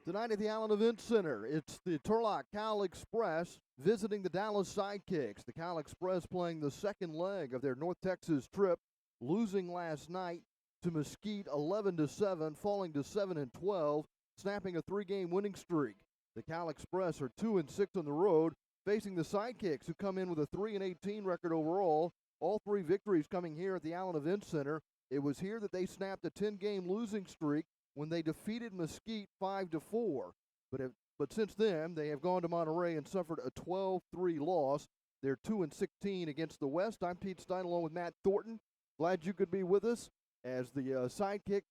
Tonight at the Allen Event Center, it's the Turlock Cal Express visiting the Dallas Sidekicks. The Cal Express playing the second leg of their North Texas trip, losing last night to Mesquite 11-7, falling to 7-12, snapping a three-game winning streak. The Cal Express are 2-6 on the road, facing the Sidekicks, who come in with a 3-18 record overall. All three victories coming here at the Allen Event Center. It was here that they snapped a 10-game losing streak when they defeated Mesquite 5-4. But since then, they have gone to Monterey and suffered a 12-3 loss. They're 2-16 against the West. I'm Pete Stein along with Matt Thornton. Glad you could be with us as the Sidekick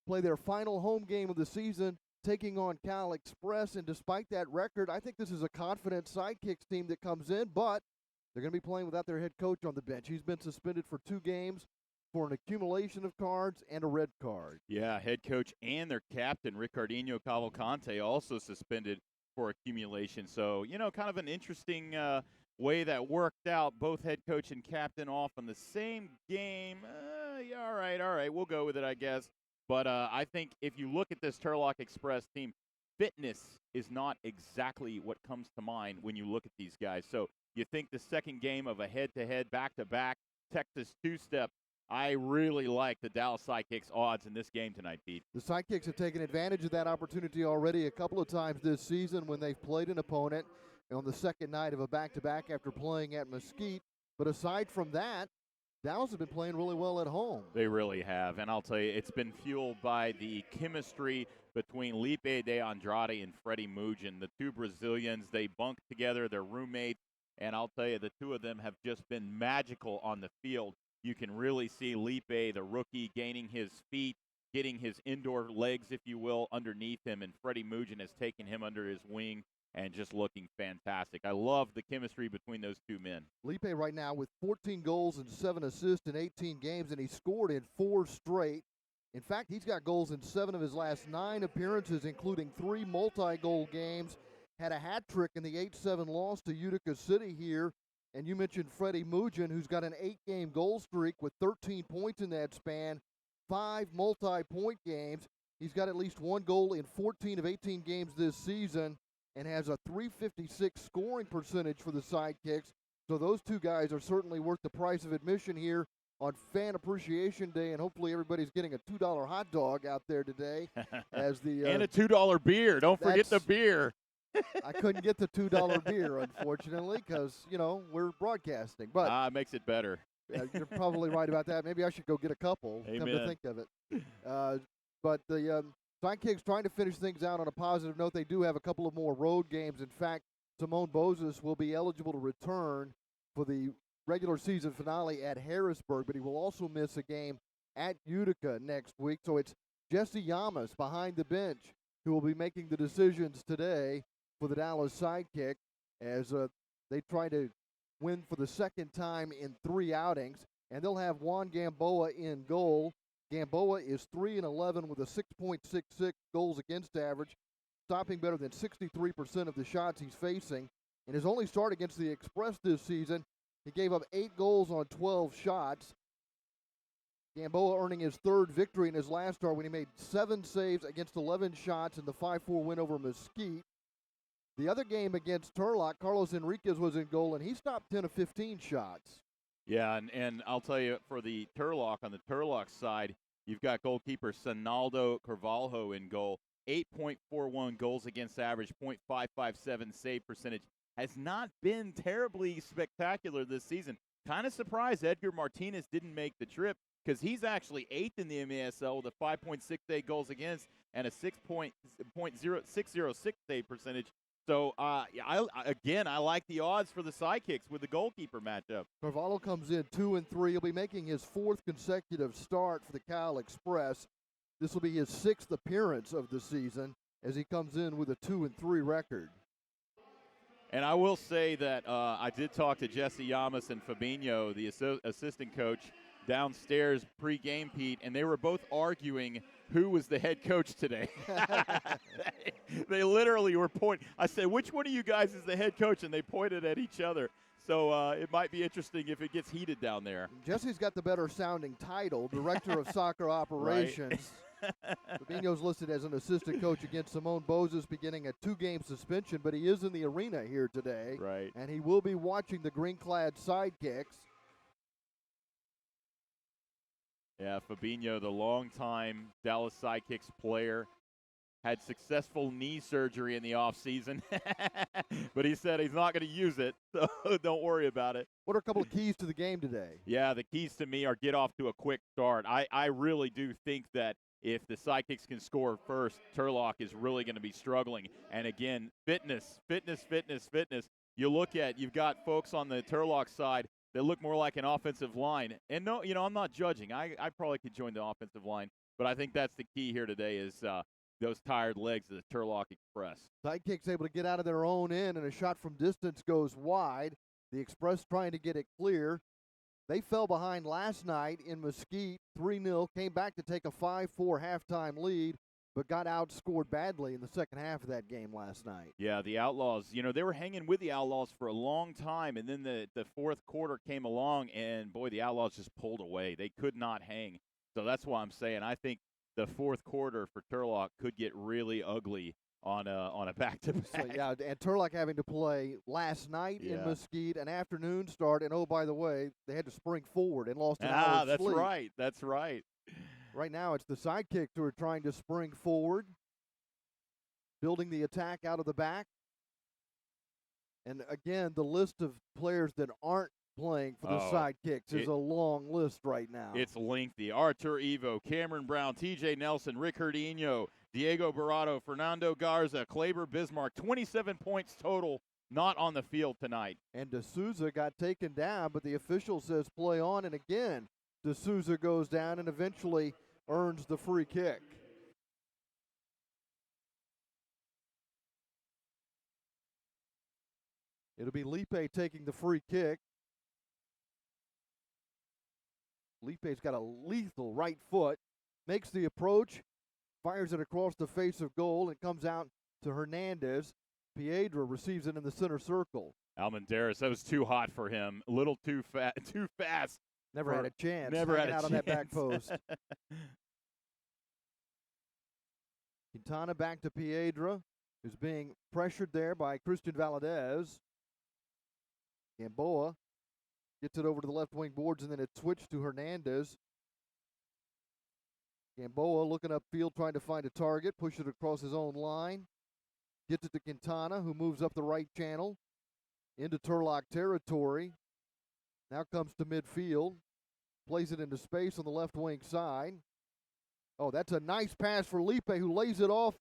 play their final home game of the season, taking on Cal Express. And despite that record, I think this is a confident Sidekicks team that comes in, but they're going to be playing without their head coach on the bench. He's been suspended for 2 games for an accumulation of cards and a red card. Yeah, head coach and their captain, Ricardinho Cavalcante, also suspended for accumulation. So, kind of an interesting way that worked out. Both head coach and captain off on the same game. Yeah, all right, we'll go with it, I guess. But I think if you look at this Turlock Express team, fitness is not exactly what comes to mind when you look at these guys. So you think the second game of a head-to-head, back-to-back Texas two-step, I really like the Dallas Sidekicks odds in this game tonight, Pete. The Sidekicks have taken advantage of that opportunity already a couple of times this season when they've played an opponent on the second night of a back-to-back after playing at Mesquite. But aside from that, Dallas has been playing really well at home. They really have. And I'll tell you, it's been fueled by the chemistry between Lipe de Andrade and Freddie Mugin. The two Brazilians, they bunk together, they're roommates. And I'll tell you, the two of them have just been magical on the field. You can really see Lipe, the rookie, gaining his feet, getting his indoor legs, if you will, underneath him. And Freddie Mugin has taken him under his wing and just looking fantastic. I love the chemistry between those two men. Lipe right now with 14 goals and 7 assists in 18 games, and he scored in 4 straight. In fact, he's got goals in 7 of his last 9 appearances, including 3 multi-goal games. Had a hat trick in the 8-7 loss to Utica City here. And you mentioned Freddie Mugin, who's got an 8-game goal streak with 13 points in that span, 5 multi-point games. He's got at least 1 goal in 14 of 18 games this season and has a .356 scoring percentage for the Sidekicks. So those two guys are certainly worth the price of admission here on Fan Appreciation Day, and hopefully everybody's getting a $2 hot dog out there today. As the and a $2 beer. Don't forget the beer. I couldn't get the $2 beer, unfortunately, because, we're broadcasting. But makes it better. You're probably right about that. Maybe I should go get a couple, Amen. Come to think of it. But the Sidekicks trying to finish things out on a positive note. They do have a couple of more road games. In fact, Simone Bozes will be eligible to return for the regular season finale at Harrisburg, but he will also miss a game at Utica next week. So it's Jesse Yamas behind the bench who will be making the decisions today for the Dallas Sidekick as they try to win for the second time in 3 outings. And they'll have Juan Gamboa in goal. Gamboa is 3-11 with a 6.66 goals against average, stopping better than 63% of the shots he's facing. In his only start against the Express this season, he gave up 8 goals on 12 shots. Gamboa earning his 3rd victory in his last start when he made 7 saves against 11 shots in the 5-4 win over Mesquite. The other game against Turlock, Carlos Enriquez was in goal, and he stopped 10 of 15 shots. Yeah, and I'll tell you, for the Turlock, on the Turlock side, you've got goalkeeper Sonaldo Carvalho in goal, 8.41 goals against average, .557 save percentage. Has not been terribly spectacular this season. Kind of surprised Edgar Martinez didn't make the trip because he's actually 8th in the MASL with a 5.68 goals against and a 6.06 save percentage. So, I like the odds for the Sidekicks with the goalkeeper matchup. Carvalho comes in 2-3. He'll be making his 4th consecutive start for the Cal Express. This will be his 6th appearance of the season as he comes in with a 2-3 record. And I will say that I did talk to Jesse Yamas and Fabinho, the assistant coach, downstairs pre-game, Pete, and they were both arguing who was the head coach today. They literally were pointing. I said, which one of you guys is the head coach? And they pointed at each other. So it might be interesting if it gets heated down there. Jesse's got the better sounding title, Director of Soccer Operations. Fabinho's listed as an assistant coach against Simone Bozes, beginning a 2-game suspension, but he is in the arena here today. Right. And he will be watching the green-clad Sidekicks. Yeah, Fabinho, the longtime Dallas Sidekicks player, had successful knee surgery in the offseason, but he said he's not going to use it, so don't worry about it. What are a couple of keys to the game today? Yeah, the keys to me are get off to a quick start. I really do think that if the Sidekicks can score first, Turlock is really going to be struggling. And again, fitness. You look at, you've got folks on the Turlock side that look more like an offensive line. And no, I'm not judging. I probably could join the offensive line, but I think that's the key here today is those tired legs of the Turlock Express. Sidekicks able to get out of their own end, and a shot from distance goes wide. The Express trying to get it clear. They fell behind last night in Mesquite, 3-0, came back to take a 5-4 halftime lead, but got outscored badly in the second half of that game last night. Yeah, the Outlaws, they were hanging with the Outlaws for a long time, and then the fourth quarter came along, and, boy, the Outlaws just pulled away. They could not hang. So that's why I'm saying I think the fourth quarter for Turlock could get really ugly on a back-to-back. So, yeah, and Turlock having to play last night in Mesquite, an afternoon start, and oh, by the way, they had to spring forward and lost an hour's that's sleep. right. That's right. Right now it's the Sidekicks who are trying to spring forward, building the attack out of the back. And again, the list of players that aren't playing for the Sidekicks is a long list right now. It's lengthy. Artur Evo, Cameron Brown, TJ Nelson, Rick Herdinho, Diego Barrato, Fernando Garza, Kleber Bismarck, 27 points total, not on the field tonight. And D'Souza got taken down, but the official says play on, and again, D'Souza goes down and eventually earns the free kick. It'll be Lipe taking the free kick. Lipe's got a lethal right foot, makes the approach, fires it across the face of goal, and comes out to Hernandez. Piedra receives it in the center circle. Almendarez, that was too hot for him. A little too fast. Never had a chance. Never had a out chance. On that back post. Quintana back to Piedra, who's being pressured there by Christian Valadez. Gamboa gets it over to the left wing boards, and then it switched to Hernandez. Gamboa looking upfield, trying to find a target, push it across his own line. Gets it to Quintana, who moves up the right channel into Turlock territory. Now comes to midfield, plays it into space on the left wing side. Oh, that's a nice pass for Lipe, who lays it off.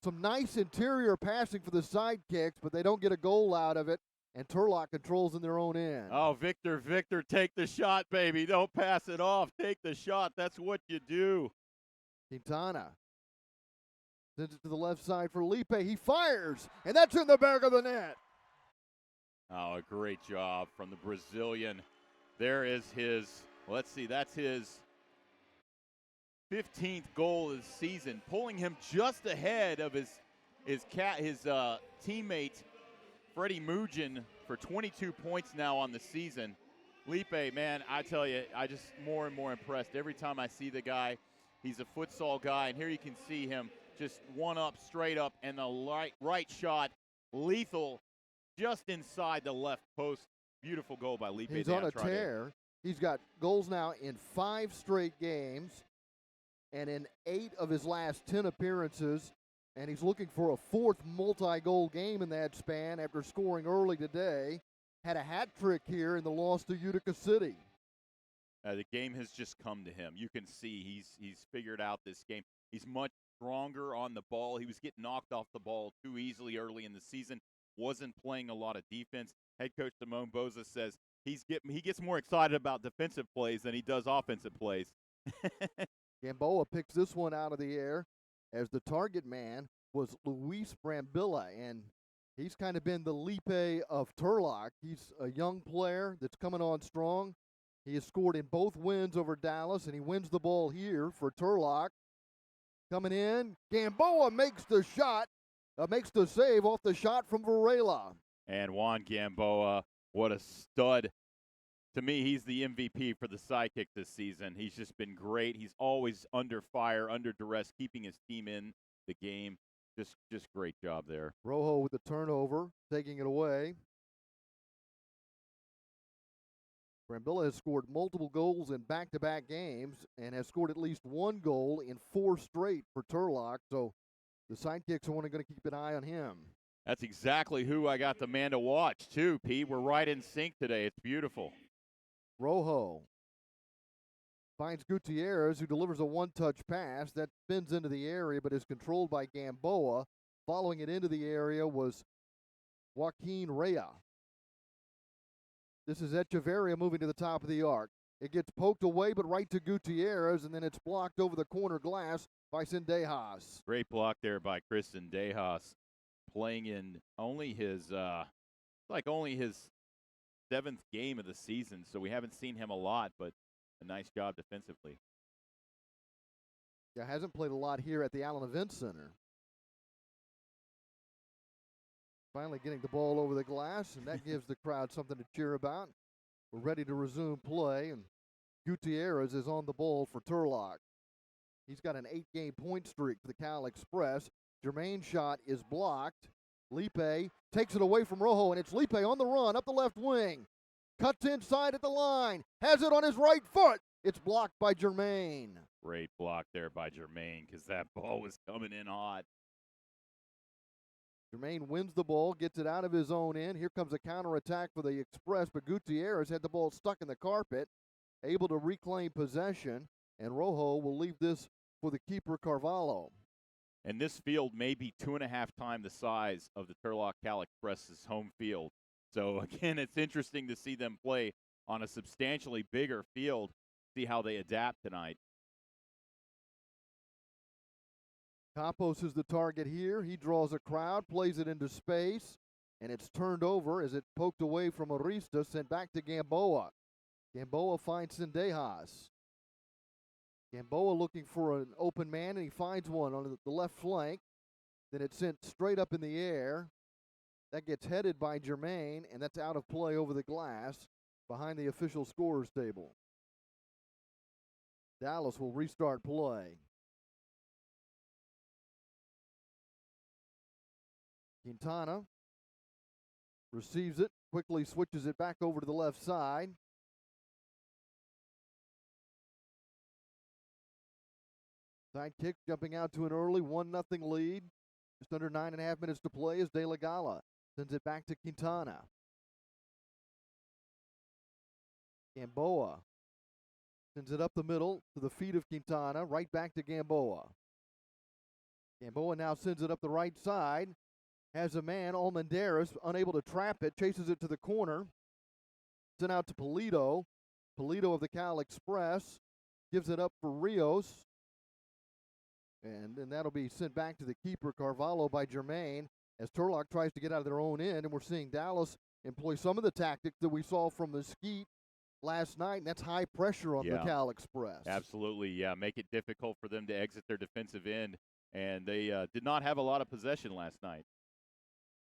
Some nice interior passing for the Sidekicks, but they don't get a goal out of it, and Turlock controls in their own end. Oh, Victor, take the shot, baby. Don't pass it off. Take the shot. That's what you do. Quintana sends it to the left side for Lipe. He fires, and that's in the back of the net. Oh, a great job from the Brazilian. There is his, let's see, that's his 15th goal of the season, pulling him just ahead of his teammate Freddie Mugin for 22 points now on the season. Lipe, man, I tell you, I just more and more impressed every time I see the guy. He's a futsal guy, and here you can see him just one up, straight up, and the right shot, lethal, just inside the left post. Beautiful goal by Lipe. He's on a tear. He's got goals now in 5 straight games and in 8 of his last 10 appearances, and he's looking for a 4th multi-goal game in that span after scoring early today. Had a hat trick here in the loss to Utica City. The game has just come to him. You can see he's figured out this game. He's much stronger on the ball. He was getting knocked off the ball too easily early in the season. Wasn't playing a lot of defense. Head coach Simone Boza says he gets more excited about defensive plays than he does offensive plays. Gamboa picks this one out of the air as the target man was Luis Brambilla, and he's kind of been the Lipe of Turlock. He's a young player that's coming on strong. He has scored in both wins over Dallas, and he wins the ball here for Turlock. Coming in, Gamboa makes the shot, makes the save off the shot from Varela. And Juan Gamboa, what a stud To me, he's the MVP for the Sidekick this season. He's just been great. He's always under fire, under duress, keeping his team in the game. Just great job there. Rojo with the turnover, taking it away. Brambilla has scored multiple goals in back-to-back games and has scored at least one goal in 4 straight for Turlock, so the Sidekicks are only going to keep an eye on him. That's exactly who I got the man to watch, too, Pete. We're right in sync today. It's beautiful. Rojo finds Gutierrez, who delivers a one-touch pass that spins into the area but is controlled by Gamboa. Following it into the area was Joaquin Rea. This is Echeverria moving to the top of the arc. It gets poked away, but right to Gutierrez, and then it's blocked over the corner glass by Sendejas. Great block there by Chris Sendejas, playing in only his 7th game of the season, so we haven't seen him a lot, but a nice job defensively. Yeah, hasn't played a lot here at the Allen Event Center. Finally getting the ball over the glass, and that gives the crowd something to cheer about. We're ready to resume play, and Gutierrez is on the ball for Turlock. He's got an 8-game point streak for the Cal Express. Jermaine's shot is blocked. Lipe takes it away from Rojo, and it's Lipe on the run up the left wing. Cuts inside at the line. Has it on his right foot. It's blocked by Jermaine. Great block there by Jermaine because that ball was coming in hot. Jermaine wins the ball, gets it out of his own end. Here comes a counterattack for the Express, but Gutierrez had the ball stuck in the carpet, able to reclaim possession, and Rojo will leave this for the keeper, Carvalho. And this field may be 2.5 times the size of the Turlock Cal Express's home field. So, again, it's interesting to see them play on a substantially bigger field, see how they adapt tonight. Campos is the target here. He draws a crowd, plays it into space, and it's turned over as it poked away from Arista, sent back to Gamboa. Gamboa finds Sendejas. Gamboa looking for an open man, and he finds one on the left flank. Then it's sent straight up in the air. That gets headed by Jermaine, and that's out of play over the glass behind the official scorers table. Dallas will restart play. Quintana receives it, quickly switches it back over to the left side. Sidekick jumping out to an early 1-0 lead. Just under 9.5 minutes to play as De La Gala sends it back to Quintana. Gamboa sends it up the middle to the feet of Quintana, right back to Gamboa. Gamboa now sends it up the right side. Has a man, Almendares, unable to trap it, chases it to the corner. Sent out to Polito. Polito of the Cal Express gives it up for Rios. And then that'll be sent back to the keeper, Carvalho, by Jermaine, as Turlock tries to get out of their own end. And we're seeing Dallas employ some of the tactics that we saw from Mesquite last night, and that's high pressure on the Cal Express. Absolutely, yeah. Make it difficult for them to exit their defensive end. And they did not have a lot of possession last night.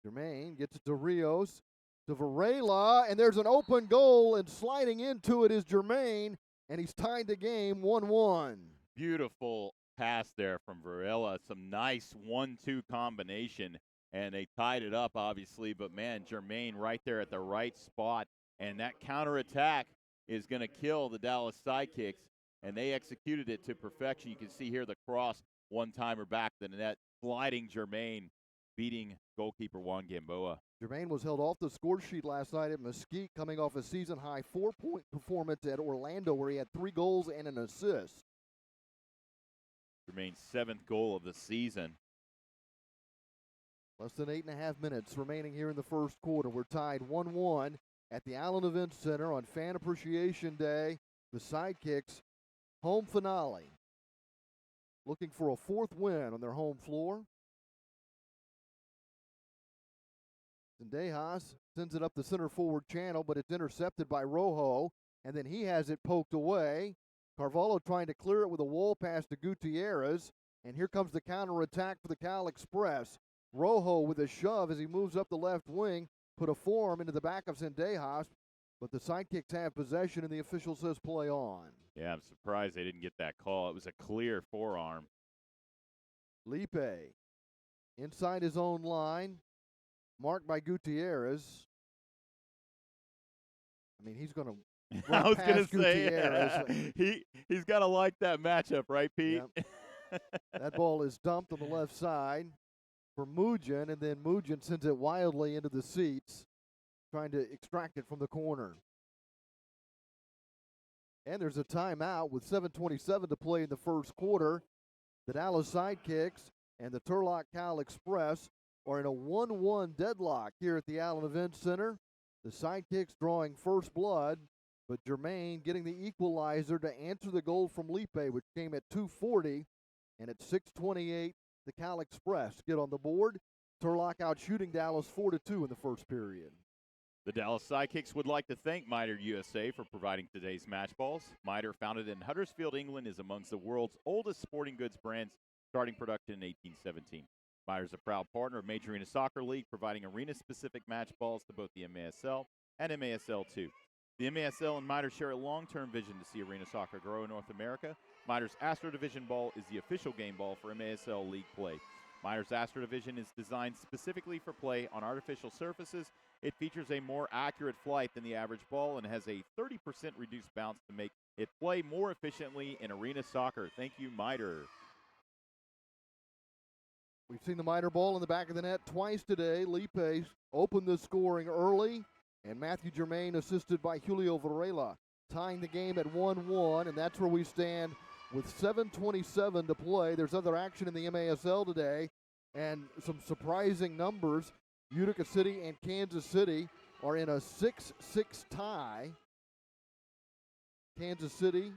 Jermaine gets it to Rios, to Varela, and there's an open goal, and sliding into it is Jermaine, and he's tied the game 1-1. Beautiful pass there from Varela. Some nice 1-2 combination, and they tied it up, obviously. But, man, Jermaine right there at the right spot, and that counterattack is going to kill the Dallas Sidekicks, and they executed it to perfection. You can see here the cross one-timer back to the net, sliding Jermaine, beating goalkeeper Juan Gamboa. Jermaine was held off the score sheet last night at Mesquite, coming off a season-high 4-point performance at Orlando, where he had 3 goals and an assist. Jermaine's 7th goal of the season. Less than 8.5 minutes remaining here in the first quarter. We're tied 1-1 at the Allen Event Center on Fan Appreciation Day. The Sidekicks home finale, looking for a 4th win on their home floor. Sendejas sends it up the center forward channel, but it's intercepted by Rojo, and then he has it poked away. Carvalho trying to clear it with a wall pass to Gutierrez, and here comes the counterattack for the Cal Express. Rojo with a shove as he moves up the left wing, put a forearm into the back of Sendejas, But the Sidekicks have possession, and the official says play on. Yeah, I'm surprised they didn't get that call. It was a clear forearm. Lipe inside his own line, marked by Gutierrez. I mean, he's going to I was going to Gutierrez. say, he's got to like that matchup, right, Pete? Yep. That ball is dumped on the left side for Mugen, and then Mugen sends it wildly into the seats, trying to extract it from the corner. And there's a timeout with 7:27 to play in the first quarter. The Dallas Sidekicks and the Turlock Cal Express are in a 1-1 deadlock here at the Allen Event Center. The Sidekicks drawing first blood, but Jermaine getting the equalizer to answer the goal from Lipe, which came at 2:40. And at 6:28, the Cal Express get on the board. Turlock out shooting Dallas 4-2 in the first period. The Dallas Sidekicks would like to thank Miter USA for providing today's match balls. Miter, founded in Huddersfield, England, is amongst the world's oldest sporting goods brands, starting production in 1817. Miter is a proud partner of Major Arena Soccer League, providing arena-specific match balls to both the MASL and MASL2. The MASL and Miter share a long-term vision to see arena soccer grow in North America. Miter's Astro Division ball is the official game ball for MASL League play. Miter's Astro Division is designed specifically for play on artificial surfaces. It features a more accurate flight than the average ball and has a 30% reduced bounce to make it play more efficiently in arena soccer. Thank you, Miter. We've seen the Miter ball in the back of the net twice today. Lipe opened the scoring early, and Matthew Germain, assisted by Julio Varela, tying the game at 1-1, and that's where we stand with 7:27 to play. There's other action in the MASL today, and some surprising numbers. Utica City and Kansas City are in a 6-6 tie. Kansas City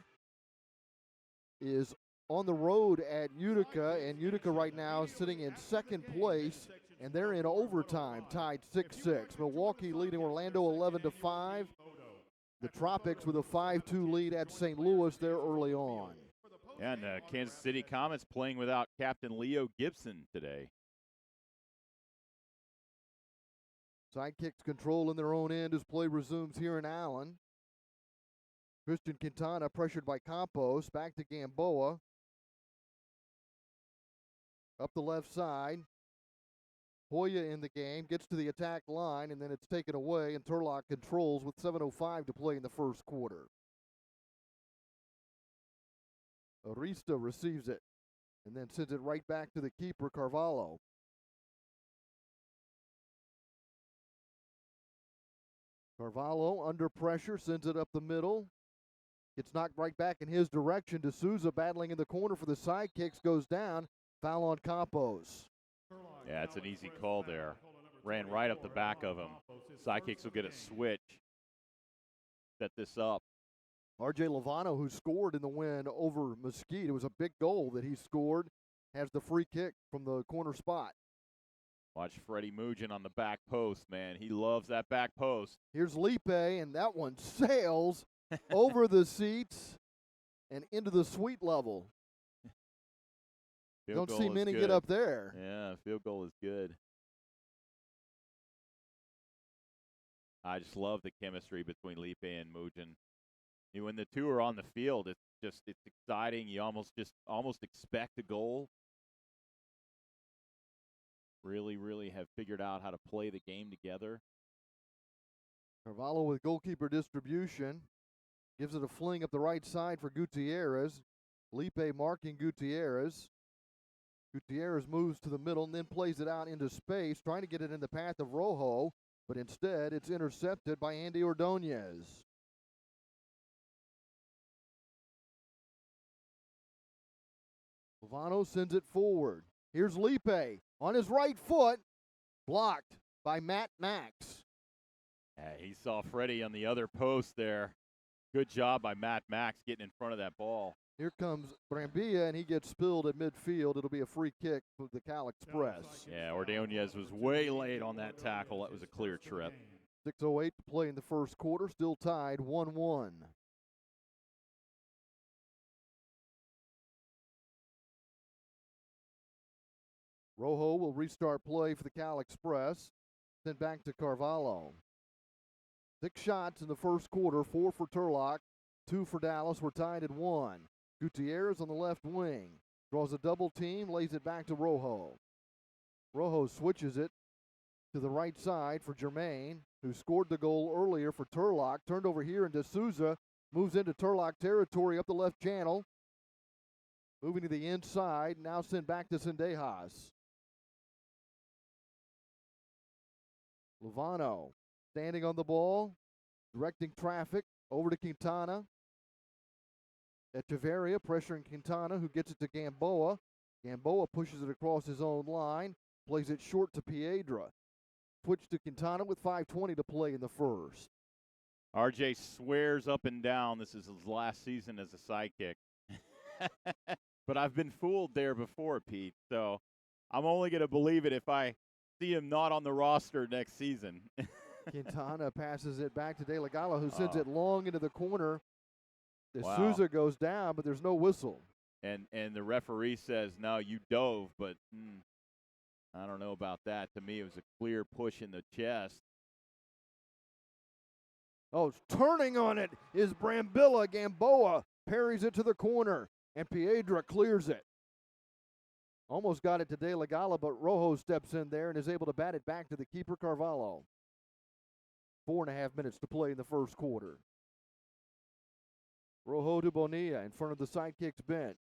is on the road at Utica, and Utica right now is sitting in second place, and they're in overtime, tied 6-6. Milwaukee leading Orlando 11-5. The Tropics with a 5-2 lead at St. Louis there early on. And Kansas City Comets playing without Captain Leo Gibson today. Sidekicks control in their own end as play resumes here in Allen. Christian Quintana pressured by Campos. Back to Gamboa. Up the left side. Hoya in the game. Gets to the attack line, and then it's taken away, and Turlock controls with 7:05 to play in the first quarter. Arista receives it and then sends it right back to the keeper, Carvalho. Carvalho under pressure, sends it up the middle. Gets knocked right back in his direction. D'Souza battling in the corner for the Sidekicks, goes down. Foul on Campos. Yeah, it's an easy call there. Ran right up the back of him. Sidekicks will get a switch. Set this up. R.J. Lovano, who scored in the win over Mesquite, it was a big goal that he scored, has the free kick from the corner spot. Watch Freddie Mugen on the back post, man. He loves that back post. Here's Lipe, and that one sails over the seats and into the suite level. Don't see many get up there. Yeah, field goal is good. I just love the chemistry between Lipe and Mugen. When the two are on the field, it's exciting. You almost expect a goal. Really have figured out how to play the game together. Carvalho with goalkeeper distribution. Gives it a fling up the right side for Gutierrez. Lipe marking Gutierrez. Gutierrez moves to the middle and then plays it out into space, trying to get it in the path of Rojo, but instead it's intercepted by Andy Ordonez. Lovano sends it forward. Here's Lipe on his right foot, blocked by Matt Max. Yeah, he saw Freddie on the other post there. Good job by Matt Max getting in front of that ball. Here comes Brambilla, and he gets spilled at midfield. It'll be a free kick for the Cal Express. Yeah, Ordonez was way late on that tackle. That was a clear trip. 6:08 to play in the first quarter, still tied 1-1. Rojo will restart play for the Cal Express. Sent back to Carvalho. 6 shots in the first quarter, 4 for Turlock, 2 for Dallas. We're tied at 1. Gutierrez on the left wing. Draws a double team, lays it back to Rojo. Rojo switches it to the right side for Jermaine, who scored the goal earlier for Turlock. Turned over here, and D'Souza moves into Turlock territory up the left channel. Moving to the inside, now sent back to Sendejas. Lovano standing on the ball, directing traffic over to Quintana. Echeverria pressuring Quintana, who gets it to Gamboa. Gamboa pushes it across his own line, plays it short to Piedra. Switch to Quintana with 5:20 to play in the first. RJ swears up and down this is his last season as a sidekick. But I've been fooled there before, Pete, so I'm only going to believe it if I see him not on the roster next season. Quintana passes it back to De La Gala, who sends it long into the corner. D'Souza Wow. goes down, but there's no whistle. And the referee says, no, you dove, but I don't know about that. To me, it was a clear push in the chest. Oh, turning on it is Brambilla. Gamboa parries it to the corner, and Piedra clears it. Almost got it to De La Gala, but Rojo steps in there and is able to bat it back to the keeper, Carvalho. 4.5 minutes to play in the first quarter. Rojo to Bonilla in front of the Sidekicks bench.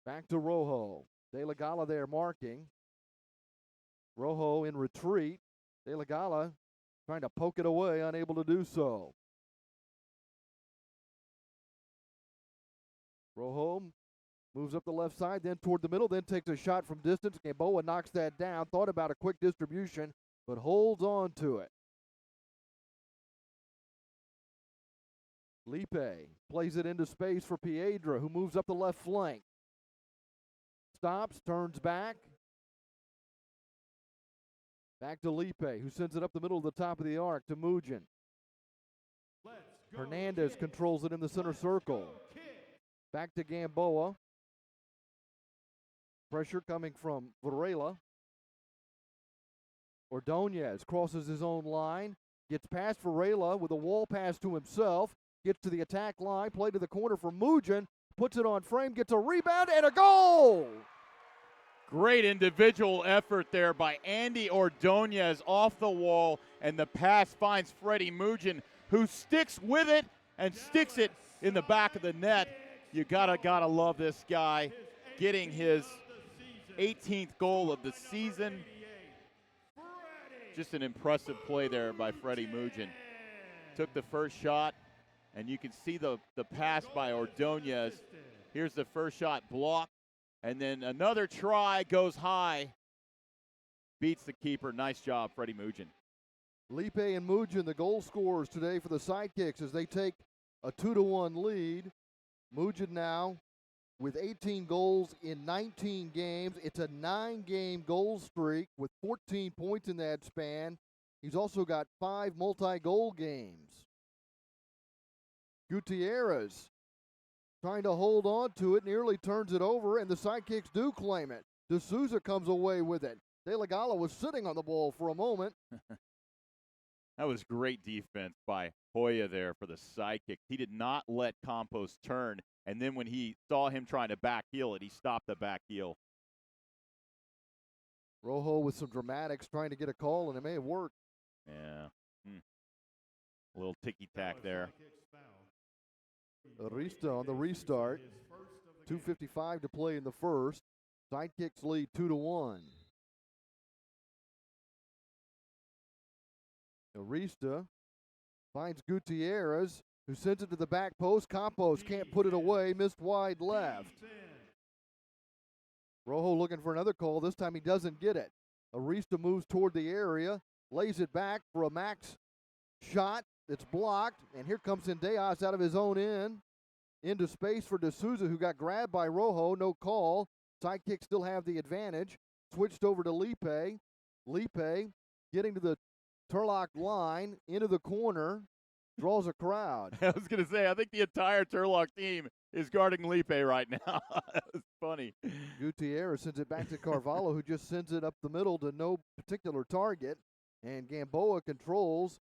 Back to Rojo. De La Gala there marking. Rojo in retreat. De La Gala trying to poke it away, unable to do so. Rojo moves up the left side, then toward the middle, then takes a shot from distance. Gamboa knocks that down. Thought about a quick distribution, but holds on to it. Lipe plays it into space for Piedra, who moves up the left flank. Stops, turns back. Back to Lipe, who sends it up the middle of the top of the arc to Mugin. Hernandez controls it in the center circle. Back to Gamboa. Pressure coming from Varela. Ordonez crosses his own line. Gets past Varela with a wall pass to himself. Gets to the attack line. Play to the corner for Mugin. Puts it on frame. Gets a rebound and a goal! Great individual effort there by Andy Ordonez off the wall, and the pass finds Freddie Mugin, who sticks with it and sticks it in the back of the net. You gotta love this guy getting his 18th goal of the season. Just an impressive play there by Freddie Mugin. Took the first shot, and you can see the pass by Ordonez. Here's the first shot blocked. And then another try goes high. Beats the keeper. Nice job, Freddie Mugin. Lipe and Mugin, the goal scorers today for the Sidekicks as they take a 2-1 lead. Mugin now with 18 goals in 19 games. It's a 9-game goal streak with 14 points in that span. He's also got 5 multi-goal games. Gutierrez trying to hold on to it, nearly turns it over, and the Sidekicks do claim it. D'Souza comes away with it. De La Gala was sitting on the ball for a moment. That was great defense by Hoya there for the Sidekicks. He did not let Campos turn, and then when he saw him trying to back heel it, he stopped the back heel. Rojo with some dramatics trying to get a call, and it may have worked. Yeah. A little ticky-tack there. Arista on the restart. 2:55 to play in the first. Sidekicks lead 2-1. Arista finds Gutierrez, who sends it to the back post. Campos can't put it away. Missed wide left. Rojo looking for another call. This time he doesn't get it. Arista moves toward the area, lays it back for a max shot. It's blocked, and here comes Sendejas out of his own end. Into space for D'Souza, who got grabbed by Rojo. No call. Sidekicks still have the advantage. Switched over to Lipe. Lipe getting to the Turlock line, into the corner, draws a crowd. I was going to say, I think the entire Turlock team is guarding Lipe right now. That was funny. Gutierrez sends it back to Carvalho, who just sends it up the middle to no particular target. And Gamboa controls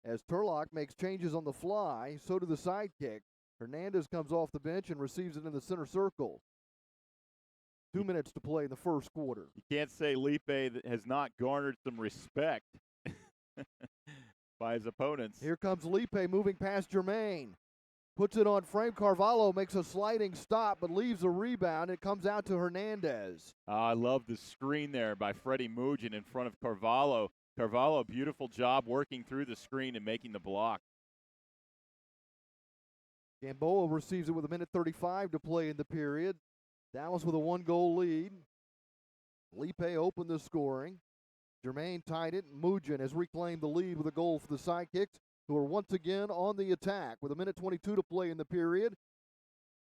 as Turlock makes changes on the fly. So do the Sidekicks. Hernandez comes off the bench and receives it in the center circle. 2 minutes to play in the first quarter. You can't say Lipe has not garnered some respect by his opponents. Here comes Lipe moving past Jermaine. Puts it on frame. Carvalho makes a sliding stop but leaves a rebound. It comes out to Hernandez. I love the screen there by Freddie Mugin in front of Carvalho. Carvalho, beautiful job working through the screen and making the block. Gamboa receives it with 1:35 to play in the period. Dallas with a 1-goal lead. Lipe opened the scoring. Jermaine tied it. Mugin has reclaimed the lead with a goal for the Sidekicks, who are once again on the attack with 1:22 to play in the period.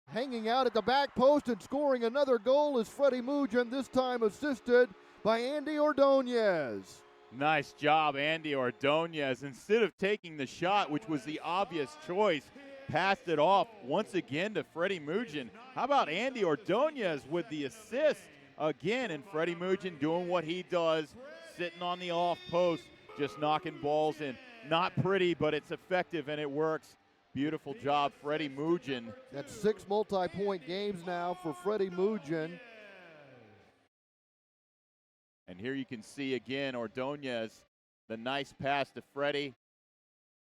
Hanging out at the back post and scoring another goal is Freddie Mugin, this time assisted by Andy Ordonez. Nice job, Andy Ordonez. Instead of taking the shot, which was the obvious choice, passed it off once again to Freddie Mugin. How about Andy Ordonez with the assist again? And Freddie Mugin doing what he does, sitting on the off post, just knocking balls in. Not pretty, but it's effective and it works. Beautiful job, Freddie Mugin. That's 6 multi-point games now for Freddie Mugin. And here you can see again Ordonez, the nice pass to Freddie.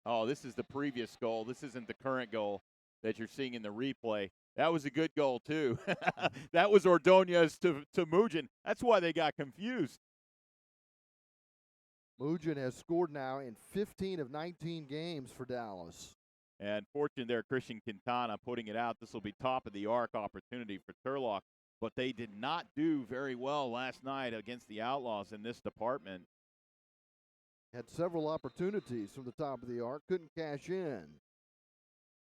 Oh, this is the previous goal. This isn't the current goal that you're seeing in the replay. That was a good goal, too. That was Ordonez to Mugin. That's why they got confused. Mugin has scored now in 15 of 19 games for Dallas. And fortunate there, Christian Quintana putting it out. This will be top of the arc opportunity for Turlock. But they did not do very well last night against the Outlaws in this department. Had several opportunities from the top of the arc, couldn't cash in.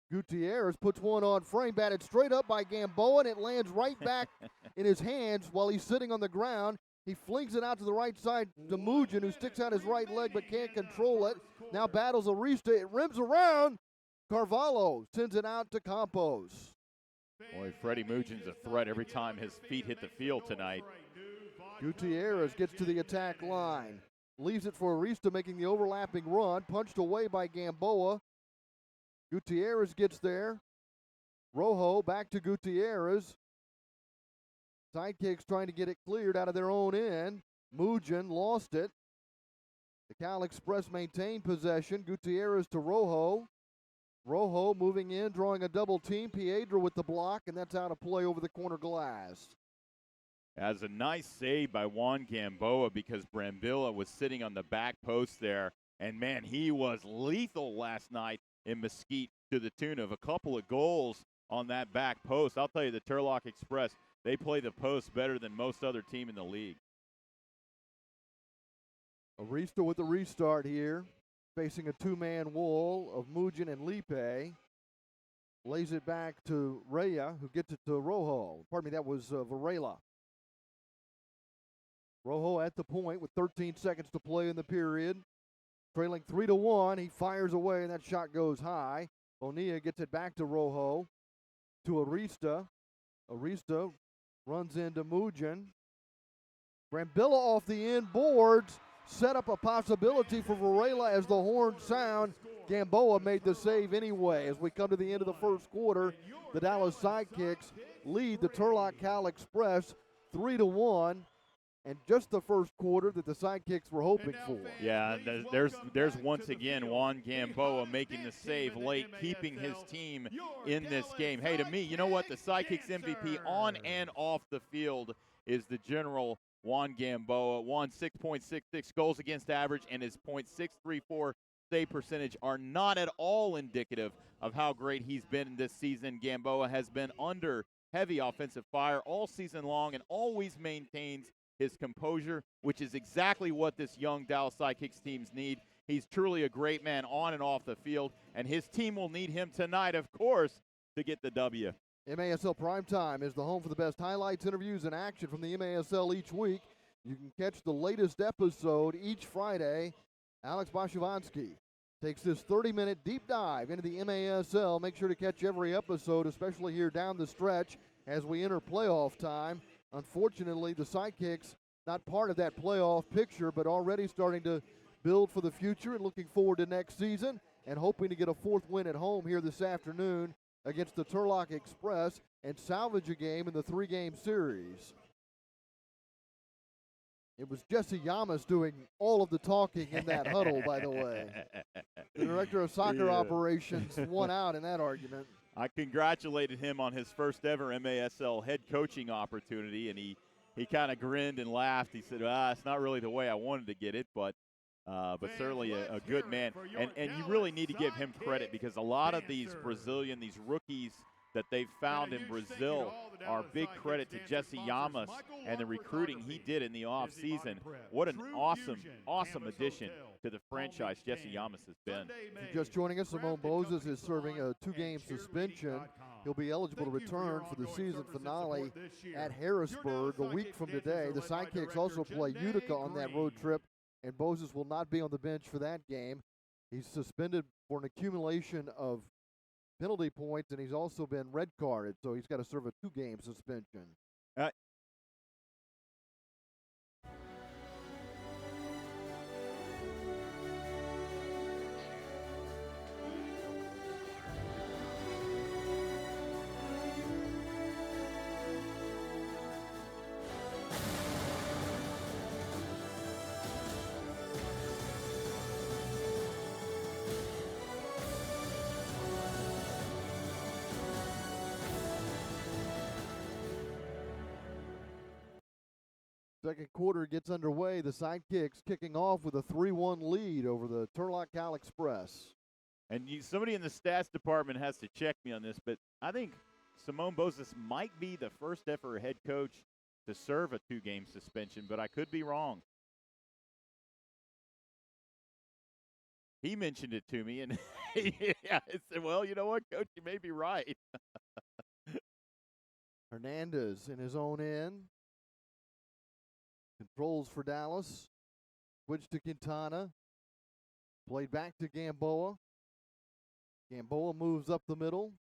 Gutierrez puts one on frame, batted straight up by Gamboa, and it lands right back in his hands while he's sitting on the ground. He flings it out to the right side to Mugin, who sticks out his right leg but can't control it. Now battles Arista. It rims around. Carvalho sends it out to Campos. Boy, Freddie Mugin's a threat every time his feet hit the field tonight. Gutierrez gets to the attack line. Leaves it for Arista, making the overlapping run. Punched away by Gamboa. Gutierrez gets there. Rojo back to Gutierrez. Sidekicks trying to get it cleared out of their own end. Mugin lost it. The Cal Express maintained possession. Gutierrez to Rojo. Rojo moving in, drawing a double team. Piedra with the block, and that's out of play over the corner glass. As a nice save by Juan Gamboa because Brambilla was sitting on the back post there. And, man, he was lethal last night in Mesquite to the tune of a couple of goals on that back post. I'll tell you, the Turlock Express, they play the post better than most other team in the league. Arista with the restart here, facing a two-man wall of Mugin and Lipe. Lays it back to Raya, who gets it to Rojo. Pardon me, that was Varela. Rojo at the point with 13 seconds to play in the period. Trailing 3-1, he fires away, and that shot goes high. Bonilla gets it back to Rojo, to Arista. Arista runs into Mugin. Brambilla off the end boards, set up a possibility for Varela as the horns sound. Gamboa made the save anyway. As we come to the end of the first quarter, the Dallas Sidekicks lead the Turlock Cal Express 3-1. And just the first quarter that the Sidekicks were hoping for. Yeah, there's once again Juan Gamboa making the save late, keeping his team in this game. Hey, to me, you know what? The Sidekicks MVP on and off the field is the general Juan Gamboa. Juan 6.66 goals against average, and his .634 save percentage are not at all indicative of how great he's been this season. Gamboa has been under heavy offensive fire all season long and always maintains his composure, which is exactly what this young Dallas Sidekicks teams need. He's truly a great man on and off the field, and his team will need him tonight, of course, to get the W. MASL Primetime is the home for the best highlights, interviews, and action from the MASL each week. You can catch the latest episode each Friday. Alex Bashavansky takes this 30-minute deep dive into the MASL. Make sure to catch every episode, especially here down the stretch as we enter playoff time. Unfortunately, the Sidekicks not part of that playoff picture, but already starting to build for the future and looking forward to next season and hoping to get a 4th win at home here this afternoon against the Turlock Express and salvage a game in the 3-game series. It was Jesse Yamas doing all of the talking in that huddle, by the way. The director of soccer operations won out in that argument. I congratulated him on his first ever MASL head coaching opportunity, and he kind of grinned and laughed. He said, it's not really the way I wanted to get it, but certainly a good man. And you really need to give him credit because a lot of these these rookies that they've found in Brazil are big credit to Jesse Yamas and the recruiting he did in the offseason. What an awesome addition to the franchise Jesse Yamas has been. If you're just joining us, Simone Bozes is serving a 2-game suspension. He'll be eligible to return for the season finale at Harrisburg a week from today. The Sidekicks also play Utica on that road trip, and Bozes will not be on the bench for that game. He's suspended for an accumulation of penalty points, and he's also been red carded, so he's got to serve a 2-game suspension. Second quarter gets underway. The Sidekicks kicking off with a 3-1 lead over the Turlock Cal Express. And somebody in the stats department has to check me on this, but I think Simone Bozes might be the first ever head coach to serve a 2-game suspension, but I could be wrong. He mentioned it to me, and I said, well, you know what, Coach, you may be right. Hernandez in his own end. Controls for Dallas. Switch to Quintana. Played back to Gamboa. Gamboa moves up the middle.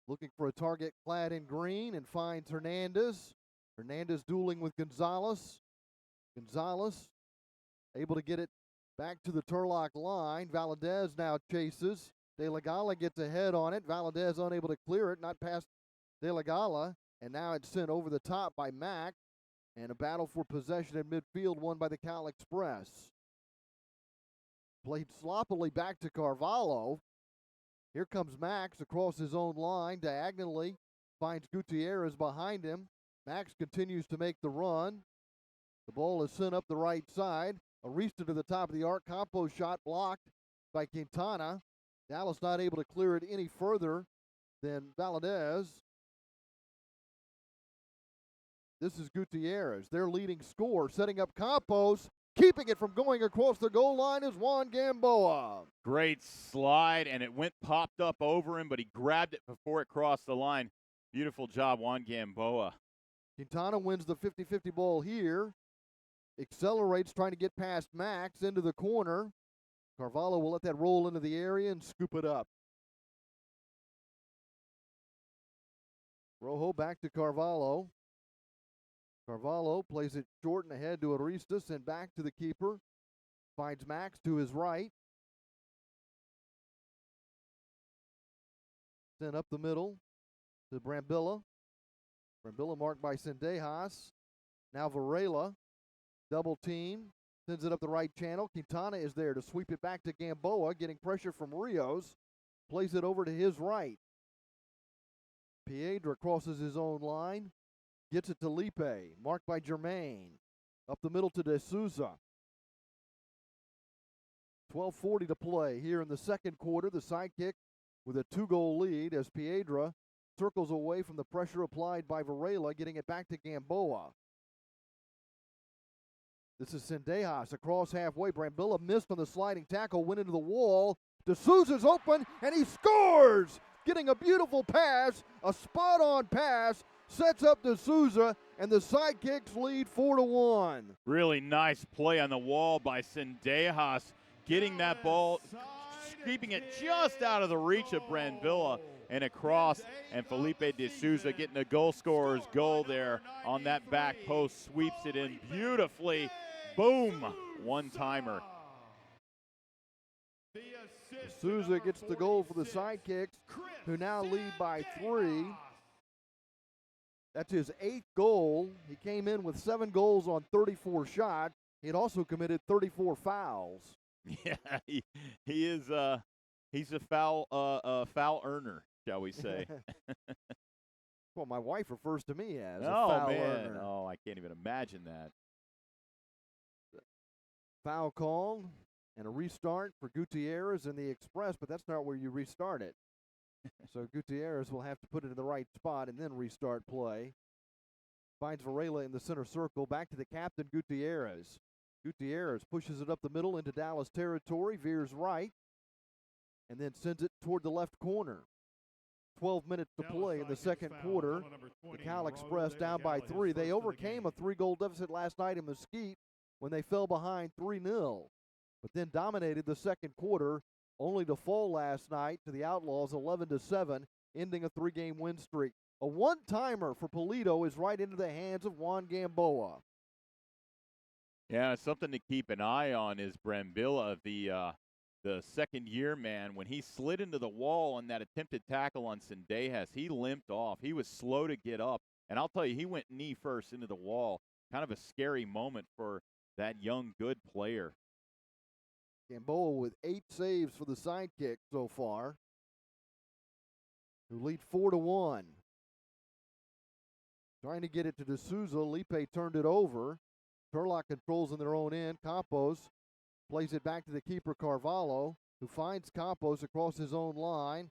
Looking for a target clad in green and finds Hernandez. Hernandez dueling with Gonzalez. Gonzalez able to get it back to the Turlock line. Valadez now chases. De La Gala gets ahead on it. Valadez unable to clear it. Not past De La Gala. And now it's sent over the top by Mack. And a battle for possession in midfield won by the Cal Express. Played sloppily back to Carvalho. Here comes Max across his own line, diagonally. Finds Gutierrez behind him. Max continues to make the run. The ball is sent up the right side. Arista to the top of the arc. Campos shot blocked by Quintana. Dallas not able to clear it any further than Valadez. This is Gutierrez, their leading scorer, setting up Campos. Keeping it from going across the goal line is Juan Gamboa. Great slide, and it popped up over him, but he grabbed it before it crossed the line. Beautiful job, Juan Gamboa. Quintana wins the 50-50 ball here. Accelerates, trying to get past Max into the corner. Carvalho will let that roll into the area and scoop it up. Rojo back to Carvalho. Carvalho plays it short and ahead to Aristas and back to the keeper. Finds Max to his right. Sent up the middle to Brambilla. Brambilla marked by Sendejas. Now Varela. Double team. Sends it up the right channel. Quintana is there to sweep it back to Gamboa, getting pressure from Rios. Plays it over to his right. Piedra crosses his own line. Gets it to Lipe, marked by Germain. Up the middle to De Souza. 12:40 to play here in the second quarter. The Sidekick with a 2-goal lead as Piedra circles away from the pressure applied by Varela, getting it back to Gamboa. This is Sendejas across halfway. Brambilla missed on the sliding tackle, went into the wall. De Souza's open, and he scores! Getting a beautiful pass, a spot-on pass. Sets up De Souza, and the Sidekicks lead 4-1. Really nice play on the wall by Sendejas, getting that ball, keeping it just out of the reach of Brambilla and across, and Felipe De Souza getting a goal scorer's goal there on that back post, sweeps it in beautifully. Boom, one-timer. Souza gets the goal for the Sidekicks, who now lead by 3. That's his 8th goal. He came in with 7 goals on 34 shots. He had also committed 34 fouls. Yeah, he is. He's a foul earner, shall we say? Well, my wife refers to me as a Oh foul man! earner. Oh, I can't even imagine that. Foul called and a restart for Gutierrez in the Express, but that's not where you restart it. So Gutierrez will have to put it in the right spot and then restart play. Finds Varela in the center circle. Back to the captain, Gutierrez. Gutierrez pushes it up the middle into Dallas territory, veers right, and then sends it toward the left corner. 12 minutes to play in the second quarter. The Cal Express down by 3. They overcame a 3-goal deficit last night in Mesquite when they fell behind 3-0, but then dominated the second quarter, only to fall last night to the Outlaws 11-7, ending a 3-game win streak. A one-timer for Pulido is right into the hands of Juan Gamboa. Yeah, something to keep an eye on is Brambilla, the second-year man. When he slid into the wall on that attempted tackle on Sendejas, he limped off. He was slow to get up, and I'll tell you, he went knee first into the wall. Kind of a scary moment for that young, good player. Gamboa with 8 saves for the Sidekick so far, who lead 4-1. Trying to get it to D'Souza. Lipe turned it over. Turlock controls in their own end. Campos plays it back to the keeper, Carvalho, who finds Campos across his own line.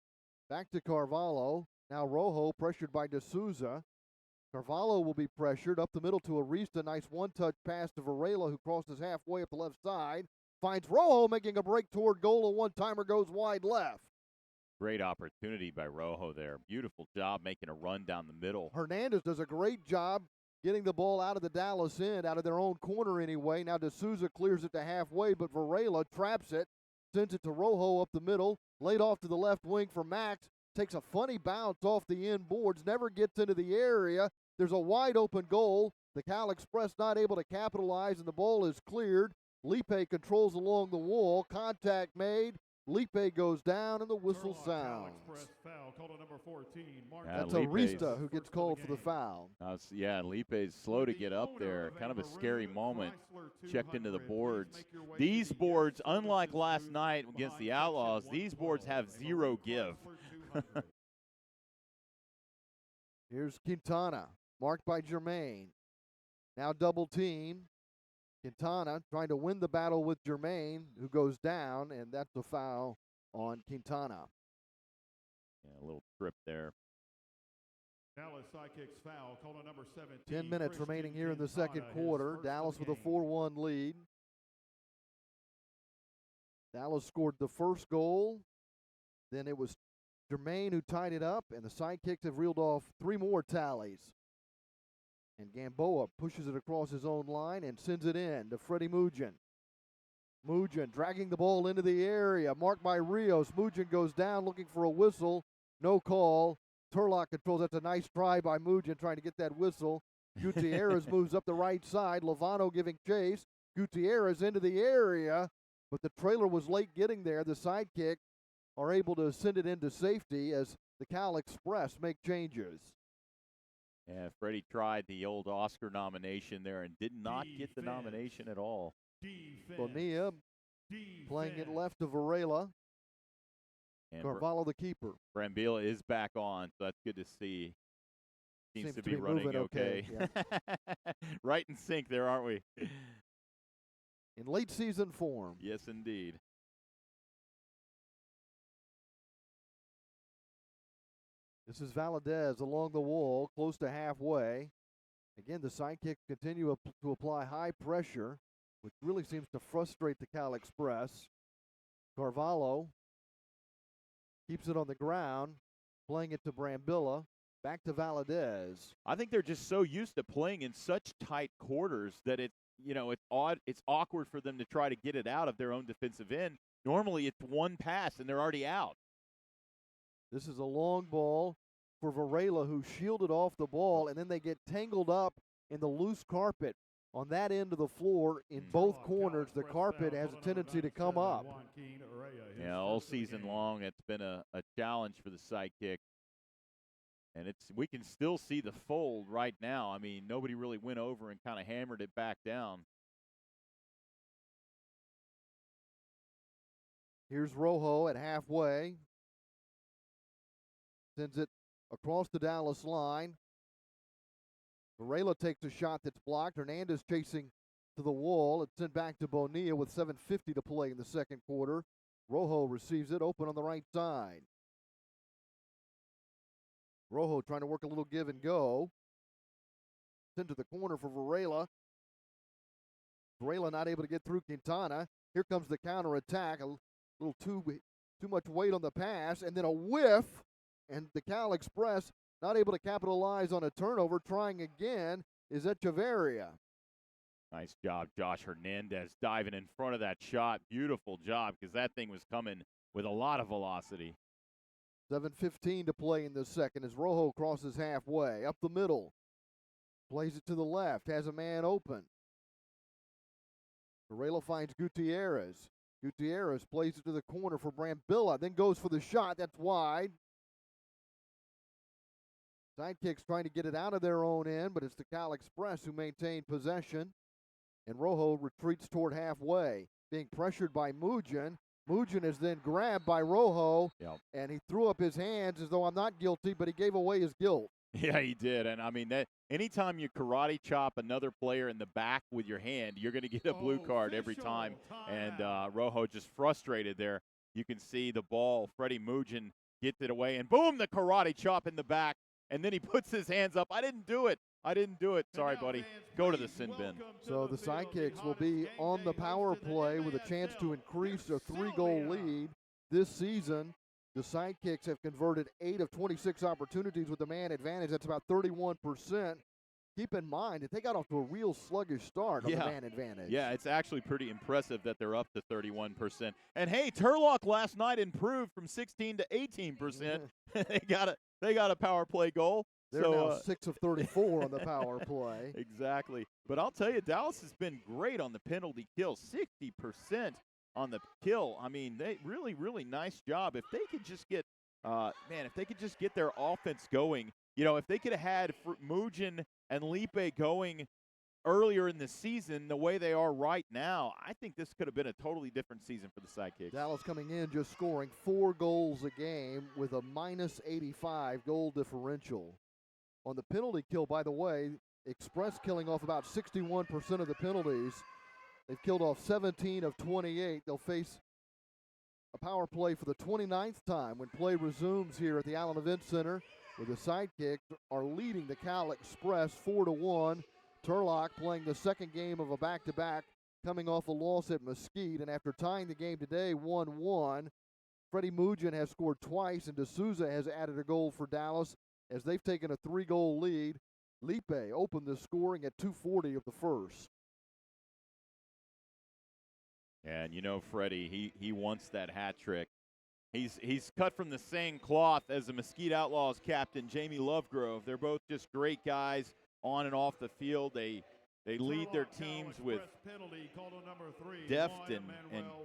Back to Carvalho. Now Rojo pressured by D'Souza. Carvalho will be pressured up the middle to Arista. Nice one-touch pass to Varela, who crosses halfway up the left side. Finds Rojo making a break toward goal. A one-timer goes wide left. Great opportunity by Rojo there. Beautiful job making a run down the middle. Hernandez does a great job getting the ball out of the Dallas end, out of their own corner anyway. Now D'Souza clears it to halfway, but Varela traps it, sends it to Rojo up the middle, laid off to the left wing for Max. Takes a funny bounce off the end boards, never gets into the area. There's a wide open goal. The Cal Express not able to capitalize, and the ball is cleared. Lipe controls along the wall. Contact made. Lipe goes down, and the whistle sounds. That's Arista who gets called for the foul. Yeah, Lipe's slow to get up there. Kind of a scary moment. Checked into the boards. These boards, unlike last night against the Outlaws, these boards have 0 give. Here's Quintana, marked by Germain. Now double team. Quintana trying to win the battle with Germain, who goes down, and that's a foul on Quintana. Yeah, a little trip there. Dallas Sidekicks foul, call on number 17. 10 minutes Christian remaining here in the Quintana, second his quarter. first Dallas of with the a game. 4-1 lead. Dallas scored the first goal. Then it was Germain who tied it up, and the Sidekicks have reeled off 3 more tallies. And Gamboa pushes it across his own line and sends it in to Freddie Mugin. Mugin dragging the ball into the area, marked by Rios. Mugin goes down looking for a whistle. No call. Turlock controls. That's a nice try by Mugin trying to get that whistle. Gutierrez moves up the right side. Lovano giving chase. Gutierrez into the area, but the trailer was late getting there. The Sidekick are able to send it into safety as the Cal Express make changes. Yeah, Freddie tried the old Oscar nomination there and did not get the nomination at all. Bonilla playing it left to Varela. And Carvalho the keeper. Brambilla is back on, so that's good to see. Seems to be running moving okay. Yeah. Right in sync there, aren't we? In late season form. Yes, indeed. This is Valadez along the wall, close to halfway. Again, the Sidekicks continue to apply high pressure, which really seems to frustrate the Cal Express. Carvalho keeps it on the ground, playing it to Brambilla. Back to Valadez. I think they're just so used to playing in such tight quarters that it's odd. It's awkward for them to try to get it out of their own defensive end. Normally, it's one pass and they're already out. This is a long ball for Varela, who shielded off the ball, and then they get tangled up in the loose carpet on that end of the floor in both corners, the carpet has a tendency to come up. Yeah, all season long it's been a challenge for the Sidekicks. And we can still see the fold right now. I mean, nobody really went over and kind of hammered it back down. Here's Rojo at halfway. Sends it across the Dallas line. Varela takes a shot that's blocked. Hernandez chasing to the wall. It's sent back to Bonilla with 7:50 to play in the second quarter. Rojo receives it open on the right side. Rojo trying to work a little give and go. Into the corner for Varela. Varela not able to get through Quintana. Here comes the counterattack. A little too much weight on the pass, and then a whiff, and the Cal Express not able to capitalize on a turnover. Trying again is Echeverria. Nice job, Josh Hernandez, diving in front of that shot. Beautiful job, because that thing was coming with a lot of velocity. 7:15 to play in the second as Rojo crosses halfway. Up the middle. Plays it to the left. Has a man open. Varela finds Gutierrez. Gutierrez plays it to the corner for Brambilla. Then goes for the shot. That's wide. Sidekicks trying to get it out of their own end, but it's the Cal Express who maintain possession. And Rojo retreats toward halfway, being pressured by Mugen. Mugen is then grabbed by Rojo, and he threw up his hands as though I'm not guilty, but he gave away his guilt. Yeah, he did. And, I mean, that anytime you karate chop another player in the back with your hand, you're going to get a blue card every time. And Rojo just frustrated there. You can see the ball. Freddie Mugen gets it away, and boom, the karate chop in the back. And then he puts his hands up. I didn't do it. I didn't do it. Sorry, buddy. Go to the sin bin. So the Sidekicks will be on the power play with a chance to increase their 3-goal lead this season. The Sidekicks have converted 8 of 26 opportunities with the man advantage. That's about 31%. Keep in mind that they got off to a real sluggish start on the man advantage. Yeah, it's actually pretty impressive that they're up to 31%. And, hey, Turlock last night improved from 16 to 18%. They got a power play goal. They're now 6 of 34 on the power play. Exactly. But I'll tell you, Dallas has been great on the penalty kill, 60% on the kill. I mean, they really, really nice job. If they could just get, if they could just get their offense going, if they could have had Mugen and Lipe going earlier in the season the way they are right now, I think this could have been a totally different season for the Sidekicks. Dallas coming in just scoring 4 goals a game with a minus 85 goal differential. On the penalty kill, by the way, Express killing off about 61% of the penalties. They've killed off 17 of 28. They'll face a power play for the 29th time when play resumes here at the Allen Event Center, where the Sidekicks are leading the Cal Express 4-1. Turlock playing the second game of a back-to-back, coming off a loss at Mesquite, and after tying the game today 1-1, Freddie Mugen has scored twice, and D'Souza has added a goal for Dallas as they've taken a 3-goal lead. Lipe opened the scoring at 2:40 of the first. And Freddie, he wants that hat trick. He's cut from the same cloth as the Mesquite Outlaws captain, Jamie Lovegrove. They're both just great guys on and off the field. They lead their teams with deft and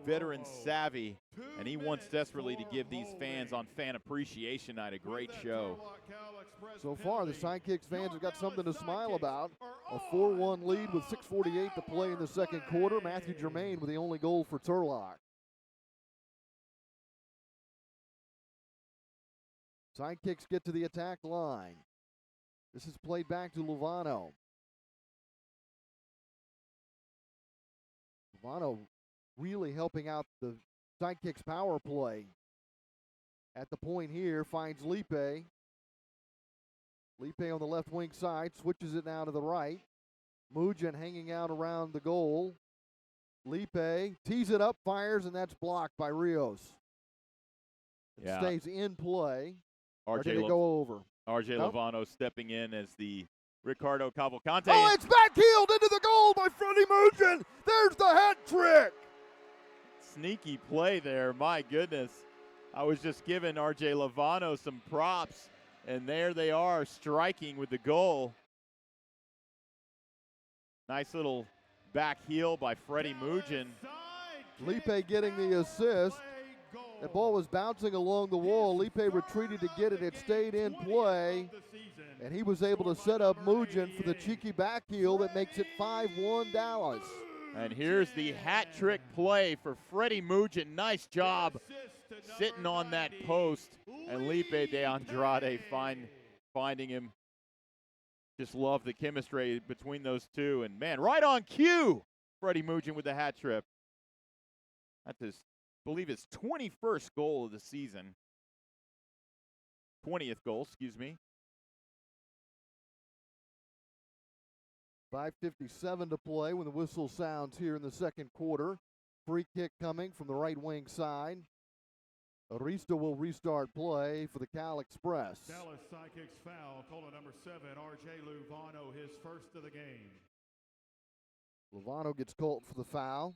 veteran savvy, and he wants desperately to give these fans on Fan Appreciation Night a great show. So far, the Sidekicks fans have got something to smile about. A 4-1 lead with 6:48 to play in the second quarter. Matthew Germain with the only goal for Turlock. Sidekicks get to the attack line. This is played back to Lovano. Lovano really helping out the Sidekicks power play. At the point here, finds Lipe. Lipe on the left wing side, switches it now to the right. Mugen hanging out around the goal. Lipe tees it up, fires, and that's blocked by Rios. It stays in play. Or did it go over? RJ Lovano stepping in as the Ricardo Cavalcante. Oh, it's backheeled into the goal by Freddie Mugen. There's the hat trick. Sneaky play there, my goodness. I was just giving RJ Lovano some props, and there they are striking with the goal. Nice little back heel by Freddie Mugin. Lipe getting the assist. The ball was bouncing along the wall. Lipe retreated to get it. It stayed in play. And he was able to set up Mugin for the cheeky back heel that makes it 5-1 Dallas. And here's the hat trick play for Freddie Mugin. Nice job sitting on that post. And Lipe de Andrade finding him. Just love the chemistry between those two. And, man, right on cue, Freddie Mugin with the hat trick. That's his, I believe, his 21st goal of the season. 20th goal, excuse me. 5:57 to play when the whistle sounds here in the second quarter. Free kick coming from the right wing side. Arista will restart play for the Cal Express. Dallas Sidekicks foul. Call number 7, R.J. Luvano, his first of the game. Luvano gets called for the foul.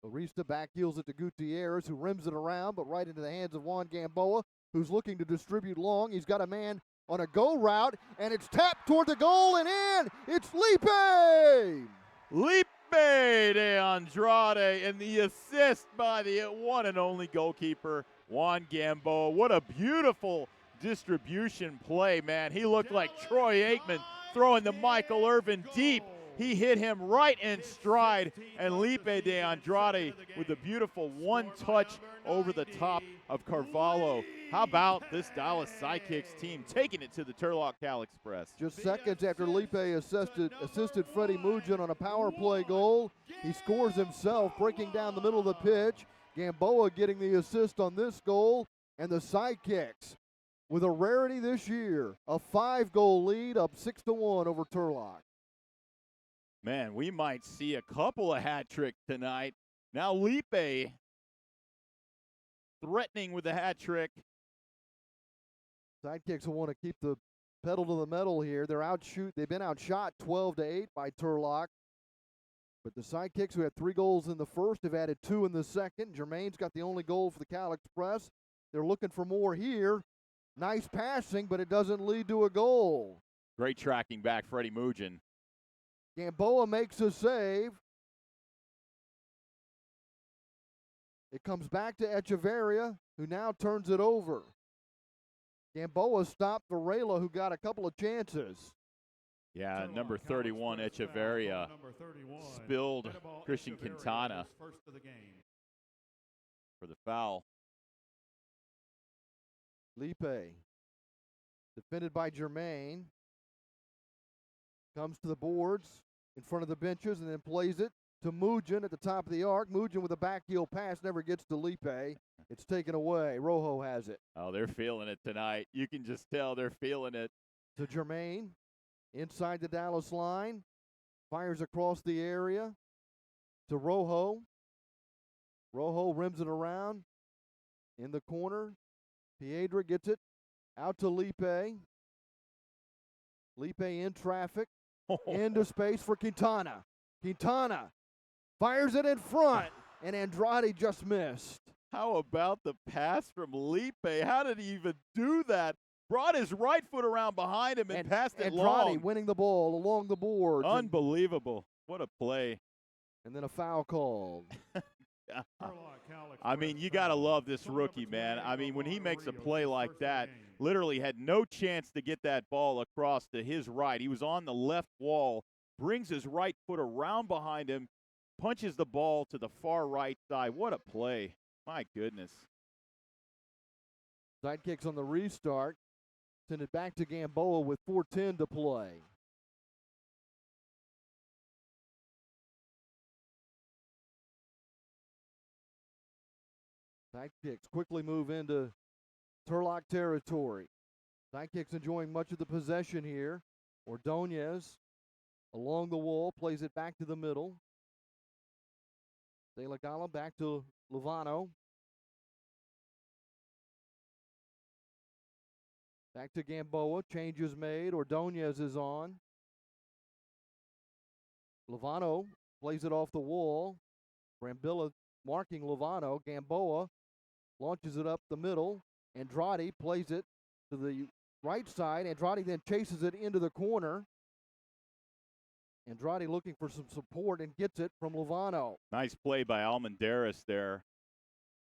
Arista back heels it to Gutierrez, who rims it around, but right into the hands of Juan Gamboa, who's looking to distribute long. He's got a man on a go route, and it's tapped toward the goal and in. It's Lipe! Lipe de Andrade, and the assist by the one and only goalkeeper, Juan Gamboa. What a beautiful distribution play, man. He looked like Troy Aikman throwing the Michael Irvin deep. He hit him right in stride, and Lipe de Andrade with a beautiful one-touch over the top of Carvalho. How about this Dallas Sidekicks team taking it to the Turlock Cal Express? Just seconds after Lipe assisted Freddie Mugin on a power play goal, he scores himself, breaking down the middle of the pitch. Gamboa getting the assist on this goal, and the Sidekicks, with a rarity this year, a 5-goal lead, up 6-1 over Turlock. Man, we might see a couple of hat tricks tonight. Now Lipe threatening with the hat trick. Sidekicks will want to keep the pedal to the metal here. They've been outshot 12-8 by Turlock. But the Sidekicks, who had 3 goals in the first, have added 2 in the second. Jermaine's got the only goal for the Cal Express. They're looking for more here. Nice passing, but it doesn't lead to a goal. Great tracking back, Freddie Mugin. Gamboa makes a save. It comes back to Echeverria, who now turns it over. Gamboa stopped Varela, who got a couple of chances. Yeah, number 31, Echeverria, spilled Christian Quintana for the foul. Lipe, defended by Jermaine, comes to the boards in front of the benches and then plays it to Mugin at the top of the arc. Mugin with a back heel pass never gets to Lipe. It's taken away. Rojo has it. Oh, they're feeling it tonight. You can just tell they're feeling it. To Jermaine, inside the Dallas line, fires across the area to Rojo. Rojo rims it around in the corner. Piedra gets it out to Lipe. Lipe in traffic, into space for Quintana. Quintana fires it in front, and Andrade just missed. How about the pass from Lipe? How did he even do that? Brought his right foot around behind him and passed it long. Andrade winning the ball along the boards. Unbelievable. What a play. And then a foul called. I mean, you got to love this rookie, man. I mean, when he makes a play like that, literally had no chance to get that ball across to his right. He was on the left wall, brings his right foot around behind him, punches the ball to the far right side. What a play. My goodness. Sidekicks on the restart. Send it back to Gamboa with 4:10 to play. Sidekicks quickly move into Turlock territory. Sidekicks enjoying much of the possession here. Ordonez along the wall, plays it back to the middle. De La Gala back to Luvano. Back to Gamboa. Change is made. Ordonez is on. Luvano plays it off the wall. Brambilla marking Luvano. Gamboa launches it up the middle. Andrade plays it to the right side. Andrade then chases it into the corner. Andrade looking for some support and gets it from Lovano. Nice play by Almendares there,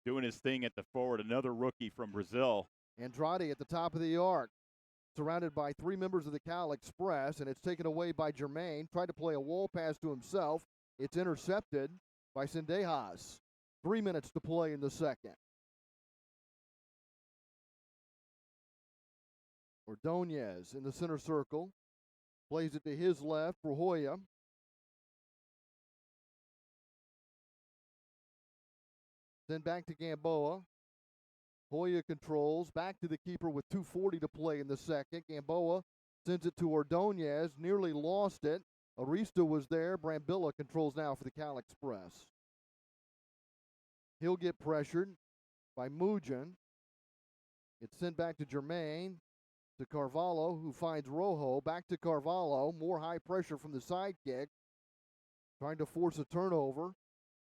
doing his thing at the forward. Another rookie from Brazil. Andrade at the top of the arc, surrounded by three members of the Cal Express, and it's taken away by Jermaine. Tried to play a wall pass to himself. It's intercepted by Sendejas. 3 minutes to play in the second. Ordonez in the center circle. Plays it to his left for Hoya. Then back to Gamboa. Hoya controls. Back to the keeper with 2:40 to play in the second. Gamboa sends it to Ordonez. Nearly lost it. Arista was there. Brambilla controls now for the Cal Express. He'll get pressured by Mugen. It's sent back to Jermaine. To Carvalho, who finds Rojo. Back to Carvalho. More high pressure from the sidekick. Trying to force a turnover.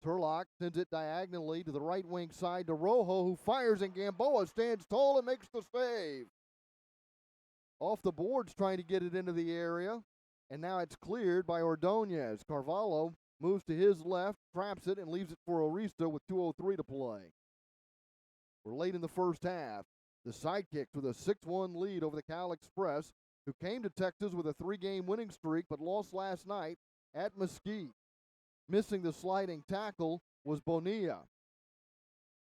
Turlock sends it diagonally to the right wing side to Rojo, who fires, and Gamboa stands tall and makes the save. Off the boards, trying to get it into the area. And now it's cleared by Ordonez. Carvalho moves to his left, traps it, and leaves it for Arista with 2:03 to play. We're late in the first half. The Sidekicks with a 6-1 lead over the Cal Express, who came to Texas with a 3-game winning streak but lost last night at Mesquite. Missing the sliding tackle was Bonilla.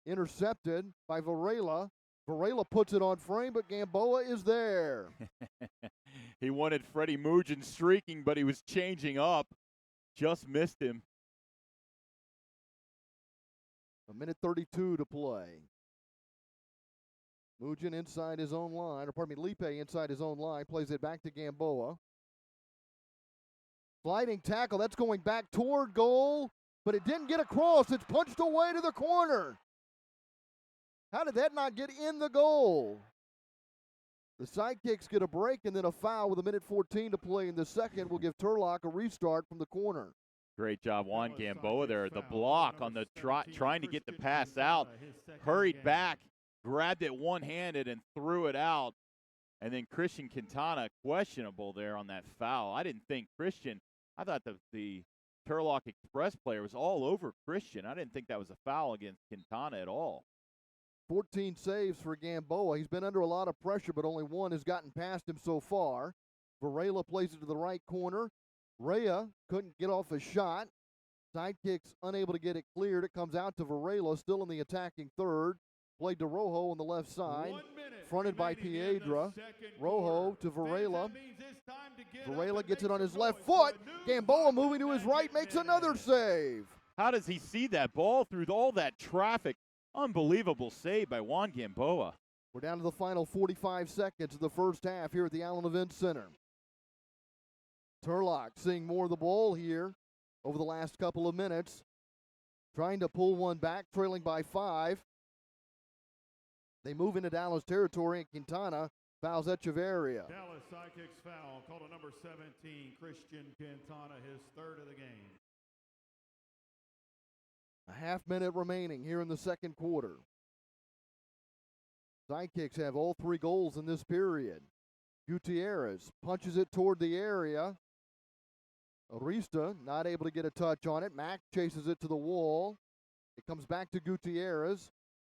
Intercepted by Varela. Varela puts it on frame, but Gamboa is there. He wanted Freddie Mugen streaking, but he was changing up. Just missed him. 1:32 to play. Mugen inside his own line, or pardon me, Lipe inside his own line, plays it back to Gamboa. Sliding tackle, that's going back toward goal, but it didn't get across. It's punched away to the corner. How did that not get in the goal? The Sidekicks get a break and then a foul with 1:14 to play in the second. Will give Turlock a restart from the corner. Great job, Juan Gamboa there. The block on the trying to get the pass out. Hurried back, grabbed it one-handed and threw it out. And then Christian Quintana questionable there on that foul. I didn't think Christian, I thought the Turlock Express player was all over Christian. I didn't think that was a foul against Quintana at all. 14 saves for Gamboa. He's been under a lot of pressure, but only one has gotten past him so far. Varela plays it to the right corner. Rhea couldn't get off a shot. Sidekicks unable to get it cleared. It comes out to Varela, still in the attacking third. Played to Rojo on the left side. Fronted by Piedra. Rojo to Varela. Varela gets it on his left foot. Gamboa moving to his right makes another save. How does he see that ball through all that traffic? Unbelievable save by Juan Gamboa. We're down to the final 45 seconds of the first half here at the Allen Event Center. Turlock seeing more of the ball here over the last couple of minutes. Trying to pull one back, trailing by 5. They move into Dallas territory, and Quintana fouls Echeverria. Dallas Sidekicks foul called on number 17, Christian Quintana, his third of the game. A half-minute remaining here in the second quarter. Sidekicks have all 3 goals in this period. Gutierrez punches it toward the area. Arista not able to get a touch on it. Mack chases it to the wall. It comes back to Gutierrez.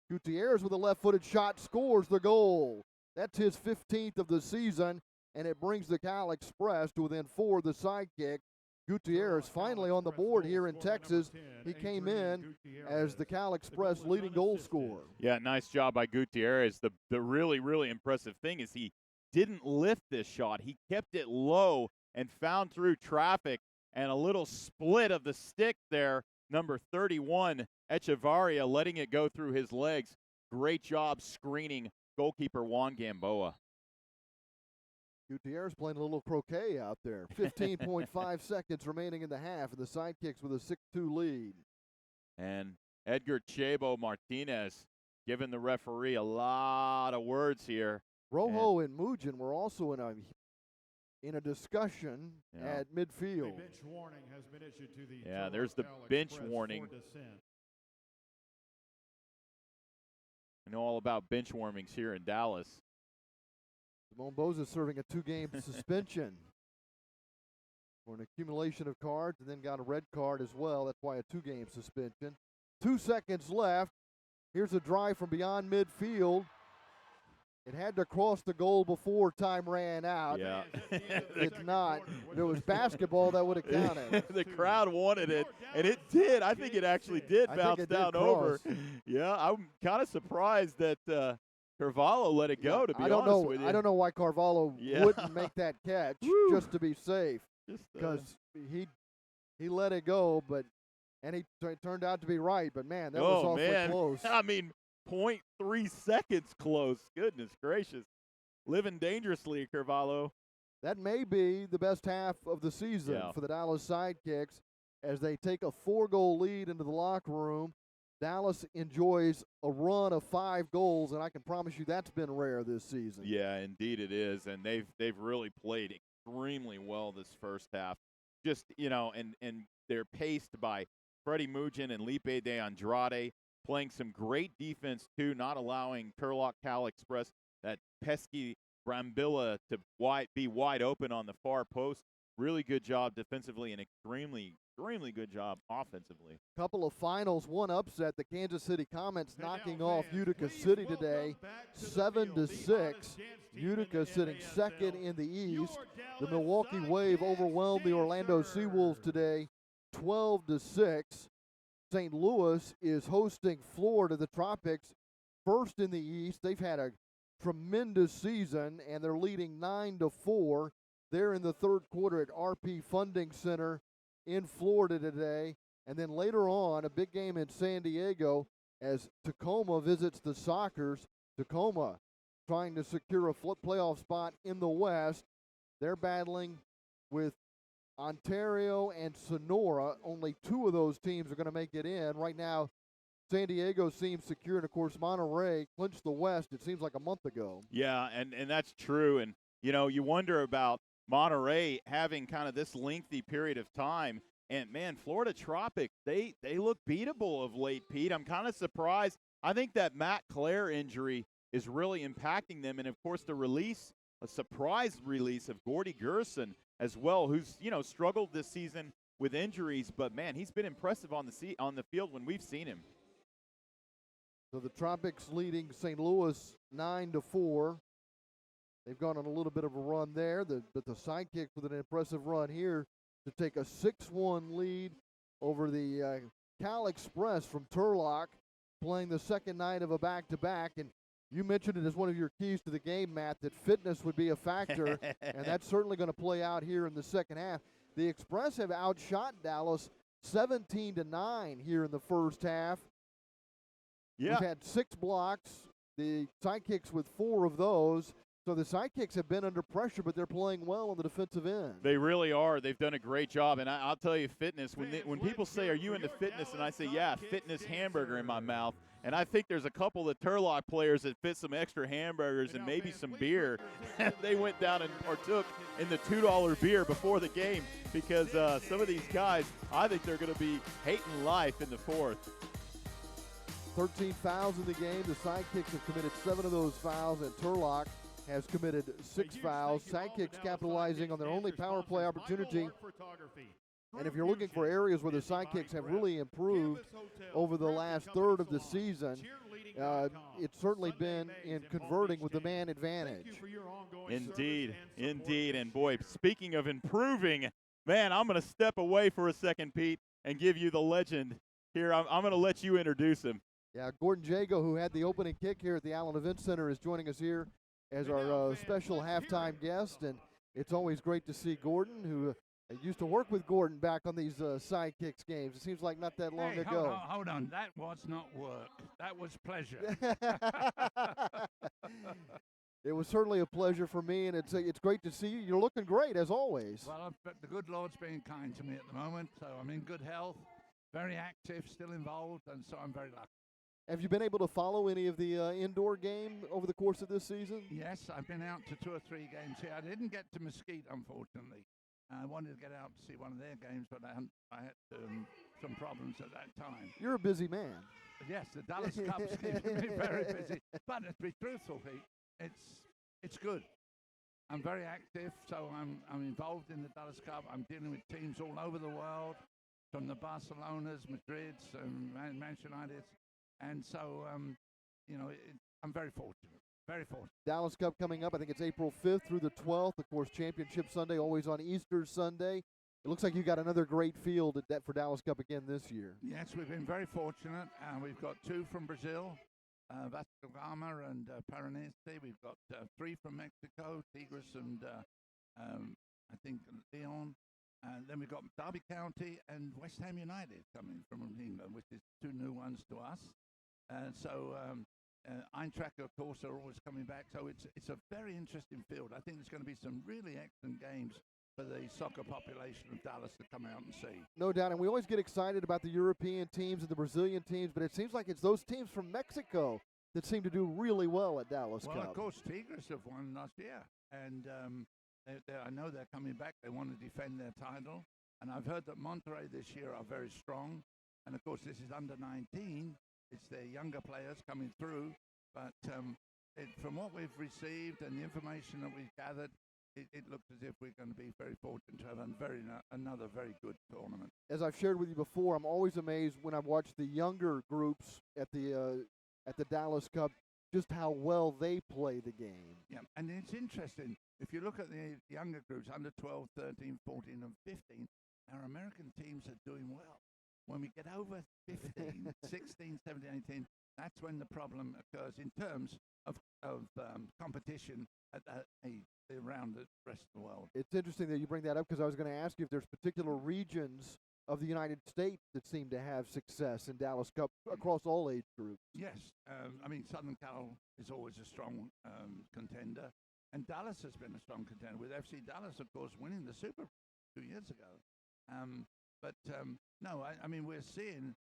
Gutierrez with a left-footed shot scores the goal. That's his 15th of the season, and it brings the Cal Express to within 4 of the Sidekick. Gutierrez finally on the board here in Texas. He came in as the Cal Express leading goal scorer. Yeah, nice job by Gutierrez. The really, really impressive thing is he didn't lift this shot. He kept it low and found through traffic, and a little split of the stick there. Number 31, Echevarria, letting it go through his legs. Great job screening goalkeeper Juan Gamboa. Gutierrez playing a little croquet out there. 15.5 seconds remaining in the half, and the Sidekicks with a 6-2 lead. And Edgar Chebo Martinez giving the referee a lot of words here. Rojo and Mugen were also in a discussion at midfield. A bench warning has been issued to the there's the Turlock bench Express warning. for dissent. I know all about bench warmings here in Dallas. Simone Boza serving a 2-game suspension for an accumulation of cards and then got a red card as well. That's why a 2-game suspension. 2 seconds left. Here's a drive from beyond midfield. It had to cross the goal before time ran out. Yeah. It's not. If it was basketball, that would have counted. The crowd wanted it, and it did. I think it actually did bounce down over. Yeah, I'm kind of surprised that Carvalho let it go, to be honest with you. I don't know why Carvalho wouldn't make that catch just to be safe, because he let it go, and he turned out to be right. But, man, that was awfully close. I mean, 0.3 seconds close. Goodness gracious. Living dangerously, Carvalho. That may be the best half of the season for the Dallas Sidekicks as they take a 4-goal lead into the locker room. Dallas enjoys a run of 5 goals, and I can promise you that's been rare this season. Yeah, indeed it is, and they've really played extremely well this first half. Just, and they're paced by Freddie Mugin and Lipe de Andrade, playing some great defense, too, not allowing Turlock Cal Express, that pesky Brambilla, to be wide open on the far post. Really good job defensively and extremely good job offensively. Couple of finals, one upset. The Kansas City Comets knocking off Utica City today, 7-6. Utica sitting second in the East. The Milwaukee Wave overwhelmed the Orlando Seawolves today, 12-6. St. Louis is hosting Florida, the Tropics, first in the East. They've had a tremendous season, and they're leading 9-4. They're in the third quarter at RP Funding Center in Florida today. And then later on, a big game in San Diego as Tacoma visits the Sockers. Tacoma trying to secure a playoff spot in the West. They're battling with Ontario and Sonora. Only 2 of those teams are going to make it in. Right now, San Diego seems secure, and, of course, Monterey clinched the West, it seems like a month ago. Yeah, and that's true. And, you wonder about Monterey having kind of this lengthy period of time. And, man, Florida Tropics, they look beatable of late, Pete. I'm kind of surprised. I think that Matt Clare injury is really impacting them. And, of course, a surprise release of Gordy Gerson as well, who's, struggled this season with injuries. But, man, he's been impressive on the field when we've seen him. So the Tropics leading St. Louis 9-4. They've gone on a little bit of a run there, but the Sidekicks with an impressive run here to take a 6-1 lead over the Cal Express from Turlock, playing the second night of a back-to-back. And you mentioned it as one of your keys to the game, Matt, that fitness would be a factor, and that's certainly going to play out here in the second half. The Express have outshot Dallas 17-9 here in the first half. Yeah. We've had 6 blocks, the Sidekicks with 4 of those. So the Sidekicks have been under pressure, but they're playing well on the defensive end. They really are. They've done a great job. And I'll tell you, fitness, when people say, are you into fitness? And I say, yeah, fitness hamburger in my mouth. And I think there's a couple of Turlock players that fit some extra hamburgers and maybe some beer. They went down and partook in the $2 beer before the game because some of these guys, I think they're going to be hating life in the fourth. 13 fouls in the game. The Sidekicks have committed 7 of those fouls, and Turlock has committed 6 fouls. Sidekicks capitalizing on their only power play opportunity. And if you're looking for areas where the Sidekicks have really improved over the last third of the season, it's certainly been in converting with the man advantage. Indeed. And, boy, speaking of improving, man, I'm going to step away for a second, Pete, and give you the legend here. I'm going to let you introduce him. Yeah, Gordon Jago, who had the opening kick here at the Allen Event Center, is joining us here as our special halftime guest. And it's always great to see Gordon, who used to work with Gordon back on these Sidekicks games. It seems like not that long ago. Hold on. That was not work. That was pleasure. It was certainly a pleasure for me, and it's great to see you. You're looking great, as always. Well, the good Lord's being kind to me at the moment, so I'm in good health, very active, still involved, and so I'm very lucky. Have you been able to follow any of the indoor game over the course of this season? Yes, I've been out to 2 or 3 games here. I didn't get to Mesquite, unfortunately. I wanted to get out to see one of their games, but I had some problems at that time. You're a busy man. Yes, the Dallas Cubs keep me very busy. But to be truthful, Pete, it's good. I'm very active, so I'm involved in the Dallas Cup. I'm dealing with teams all over the world, from the Barcelonas, Madrids, Manchester United, and so I'm very fortunate. Very fortunate. Dallas Cup coming up. I think it's April 5th through the 12th. Of course, Championship Sunday always on Easter Sunday. It looks like you got another great field for Dallas Cup again this year. Yes, we've been very fortunate. We've got 2 from Brazil, Vasco Gama and Paranese. We've got 3 from Mexico, Tigres and I think Leon. And then we've got Derby County and West Ham United coming from England, which is 2 new ones to us. And so Eintracht, of course, are always coming back. So it's a very interesting field. I think there's going to be some really excellent games for the soccer population of Dallas to come out and see. No doubt, and we always get excited about the European teams and the Brazilian teams, but it seems like it's those teams from Mexico that seem to do really well at Dallas Cup. Well, of course, Tigres have won last year, and I know they're coming back. They want to defend their title, and I've heard that Monterrey this year are very strong, and of course, this is under 19. It's their younger players coming through, but from what we've received and the information that we've gathered, it looks as if we're going to be very fortunate to have another very good tournament. As I've shared with you before, I'm always amazed when I watch the younger groups at the Dallas Cup, just how well they play the game. Yeah, and it's interesting. If you look at the younger groups, under 12, 13, 14, and 15, our American teams are doing well. When we get over 15, 16, 17, 18, that's when the problem occurs in terms of competition at that age around the rest of the world. It's interesting that you bring that up because I was going to ask you if there's particular regions of the United States that seem to have success in Dallas Cup across all age groups. Yes. I mean, Southern Cal is always a strong contender, and Dallas has been a strong contender, with FC Dallas, of course, winning the Super 2 years ago. No, I mean, we're seeing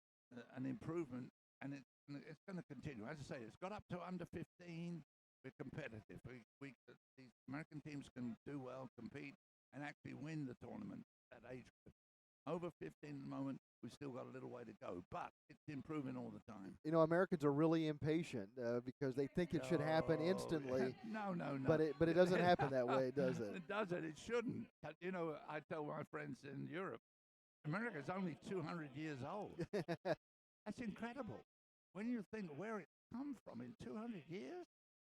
an improvement, and it's going to continue. As I say, it's got up to under 15. We're competitive. These American teams can do well, compete, and actually win the tournament at age group. Over 15 at the moment, we've still got a little way to go, but it's improving all the time. You know, Americans are really impatient because they think it should happen instantly. No. But it doesn't happen that way, does it? It doesn't. It shouldn't. You know, I tell my friends in Europe, America's only 200 years old. That's incredible. When you think where it come from in 200 years,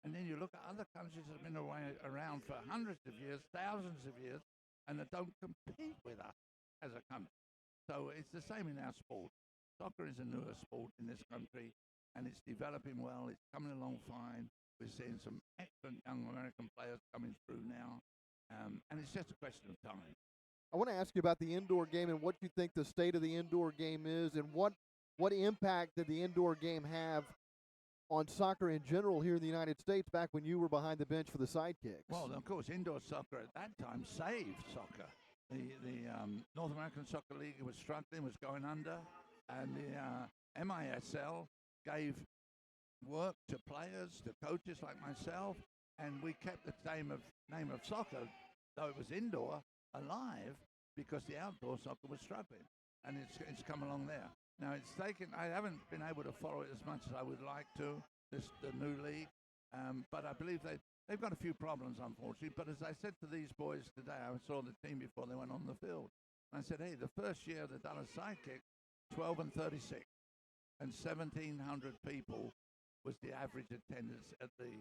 and then you look at other countries that have been around for hundreds of years, thousands of years, and that don't compete with us as a country. So it's the same in our sport. Soccer is a newer sport in this country, and it's developing well. It's coming along fine. We're seeing some excellent young American players coming through now, and it's just a question of time. I want to ask you about the indoor game and what you think the state of the indoor game is, and what impact did the indoor game have on soccer in general here in the United States back when you were behind the bench for the Sidekicks? Well, of course, indoor soccer at that time saved soccer. The North American Soccer League was struggling, was going under, and the MISL gave work to players, to coaches like myself, and we kept the name of soccer, though it was indoor, alive, because the outdoor soccer was struggling, and it's come along there. Now I haven't been able to follow it as much as I would like to, the new league, but I believe they've got a few problems, unfortunately. But as I said to these boys today, I saw the team before they went on the field, and I said, hey, the first year of the Dallas Sidekicks, 12 and 36, and 1,700 people was the average attendance at the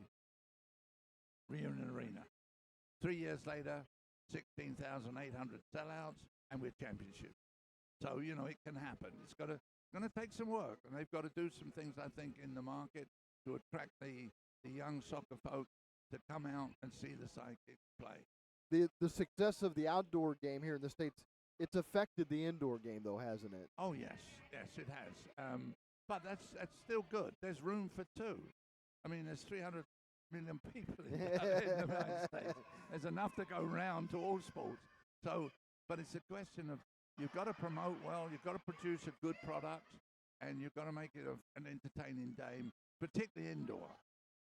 Reunion Arena. 3 years later, 16,800 sellouts, and we're championship. So, you know, it can happen. It's going to take some work, and they've got to do some things, I think, in the market to attract the young soccer folk to come out and see the Sidekicks play. The success of the outdoor game here in the States, it's affected the indoor game, though, hasn't it? Oh, yes, it has. But that's still good. There's room for two. I mean, there's 300 million people in the United States. There's enough to go round to all sports. So, but it's a question of you've got to promote well, you've got to produce a good product, and you've got to make it an entertaining game, particularly indoor.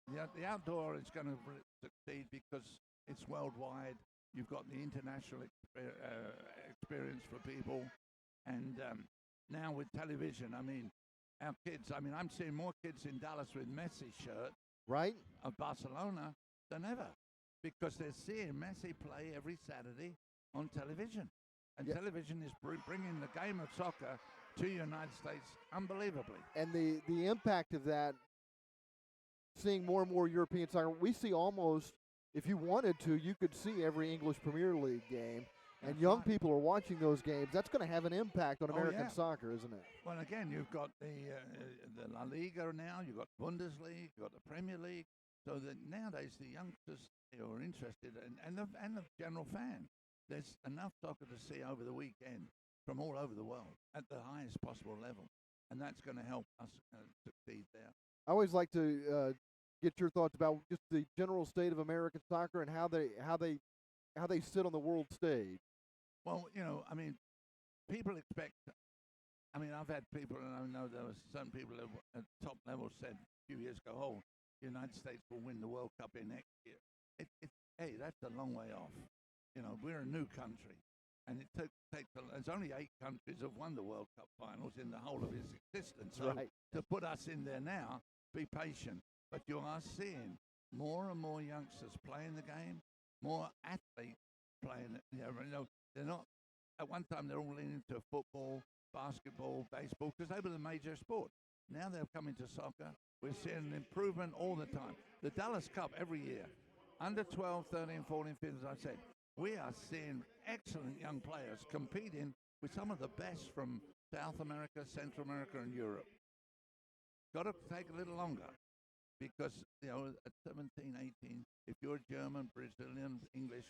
The outdoor is going to succeed because it's worldwide. You've got the international experience for people, and now with television, I mean, our kids. I mean, I'm seeing more kids in Dallas with Messi shirt, right, of Barcelona than ever. because they're seeing Messi play every Saturday on television. And Yeah. television is bringing the game of soccer to the United States unbelievably. And the impact of that, seeing more and more European soccer, we see almost, if you wanted to, you could see every English Premier League game. And That's young right. people are watching those games. That's going to have an impact on Oh, American yeah. soccer, isn't it? Well, again, you've got the La Liga now, you've got Bundesliga, you've got the Premier League. So that nowadays the youngsters who are interested and the general fan, there's enough soccer to see over the weekend from all over the world at the highest possible level, and that's going to help us succeed there. I always like to get your thoughts about just the general state of American soccer and how they sit on the world stage. Well, I mean, people expect. I mean, I've had people, and I know there was some people at top level said a few years ago, "Oh, the United States will win the World Cup in next year." Hey, that's a long way off. We're a new country, and there's only 8 countries have won the World Cup finals in the whole of its existence. So Right. to put us in there now, be patient. But you are seeing more and more youngsters playing the game, more athletes playing it. They're not. At one time, they're all leaning to football, basketball, baseball, because they were the major sports. Now they're coming to soccer. We're seeing an improvement all the time. The Dallas Cup every year, under 12, 13, 14, 15, as I said, we are seeing excellent young players competing with some of the best from South America, Central America, and Europe. Got to take a little longer because, at 17, 18, if you're German, Brazilian, English,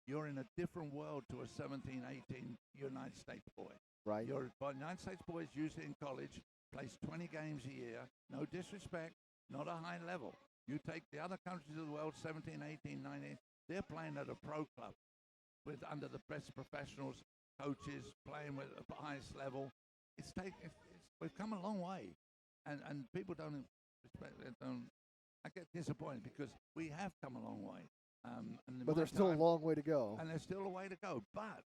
you're in a different world to a 17, 18 United States boy. Right. United States boys usually in college plays 20 games a year. No disrespect, not a high level. You take the other countries of the world, 17, 18, 19, they're playing at a pro club under the best professionals, coaches, playing with the highest level. We've come a long way, and people don't respect it. I get disappointed because we have come a long way. But there's still a long way to go. And there's still a way to go. But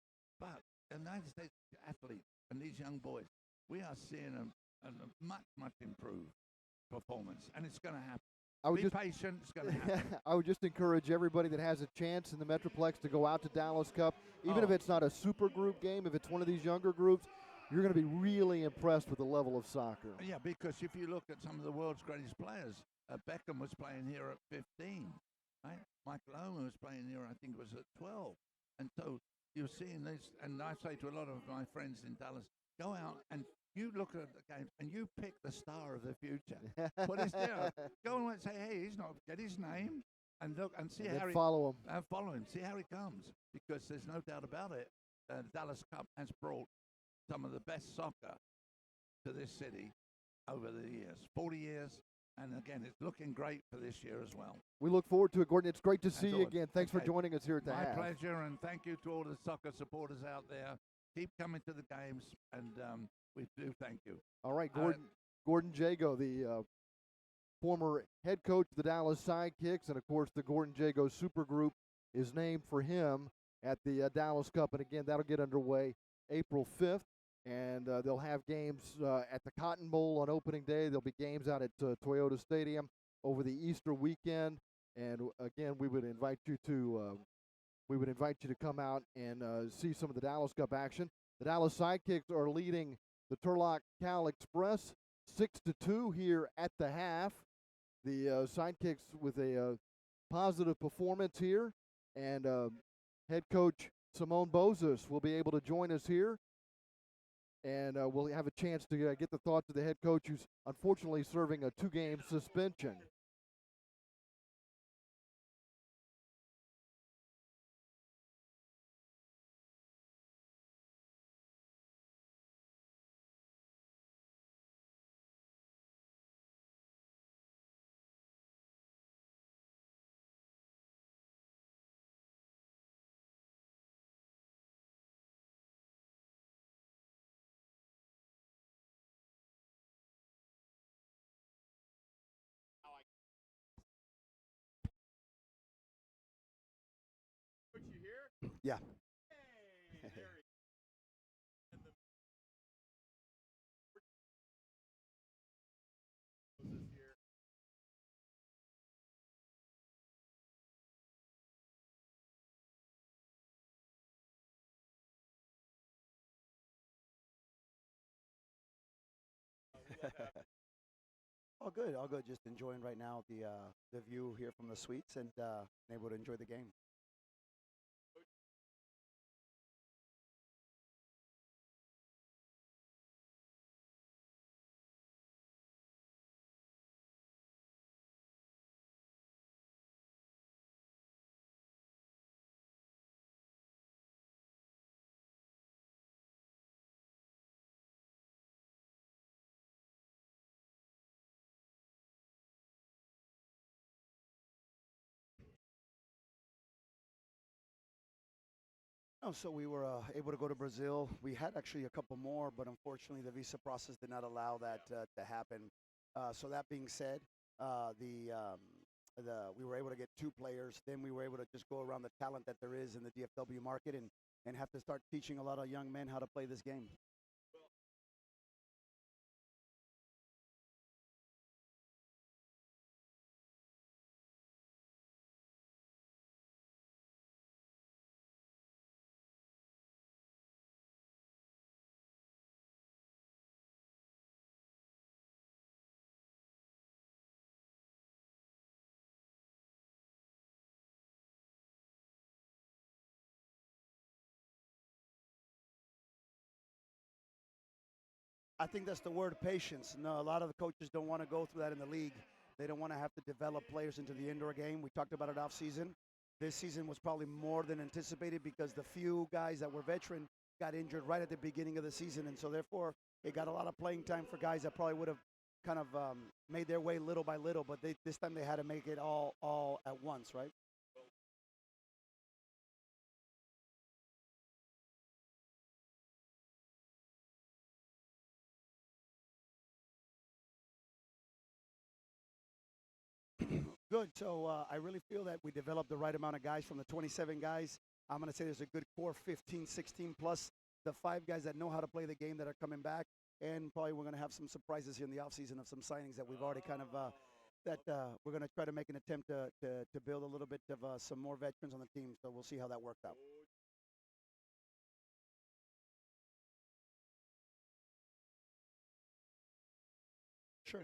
the United States athletes and these young boys, we are seeing a much improved performance, and it's going to happen. Be patient, it's going to happen. I would just encourage everybody that has a chance in the Metroplex to go out to Dallas Cup, even if it's not a super group game, if it's one of these younger groups, you're going to be really impressed with the level of soccer. Yeah, because if you look at some of the world's greatest players, Beckham was playing here at 15, right? Michael Owen was playing here, I think it was at 12. And so you're seeing this, and I say to a lot of my friends in Dallas, go out and you look at the game and you pick the star of the future. Put his there. Go and say, hey, get his name and look and see how follow him. And follow him. See how he comes. Because there's no doubt about it. The Dallas Cup has brought some of the best soccer to this city over the years. 40 years. And again, it's looking great for this year as well. We look forward to it, Gordon. It's great to see you again. Thanks for joining us here at the My half. pleasure, and thank you to all the soccer supporters out there. Keep coming to the games, and we do thank you. All right, Gordon Jago, the former head coach of the Dallas Sidekicks, and of course the Gordon Jago Supergroup is named for him at the Dallas Cup. And again, that'll get underway April 5th. And they'll have games at the Cotton Bowl on opening day. There'll be games out at Toyota Stadium over the Easter weekend. And again, we would invite you to come out and see some of the Dallas Cup action. The Dallas Sidekicks are leading the Turlock Cal Express 6-2 here at the half. The Sidekicks with a positive performance here, and head coach Simone Bozos will be able to join us here. And we'll have a chance to get the thoughts of the head coach, who's unfortunately serving a 2-game suspension. Yeah. All good, all good. Just enjoying right now the view here from the suites and able to enjoy the game. Oh, so we were able to go to Brazil. We had actually a couple more, but unfortunately the visa process did not allow that to happen. So that being said, we were able to get 2 players. Then we were able to just go around the talent that there is in the DFW market and have to start teaching a lot of young men how to play this game. I think that's the word patience. No, a lot of the coaches don't want to go through that in the league. They don't want to have to develop players into the indoor game. We talked about it off season. This season was probably more than anticipated because the few guys that were veteran got injured right at the beginning of the season, and so therefore it got a lot of playing time for guys that probably would have kind of made their way little by little, but this time they had to make it all at once, right? Good. So I really feel that we developed the right amount of guys from the 27 guys. I'm going to say there's a good core 15, 16 plus the 5 guys that know how to play the game that are coming back. And probably we're going to have some surprises here in the offseason of some signings that we've already kind of we're going to try to make an attempt to build a little bit of some more veterans on the team. So we'll see how that worked out. Sure.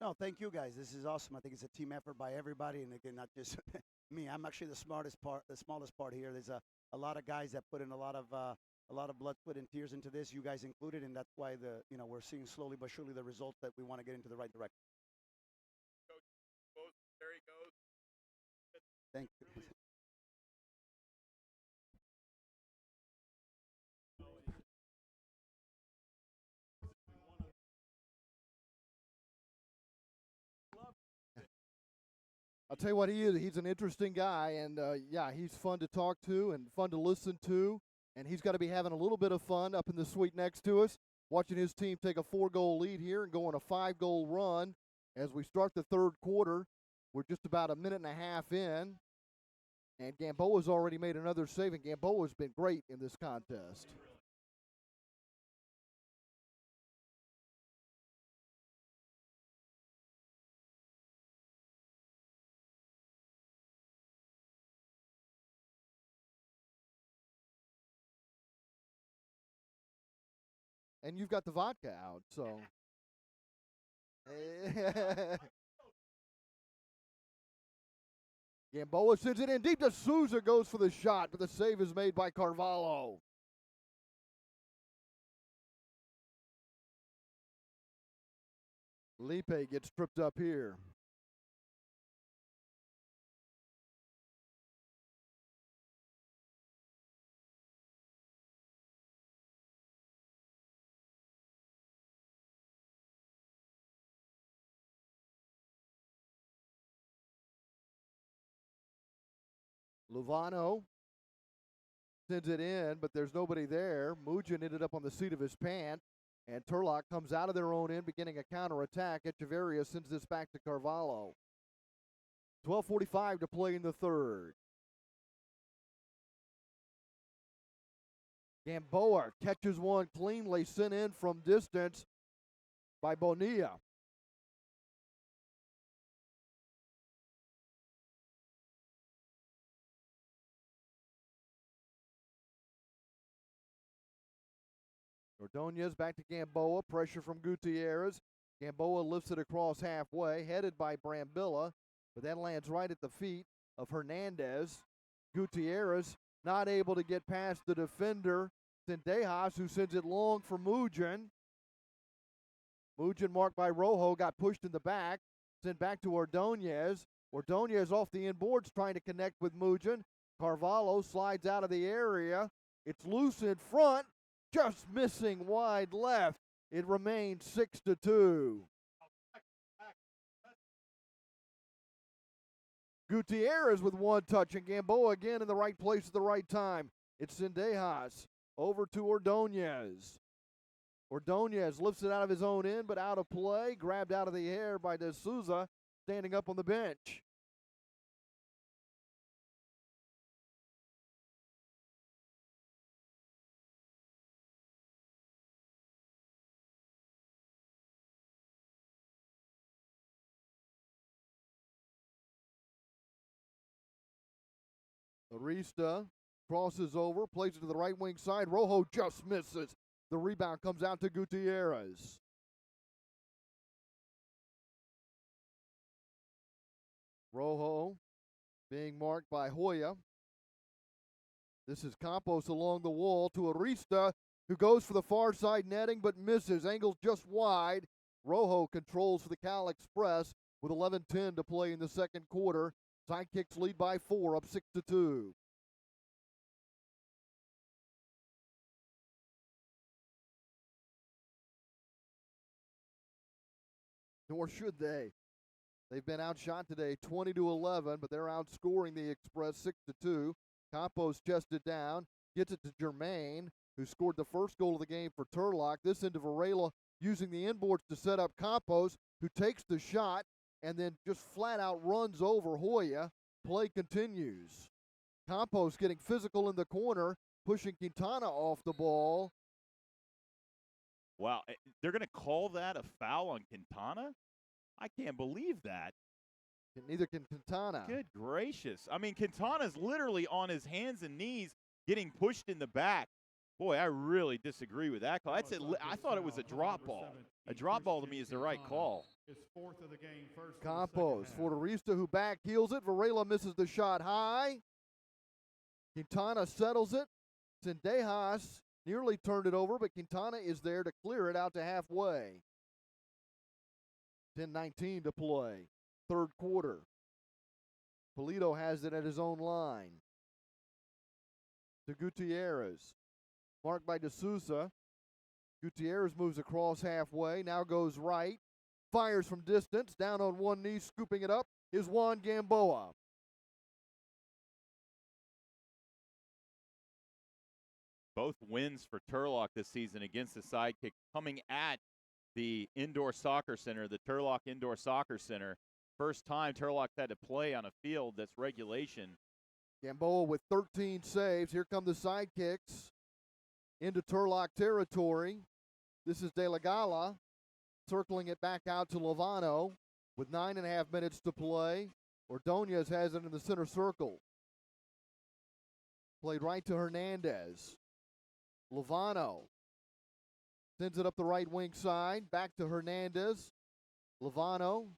No, thank you guys. This is awesome. I think it's a team effort by everybody, and again, not just me. I'm actually the smallest part here. There's a lot of guys that put in a lot of blood, sweat, and tears into this. You guys included, and that's why we're seeing slowly but surely the results that we want to get into the right direction. There he goes. Thank you. I'll tell you what he is. He's an interesting guy, and yeah, he's fun to talk to and fun to listen to. And he's got to be having a little bit of fun up in the suite next to us, watching his team take a 4-goal lead here and go on a 5-goal run as we start the third quarter. We're just about a minute and a half in, and Gamboa's already made another save, and Gamboa's been great in this contest. And you've got the vodka out, so. Gamboa sends it in deep to Souza, goes for the shot, but the save is made by Carvalho. Lipe gets tripped up here. Luvano sends it in, but there's nobody there. Mujan ended up on the seat of his pants, and Turlock comes out of their own end, beginning a counterattack. Echeverria sends this back to Carvalho. 12:45 to play in the third. Gamboa catches one cleanly, sent in from distance, by Bonilla. Ordonez back to Gamboa. Pressure from Gutierrez. Gamboa lifts it across halfway, headed by Brambilla, but that lands right at the feet of Hernandez. Gutierrez not able to get past the defender, Sendejas, who sends it long for Mujin. Mujin, marked by Rojo, got pushed in the back, sent back to Ordonez. Ordonez off the inboards trying to connect with Mujin. Carvalho slides out of the area. It's loose in front, just missing wide left. It remains 6-2. Gutierrez with one touch, and Gamboa again in the right place at the right time. It's Sendejas over to Ordonez. Ordonez lifts it out of his own end, but out of play. Grabbed out of the air by De Souza, standing up on the bench. Arista crosses over, plays it to the right wing side. Rojo just misses. The rebound comes out to Gutierrez. Rojo being marked by Hoya. This is Campos along the wall to Arista, who goes for the far side netting but misses. Angles just wide. Rojo controls for the Cal Express with 11:10 to play in the second quarter. Sidekicks lead by 4, up 6-2. Nor should they. They've been outshot today 20-11, but they're outscoring the Express 6-2. Campos chested down, gets it to Jermaine, who scored the first goal of the game for Turlock. This into Varela using the inboards to set up Campos, who takes the shot and then just flat out runs over Hoya. Play continues. Campos getting physical in the corner, pushing Quintana off the ball. Wow, they're going to call that a foul on Quintana? I can't believe that. Neither can Quintana. Good gracious. I mean, Quintana's literally on his hands and knees getting pushed in the back. Boy, I really disagree with that call. I thought it was a drop ball. A drop ball to me is the right call. Campos for Arista, who back heels it. Varela misses the shot high. Quintana settles it. Sendejas nearly turned it over, but Quintana is there to clear it out to halfway. 10:19 to play. Third quarter. Polito has it at his own line. To Gutierrez. Marked by De Souza. Gutierrez moves across halfway, now goes right. Fires from distance, down on one knee, scooping it up, is Juan Gamboa. Both wins for Turlock this season against the Sidekicks coming at the indoor soccer center, the Turlock Indoor Soccer Center. First time Turlock's had to play on a field that's regulation. Gamboa with 13 saves. Here come the Sidekicks into Turlock territory. This is De La Gala circling it back out to Lovano with 9.5 minutes to play. Ordonez has it in the center circle. Played right to Hernandez. Lovano sends it up the right wing side, back to Hernandez. Lovano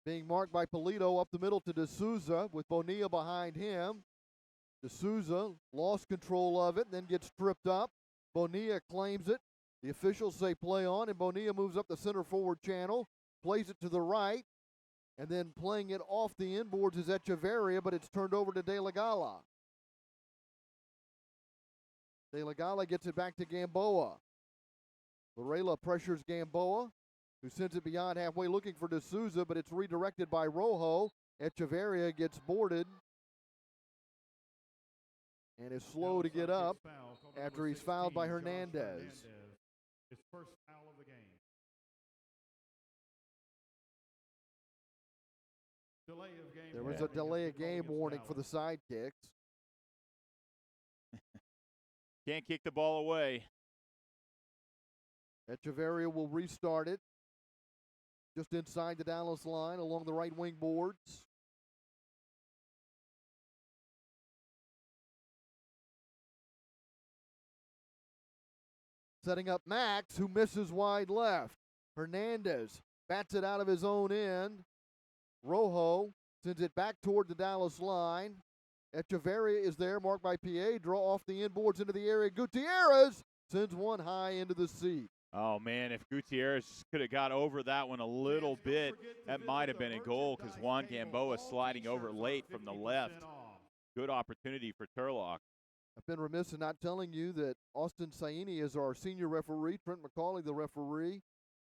being marked by Polito up the middle to De Souza with Bonilla behind him. De Souza lost control of it, then gets tripped up. Bonilla claims it. The officials say play on, and Bonilla moves up the center forward channel, plays it to the right, and then playing it off the inboards is Echeverria, but it's turned over to De La Gala. De La Gala gets it back to Gamboa. Varela pressures Gamboa, who sends it beyond halfway looking for De Souza, but it's redirected by Rojo. Echeverria gets boarded and is slow to get up after he's fouled by Hernandez. His first foul of the game. Delay of game. There was a delay of game warning for the Sidekicks. Can't kick the ball away. Echeverria will restart it just inside the Dallas line along the right wing boards. Setting up Max, who misses wide left. Hernandez bats it out of his own end. Rojo sends it back toward the Dallas line. Echeverria is there, marked by Piedra, off the inboards into the area. Gutierrez sends one high into the seat. Oh, man, if Gutierrez could have got over that one a little bit, that might have been a goal because Juan Gamboa sliding over late from the left. Good opportunity for Turlock. I've been remiss in not telling you that Austin Saini is our senior referee, Trent McCauley the referee,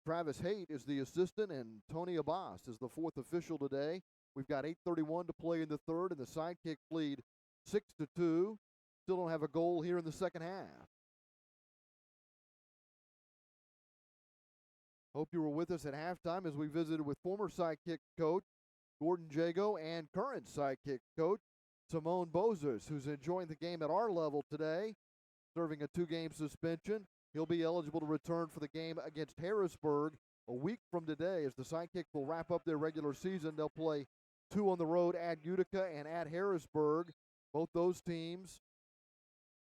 Travis Haight is the assistant, and Tony Abbas is the fourth official today. We've got 8:31 to play in the third, and the Sidekicks lead 6-2. Still don't have a goal here in the second half. Hope you were with us at halftime as we visited with former Sidekick coach Gordon Jago and current Sidekick coach Simone Bozos, who's enjoying the game at our level today, serving a 2-game suspension. He'll be eligible to return for the game against Harrisburg a week from today as the Sidekicks will wrap up their regular season. They'll play 2 on the road at Utica and at Harrisburg. Both those teams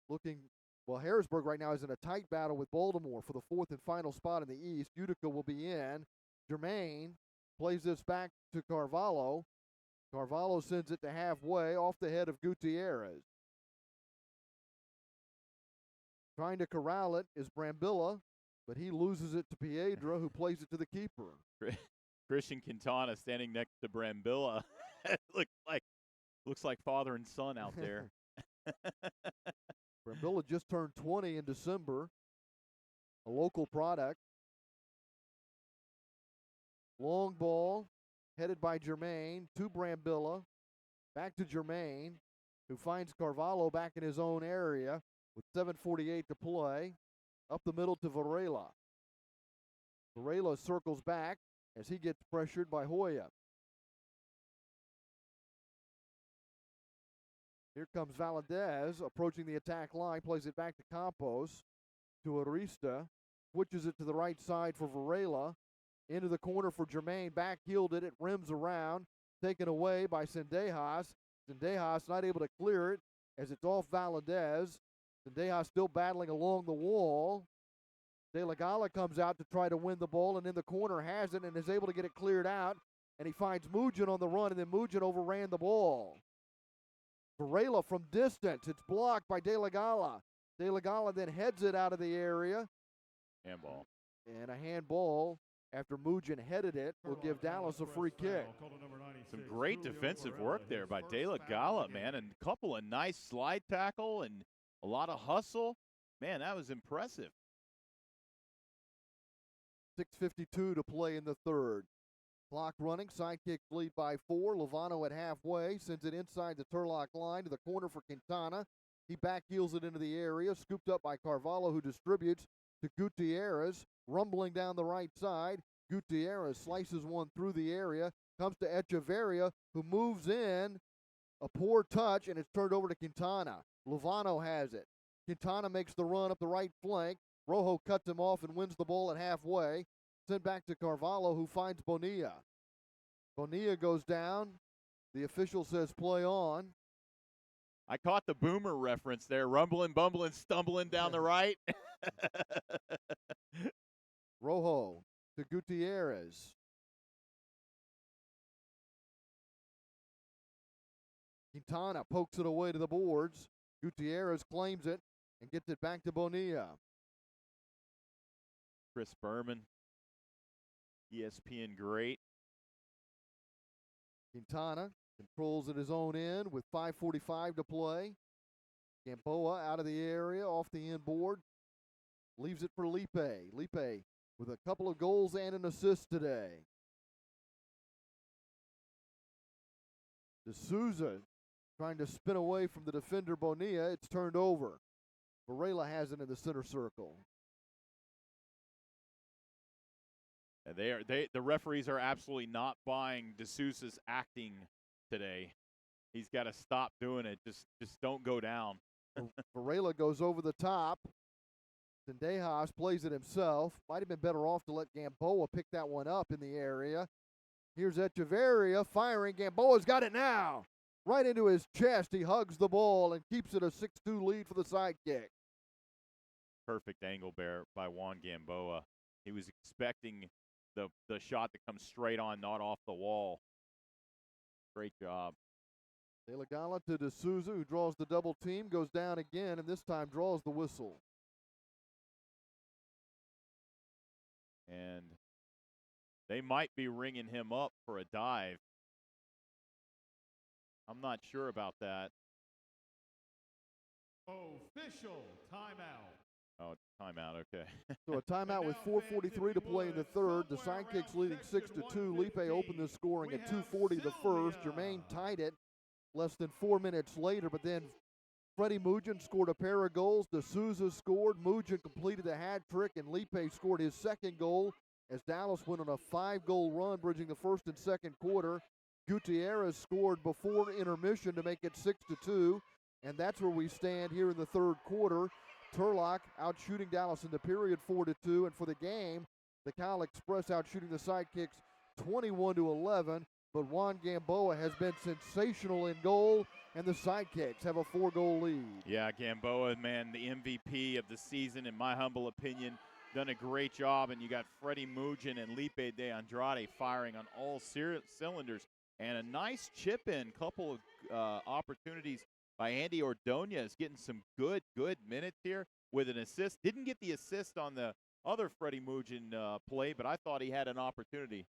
looking, well, Harrisburg right now is in a tight battle with Baltimore for the 4th and final spot in the East. Utica will be in. Germain plays this back to Carvalho. Carvalho sends it to halfway off the head of Gutierrez. Trying to corral it is Brambilla, but he loses it to Piedra, who plays it to the keeper. Christian Quintana standing next to Brambilla. looks like father and son out there. Brambilla just turned 20 in December, a local product. Long ball headed by Germain to Brambilla, back to Germain, who finds Carvalho back in his own area with 7:48 to play. Up the middle to Varela. Varela circles back as he gets pressured by Hoya. Here comes Valadez approaching the attack line, plays it back to Campos, to Arista, switches it to the right side for Varela, into the corner for Germain, back-heeled it rims around, taken away by Sendejas. Sendejas not able to clear it as it's off Valadez. Sendejas still battling along the wall. De La Gala comes out to try to win the ball, and in the corner has it and is able to get it cleared out, and he finds Mugin on the run, and then Mugin overran the ball. Varela from distance. It's blocked by De La Gala. De La Gala then heads it out of the area. Handball. And a handball after Mugin headed it will give Dallas a free kick. Some great defensive work there by De La Gala, man, and a couple of nice slide tackle and a lot of hustle. Man, that was impressive. 6:52 to play in the third. Clock running, Sidekicks lead by 4. Lovano at halfway, sends it inside the Turlock line to the corner for Quintana. He backheels it into the area, scooped up by Carvalho, who distributes to Gutierrez, rumbling down the right side. Gutierrez slices one through the area, comes to Echeverria, who moves in. A poor touch, and it's turned over to Quintana. Lovano has it. Quintana makes the run up the right flank. Rojo cuts him off and wins the ball at halfway. Sent back to Carvalho, who finds Bonilla. Bonilla goes down. The official says play on. I caught the boomer reference there, rumbling, bumbling, stumbling down the right. Rojo to Gutierrez. Quintana pokes it away to the boards. Gutierrez claims it and gets it back to Bonilla. Chris Berman, ESPN great. Quintana controls at his own end with 5:45 to play. Gamboa out of the area, off the inboard. Leaves it for Lipe. Lipe with a couple of goals and an assist today. D'Souza trying to spin away from the defender Bonilla. It's turned over. Varela has it in the center circle. The referees are absolutely not buying D'Souza's acting today. He's got to stop doing it. Just don't go down. Varela goes over the top. Sendejas plays it himself. Might have been better off to let Gamboa pick that one up in the area. Here's Echeverria firing. Gamboa's got it now. Right into his chest. He hugs the ball and keeps it a 6-2 lead for the Sidekick. Perfect angle bear by Juan Gamboa. He was expecting the shot to come straight on, not off the wall. Great job. De La Gala to D'Souza, who draws the double team, goes down again, and this time draws the whistle. And they might be ringing him up for a dive. I'm not sure about that. Official timeout. Oh, timeout, okay. So a timeout with 4:43 to play in the third. The Sidekicks leading 6-2. Lipe opened the scoring at 2:40 the first. Jermaine tied it less than 4 minutes later, but then Freddie Mugin scored a pair of goals. D'Souza scored. Mugin completed the hat trick, and Lipe scored his second goal as Dallas went on a 5-goal run, bridging the first and second quarter. Gutierrez scored before intermission to make it 6-2, and that's where we stand here in the third quarter. Turlock out shooting Dallas in the period 4-2, and for the game, the Cal Express out shooting the Sidekicks 21-11. But Juan Gamboa has been sensational in goal, and the Sidekicks have a 4-goal lead. Yeah, Gamboa, man, the MVP of the season, in my humble opinion, done a great job. And you got Freddie Mugin and Lipe de Andrade firing on all cylinders. And a nice chip-in, couple of opportunities by Andy Ordonez, getting some good minutes here with an assist. Didn't get the assist on the other Freddie Mugin play, but I thought he had an opportunity.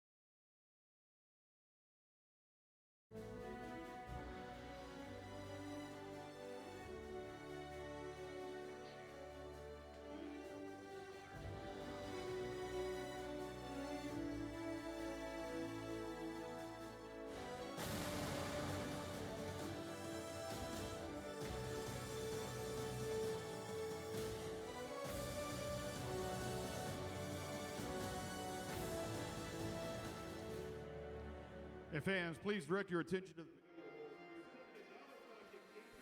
And fans, please direct your attention to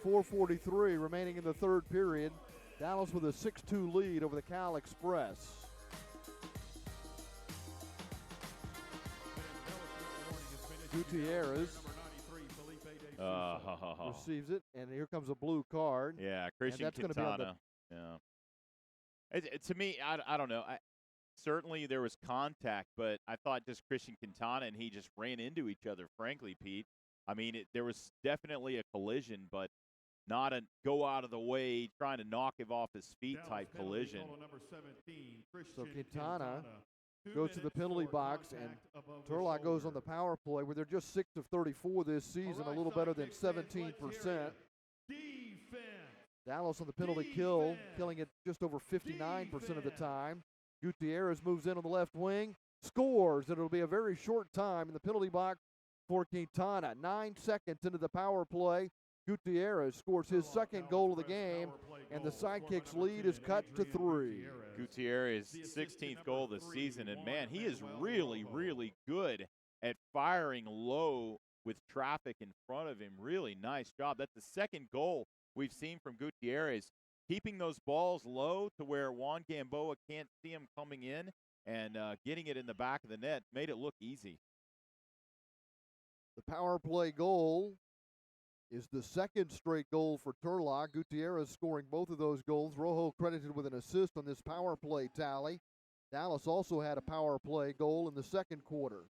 4:43 remaining in the third period. Dallas with a 6-2 lead over the Cal Express. Gutierrez receives it, and here comes a blue card. Yeah, Christian Quintana. Yeah. To me, I don't know. Certainly there was contact, but I thought just Christian Quintana and he just ran into each other, frankly, Pete. I mean, there was definitely a collision, but not a go out of the way, trying to knock him off his feet type collision. So Quintana goes to the penalty box, and Turlock goes on the power play, where they're just 6 of 34 this season, a little better than 17%. Dallas on the penalty kill, killing it just over 59% of the time. Gutierrez moves in on the left wing, scores. It'll be a very short time in the penalty box for Quintana. 9 seconds into the power play, Gutierrez scores his second goal of the game, and the Sidekicks lead is cut to 3. Gutierrez' 16th goal of the season, and man, he is really good at firing low with traffic in front of him. Really nice job. That's the second goal we've seen from Gutierrez, keeping those balls low to where Juan Gamboa can't see him coming in, and getting it in the back of the net made it look easy. The power play goal is the second straight goal for Turlock. Gutierrez scoring both of those goals. Rojo credited with an assist on this power play tally. Dallas also had a power play goal in the second quarter.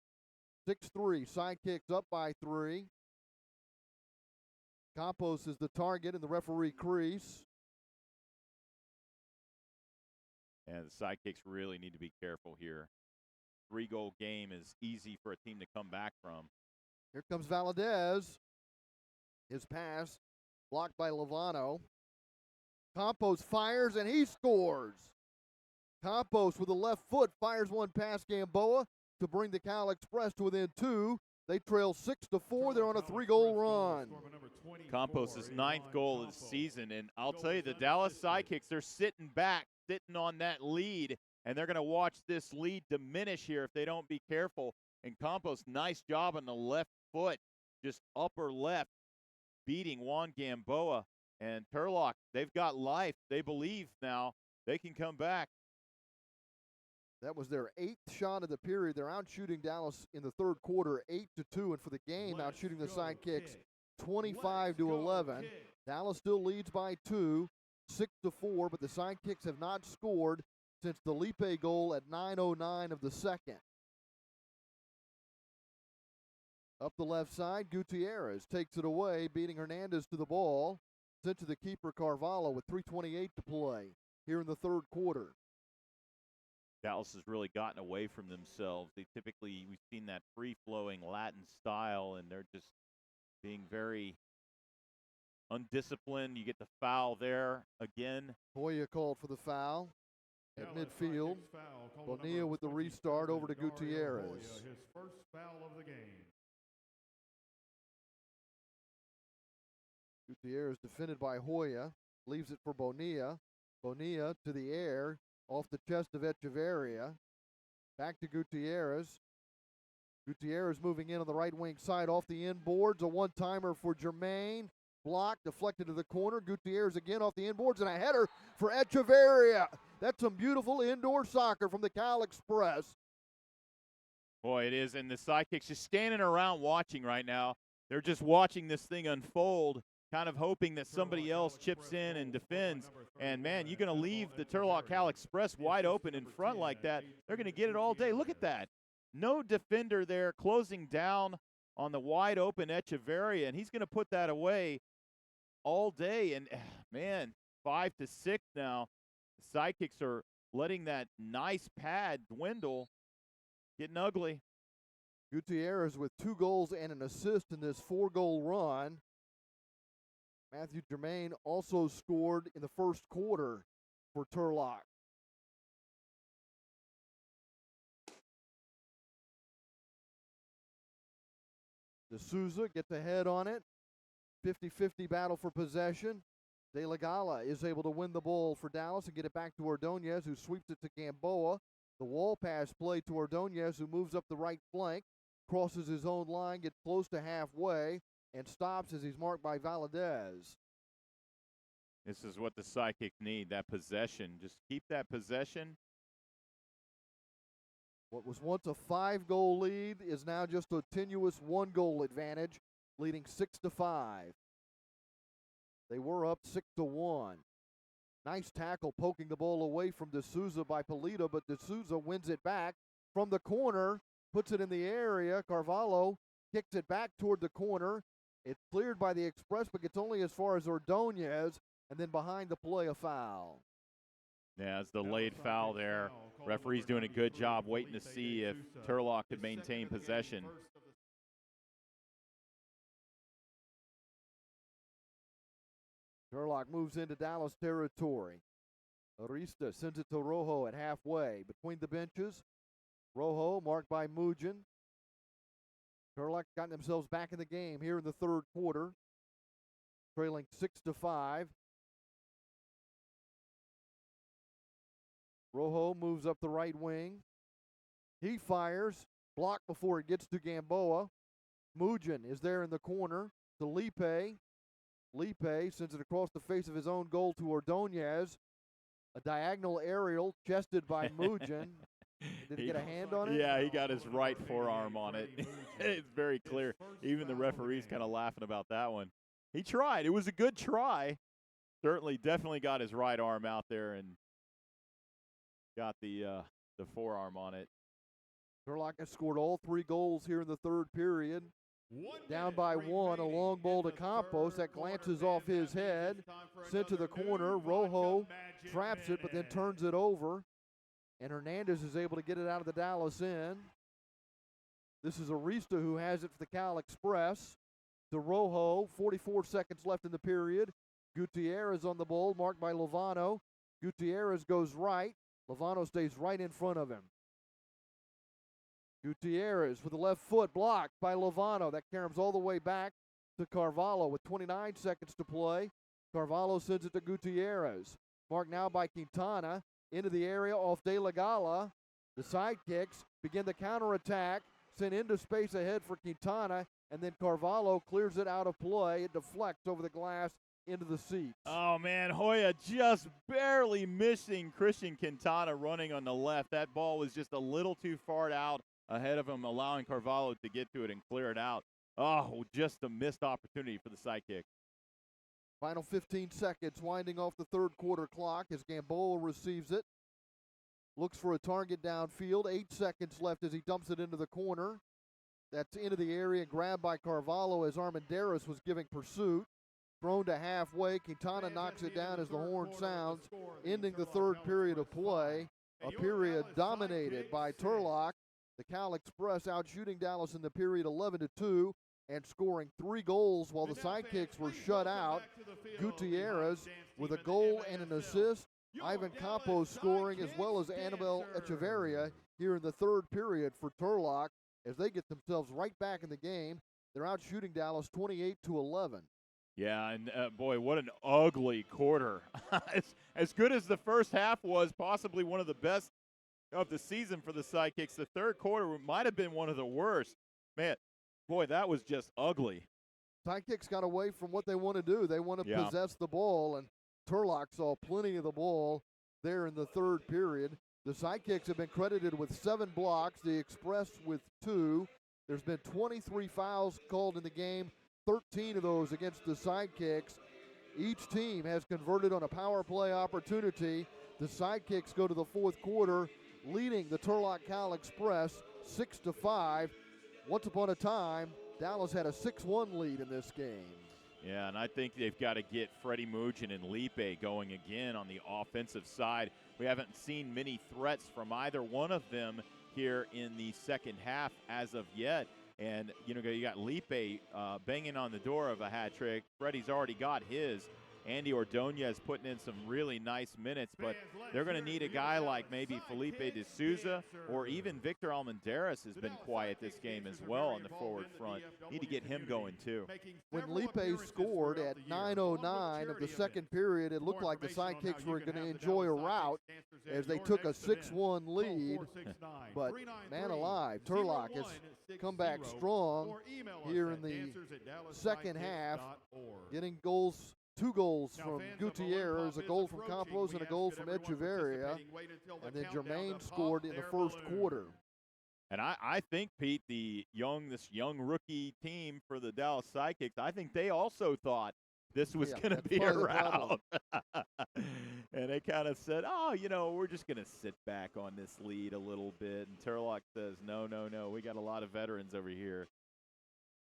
6-3, Sidekicks up by 3. Campos is the target in the referee crease. And the Sidekicks really need to be careful here. 3-goal game is easy for a team to come back from. Here comes Valadez. His pass blocked by Lovano. Campos fires, and he scores. Campos with the left foot fires one past Gamboa to bring the Cal Express to within 2. They trail 6-4. They're on a 3-goal run. Campos' 9th goal of the season, and I'll tell you, the Dallas Sidekicks, they're sitting back, sitting on that lead, and they're going to watch this lead diminish here if they don't be careful. And Campos, nice job on the left foot, just upper left, beating Juan Gamboa. And Turlock, they've got life. They believe now they can come back. That was their 8th shot of the period. They're out shooting Dallas in the third quarter 8-2, and for the game, out shooting the Sidekicks 25-11. Dallas still leads by 2, 6-4, but the Sidekicks have not scored since the Lipe goal at 9:09 of the second. Up the left side, Gutierrez takes it away, beating Hernandez to the ball. Sent to the keeper, Carvalho, with 3:28 to play here in the third quarter. Dallas has really gotten away from themselves. We've seen that free-flowing Latin style, and they're just being very undisciplined. You get the foul there again. Hoya called for the foul at midfield. Bonilla with the restart over to Gutierrez. His first foul of the game. Gutierrez defended by Hoya. Leaves it for Bonilla. Bonilla to the air. Off the chest of Echeverria. Back to Gutierrez. Gutierrez moving in on the right wing side off the inboards. A one-timer for Jermaine. Block, deflected to the corner. Gutierrez again off the inboards, and a header for Echeverria. That's some beautiful indoor soccer from the Cal Express. Boy, it is. And the Sidekicks just standing around watching right now. They're just watching this thing unfold, kind of hoping that somebody else chips in and defends. And, man, you're going to leave the Turlock Cal Express wide open in front like that. They're going to get it all day. Look at that. No defender there closing down on the wide open Echeverria, and he's going to put that away all day. And, man, 5-6 now. The Sidekicks are letting that nice pad dwindle, getting ugly. Gutierrez with 2 goals and an assist in this 4-goal run. Matthew Germain also scored in the first quarter for Turlock. D'Souza gets ahead on it. 50-50 battle for possession. De La Gala is able to win the ball for Dallas and get it back to Ordonez, who sweeps it to Gamboa. The wall pass play to Ordonez, who moves up the right flank, crosses his own line, gets close to halfway, and stops as he's marked by Valadez. This is what the Sidekicks need, that possession. Just keep that possession. What was once a 5-goal lead is now just a tenuous 1-goal advantage, leading 6-5. They were up 6-1. Nice tackle poking the ball away from D'Souza by Polito, but D'Souza wins it back from the corner, puts it in the area. Carvalho kicks it back toward the corner. It's cleared by the Express, but gets only as far as Ordonez, and then behind the play, a foul. Yeah, it's the late foul there. Referee's doing a good job waiting to see if Turlock could maintain possession. Turlock moves into Dallas territory. Arista sends it to Rojo at halfway. Between the benches, Rojo marked by Mujin. Turlock gotten themselves back in the game here in the third quarter, trailing 6-5. Rojo moves up the right wing. He fires, blocked before it gets to Gamboa. Mujin is there in the corner to Lipe. Lipe sends it across the face of his own goal to Ordonez. A diagonal aerial chested by Mujin. Did he get a hand on it? Yeah, he got his right forearm on it. It's very clear. Even the referee's kind of laughing about that one. He tried. It was a good try. Certainly, definitely got his right arm out there and got the forearm on it. Turlock has scored all 3 goals here in the third period. Down by 1, a long ball to Campos that glances off his head. Sent to the corner. Rojo traps it, but then turns it over. And Hernandez is able to get it out of the Dallas end. This is Arista who has it for the Cal Express. To Rojo, 44 seconds left in the period. Gutierrez on the ball, marked by Lovano. Gutierrez goes right. Lovano stays right in front of him. Gutierrez with the left foot, blocked by Lovano. That caroms all the way back to Carvalho with 29 seconds to play. Carvalho sends it to Gutierrez. Marked now by Quintana. Into the area off De La Gala. The Sidekicks begin the counterattack. Sent into space ahead for Quintana. And then Carvalho clears it out of play. It deflects over the glass into the seats. Oh, man, Hoya just barely missing Christian Quintana running on the left. That ball was just a little too far out ahead of him, allowing Carvalho to get to it and clear it out. Oh, just a missed opportunity for the sidekick. Final 15 seconds, winding off the third quarter clock as Gamboa receives it. Looks for a target downfield. 8 seconds left as he dumps it into the corner. That's into the area, grabbed by Carvalho as Armendariz was giving pursuit. Thrown to halfway. Quintana knocks it down as the horn sounds, ending the third period of play. A period dominated by Turlock. The Cal Express out shooting Dallas in the period 11-2 and scoring 3 goals while the Sidekicks were shut out. Gutierrez with a goal and an assist. Ivan Campos scoring as well as Anibal Echeverria here in the third period for Turlock as they get themselves right back in the game. They're out shooting Dallas 28-11. Yeah, and boy, what an ugly quarter. as good as the first half was, possibly one of the best of the season for the Sidekicks, the third quarter might have been one of the worst. Man, boy, that was just ugly. Sidekicks got away from what they want to do. They want to possess the ball, and Turlock saw plenty of the ball there in the third period. The Sidekicks have been credited with 7 blocks, the Express with 2. There's been 23 fouls called in the game, 13 of those against the Sidekicks. Each team has converted on a power play opportunity. The Sidekicks go to the fourth quarter, leading the Turlock Cal Express 6-5. Once upon a time, Dallas had a 6-1 lead in this game. Yeah, and I think they've got to get Freddie Mugin and Lipe going again on the offensive side. We haven't seen many threats from either one of them here in the second half as of yet. And, you got Lipe banging on the door of a hat trick. Freddie's already got his. Andy Ordonez putting in some really nice minutes, but they're going to need a guy like maybe Felipe de Souza or even Victor Almendarez has been quiet this game as well on the forward front. Need to get him going too. When Lipe scored at 9:09 of the second period, it looked like the Sidekicks were going to enjoy a rout as they took a 6-1 lead. But man alive, Turlock has come back strong here in the second half, getting goals. 2 goals from Gutierrez, a goal from Campos, and a goal from Echeverria. And then Jermaine scored in the first quarter. And I think, Pete, this young rookie team for the Dallas Sidekicks, I think they also thought this was going to be a rout. And they kind of said, we're just going to sit back on this lead a little bit. And Turlock says, no, we got a lot of veterans over here.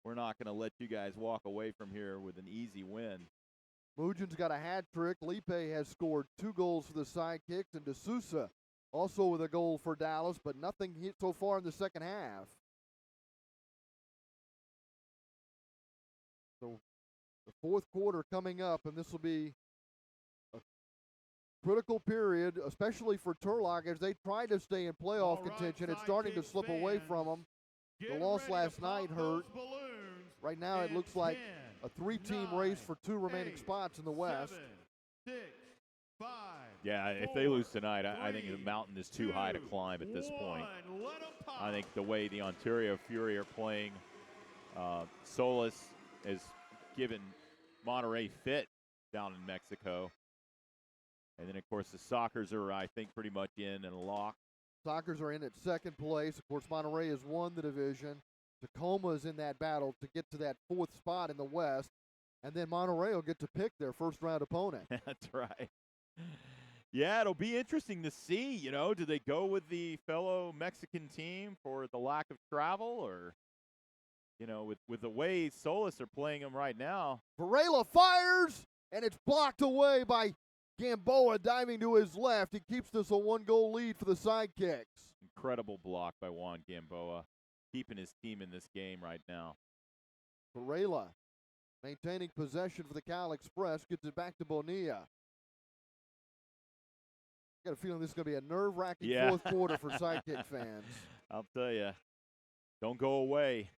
We're not going to let you guys walk away from here with an easy win. Mugin's got a hat trick. Lipe has scored 2 goals for the Sidekicks, and De Souza also with a goal for Dallas, but nothing hit so far in the second half. So the fourth quarter coming up, and this will be a critical period, especially for Turlock as they try to stay in playoff contention. It's starting to slip away from them. The loss last night hurt. Right now it looks like a 3-team race for 2 remaining spots in the West. 7, 6, 5, Yeah, if they lose tonight, I think the mountain is too high to climb at this point. I think the way the Ontario Fury are playing, Solis has given Monterrey fit down in Mexico. And then, of course, the Sockers are, I think, pretty much in and locked. Sockers are in at second place. Of course, Monterrey has won the division. Tacoma is in that battle to get to that 4th spot in the West. And then Monterrey will get to pick their first-round opponent. That's right. Yeah, it'll be interesting to see, do they go with the fellow Mexican team for the lack of travel or, with the way Solis are playing them right now. Varela fires, and it's blocked away by Gamboa diving to his left. He keeps this a 1-goal lead for the Sidekicks. Incredible block by Juan Gamboa, keeping his team in this game right now. Varela maintaining possession for the Cal Express, gets it back to Bonilla. Got a feeling this is going to be a nerve-wracking fourth quarter for Sidekick fans. I'll tell you, don't go away.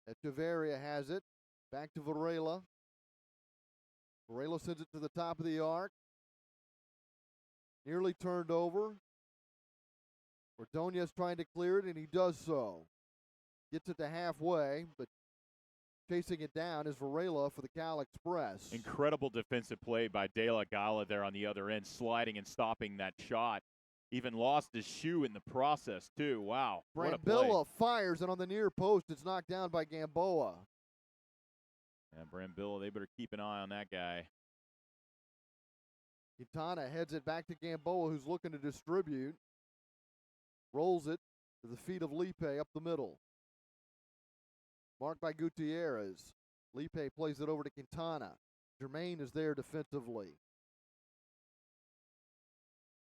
Echeverria has it. Back to Varela. Varela sends it to the top of the arc. Nearly turned over. Ordonez trying to clear it, and he does so. Gets it to halfway, but Chasing it down is Varela for the Cal Express. Incredible defensive play by De La Gala there on the other end, sliding and stopping that shot. Even lost his shoe in the process, too. Wow. What a play. Brambilla fires, and on the near post, it's knocked down by Gamboa. And Brambilla, they better keep an eye on that guy. Quintana heads it back to Gamboa, who's looking to distribute. Rolls it to the feet of Lipe up the middle. Marked by Gutierrez. Lipe plays it over to Quintana. Germain is there defensively.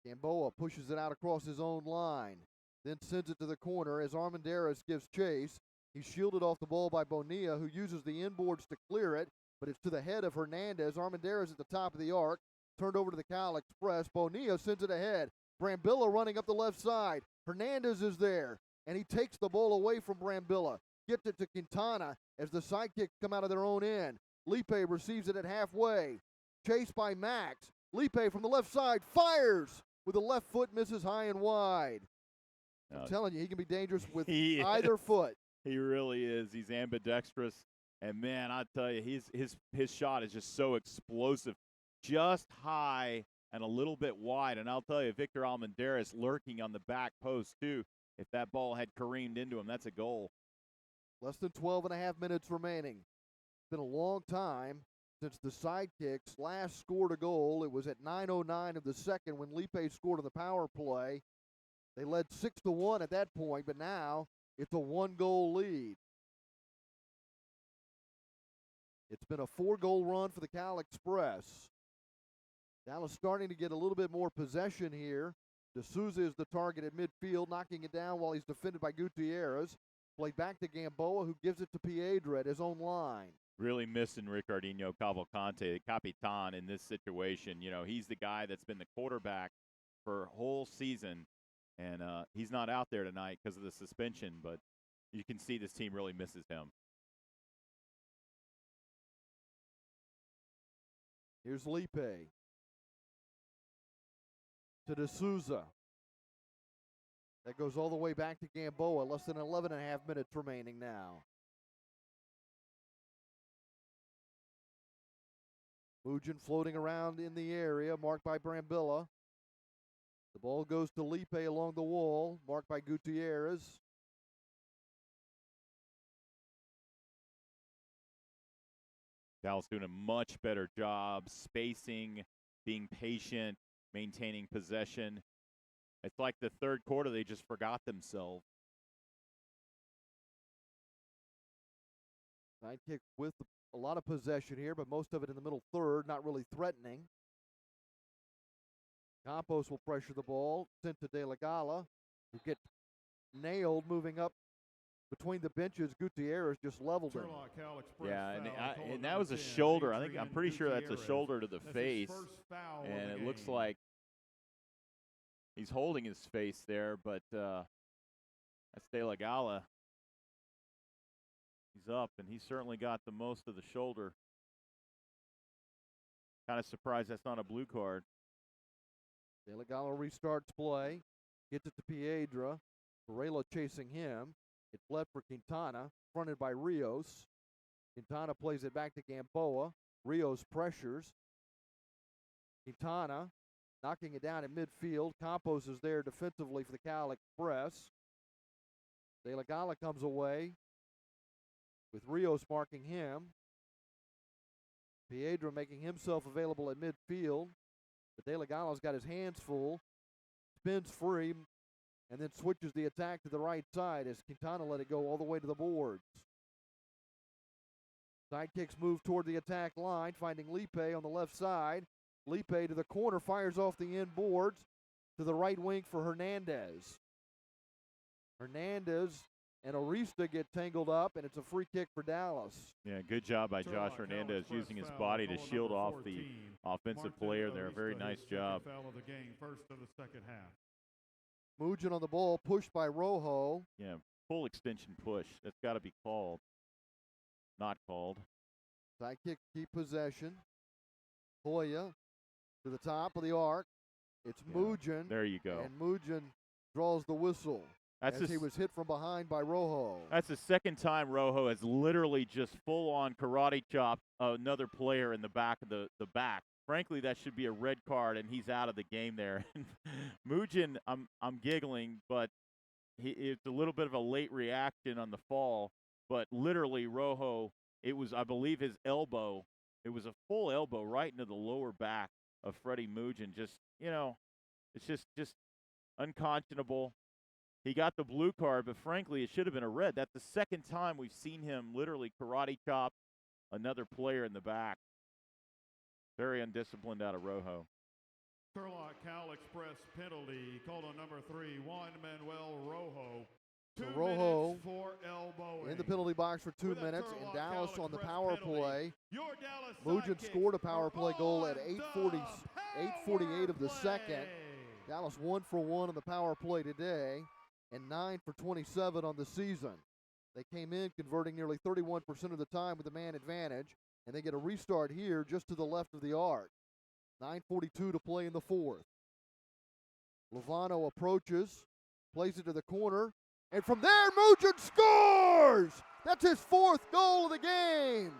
Gamboa pushes it out across his own line, then sends it to the corner as Armendariz gives chase. He's shielded off the ball by Bonilla, who uses the inboards to clear it, but it's to the head of Hernandez. Armendariz at the top of the arc, turned over to the Cal Express. Bonilla sends it ahead. Brambilla running up the left side. Hernandez is there, and he takes the ball away from Brambilla. Gets it to Quintana as the Sidekicks come out of their own end. Lipe receives it at halfway. Chased by Max. Lipe from the left side fires with the left foot, misses high and wide. I'm telling you, he can be dangerous with either foot. He really is. He's ambidextrous. And, man, I tell you, his shot is just so explosive. Just high and a little bit wide. And I'll tell you, Victor Almendarez lurking on the back post, too. If that ball had careened into him, that's a goal. Less than 12 and a half minutes remaining. It's been a long time since the Sidekicks last scored a goal. It was at 9:09 of the second when Lipe scored on the power play. They led 6-1 at that point, but now it's a one-goal lead. It's been a 4-goal run for the Cal Express. Dallas starting to get a little bit more possession here. D'Souza is the target at midfield, knocking it down while he's defended by Gutierrez. Played back to Gamboa, who gives it to Piedra at his own line. Really missing Ricardinho Cavalcante, the Capitan, in this situation. You know, he's the guy that's been the quarterback for a whole season, and he's not out there tonight because of the suspension, but you can see this team really misses him. Here's Lipe to D'Souza. That goes all the way back to Gamboa. Less than 11 and a half minutes remaining now. Mugin floating around in the area, marked by Brambilla. The ball goes to Lipe along the wall, marked by Gutierrez. Dallas doing a much better job spacing, being patient, maintaining possession. It's like the third quarter, they just forgot themselves. Sidekick with a lot of possession here, but most of it in the middle third, not really threatening. Campos will pressure the ball, sent to De La Gala, who gets nailed moving up between the benches. Gutierrez just leveled him. Yeah, and that was a shoulder. I'm pretty sure that's a shoulder to the face, and it looks like he's holding his face there, but that's De La Gala. He's up, and he certainly got the most of the shoulder. Kind of surprised that's not a blue card. De La Gala restarts play, gets it to Piedra. Varela chasing him. It's left for Quintana, fronted by Rios. Quintana plays it back to Gamboa. Rios pressures. Quintana knocking it down at midfield. Campos is there defensively for the Cal Express. De La Gala comes away with Rios marking him. Piedra making himself available at midfield. But De La Gala's got his hands full. Spins free and then switches the attack to the right side as Quintana let it go all the way to the boards. Sidekicks move toward the attack line, finding Lipe on the left side. Lipe to the corner, fires off the end boards to the right wing for Hernandez. Hernandez and Arista get tangled up, and it's a free kick for Dallas. Yeah, good job by Josh Hernandez using his body to shield off the offensive player there. Very nice job. Mugin on the ball, pushed by Rojo. Yeah, full extension push. That's got to be called. Not called. Sidekick keep possession. Hoya to the top of the arc. It's Mugin. There you go. And Mugin draws the whistle. as he was hit from behind by Rojo. That's the second time Rojo has literally just full-on karate chopped another player in the back of the back. Frankly, that should be a red card, and he's out of the game there. Mujin, I'm giggling, but it's a little bit of a late reaction on the fall. But literally, Rojo, it was, I believe, his elbow. It was a full elbow right into the lower back of Freddie Mujin. Just, it's just unconscionable. He got the blue card, but frankly, it should have been a red. That's the second time we've seen him literally karate chop another player in the back. Very undisciplined out of Rojo. Turlock Cal Express penalty called on number 3, Juan Manuel Rojo. So 2 Rojo minutes for elbowing. in the penalty box for 2 With a minutes, and Turlock Dallas Cal on the Express power penalty. play. Your Dallas Mujin Sidekicks scored a power play are goal at on 8:48 of the power second. play. Dallas 1 for 1 on the power play today, and 9 for 27 on the season. They came in converting nearly 31% of the time with the man advantage, and they get a restart here just to the left of the arc. 9:42 to play in the fourth. Lovano approaches, plays it to the corner, and from there, Mujin scores! That's his 4th goal of the game.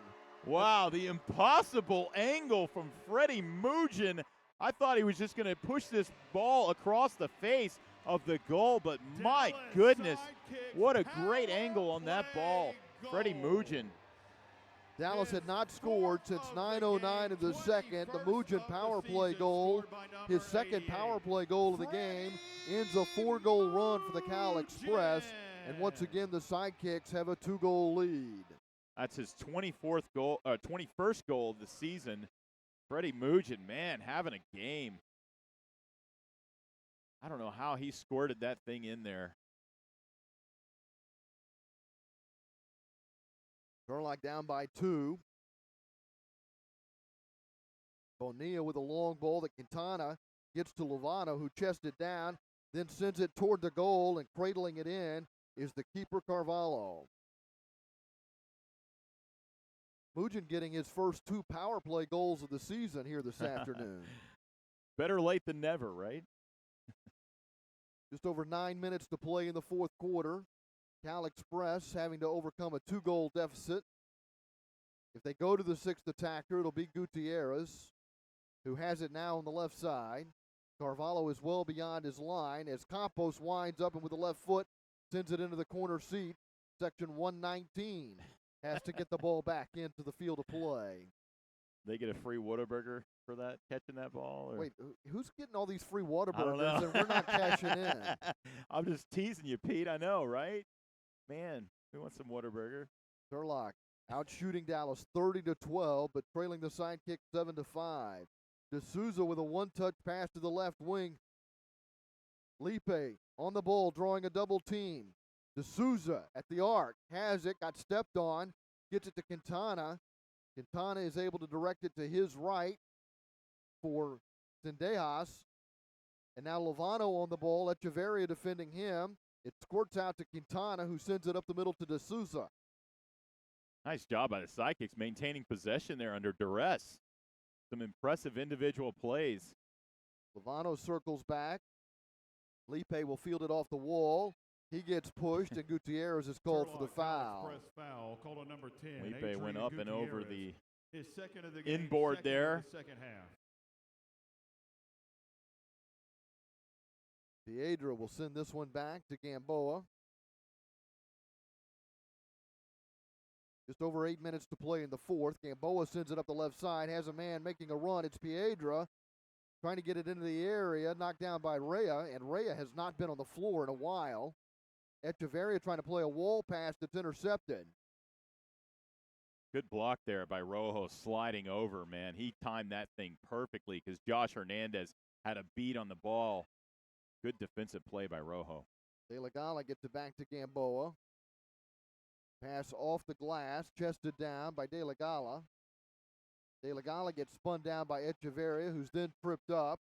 Wow, the impossible angle from Freddie Mujin. I thought he was just going to push this ball across the face of the goal, but my Dallas goodness, Sidekicks what a power great angle on that ball. play Freddie goal. Mujin. Dallas had not His scored fourth since of the 9:09 of the game, second. The 21st Mujin of the power play season, goal, scored by his number second 88. power play goal of the game, ends a 4-goal run for the Cal Express. And once again, the Sidekicks have a 2-goal lead. That's his 21st goal of the season. Freddie Mujin, man, having a game. I don't know how he squirted that thing in there. Turlock down by 2. Bonilla with a long ball that Quintana gets to Lovano, who chests it down, then sends it toward the goal, and cradling it in is the keeper Carvalho. Mujin getting his first 2 power play goals of the season here this afternoon. Better late than never, right? Just over 9 minutes to play in the fourth quarter. Cal Express having to overcome a 2-goal deficit. If they go to the 6th attacker, it'll be Gutierrez, who has it now on the left side. Carvalho is well beyond his line as Campos winds up and with the left foot sends it into the corner seat. Section 119 has to get the ball back into the field of play. They get a free Whataburger for that, catching that ball? Or? Wait, who's getting all these free I don't Whataburgers know. and we're not cashing in? I'm just teasing you, Pete. I know, right? Man, we want some Whataburger. Turlock out shooting Dallas 30-12, but trailing the Sidekick 7-5. D'Souza with a one-touch pass to the left wing. Lipe on the ball, drawing a double team. D'Souza at the arc, has it, got stepped on, gets it to Quintana. Quintana is able to direct it to his right for Zendejas. And now Lovano on the ball, Echeverria defending him. It squirts out to Quintana, who sends it up the middle to D'Souza. Nice job by the Sidekicks maintaining possession there under duress. Some impressive individual plays. Lovano circles back. Lipe will field it off the wall. He gets pushed, and Gutierrez is called for the Turlock Cal foul. Express foul called on number 10. Lipe Adrian went up and over the His second of the game, inboard second of there. the second half. Piedra will send this one back to Gamboa. Just over 8 minutes to play in the fourth. Gamboa sends it up the left side, has a man making a run. It's Piedra trying to get it into the area, knocked down by Rea, and Rea has not been on the floor in a while. Echeverria trying to play a wall pass that's intercepted. Good block there by Rojo sliding over, man. He timed that thing perfectly because Josh Hernandez had a beat on the ball. Good defensive play by Rojo. De La Gala gets it back to Gamboa. Pass off the glass, chested down by De La Gala. De La Gala gets spun down by Echeverria, who's then tripped up.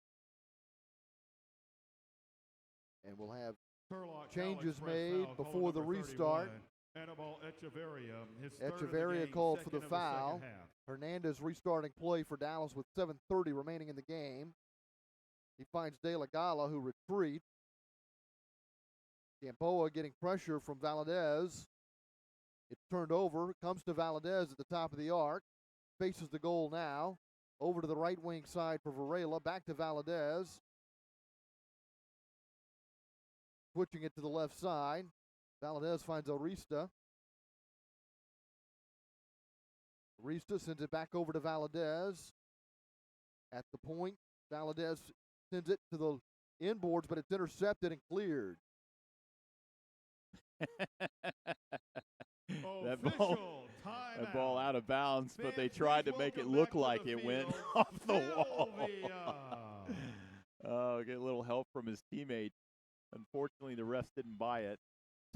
And we'll have Turlock changes Cal Express made foul, before called the number restart. 31, Anibal Echeverria, his third of the Echeverria game, called for the second of foul. second half. Hernandez restarting play for Dallas with 7:30 remaining in the game. He finds De La Gala, who retreats. Gamboa getting pressure from Valadez. It's turned over, comes to Valadez at the top of the arc, faces the goal now. Over to the right wing side for Varela, back to Valadez. Switching it to the left side. Valadez finds Arista. Arista sends it back over to Valadez. At the point, Valadez sends it to the inboards, but it's intercepted and cleared. That ball out of bounds, but they tried to make it look like it went off the wall. Oh, get a little help from his teammate. Unfortunately, the refs didn't buy it.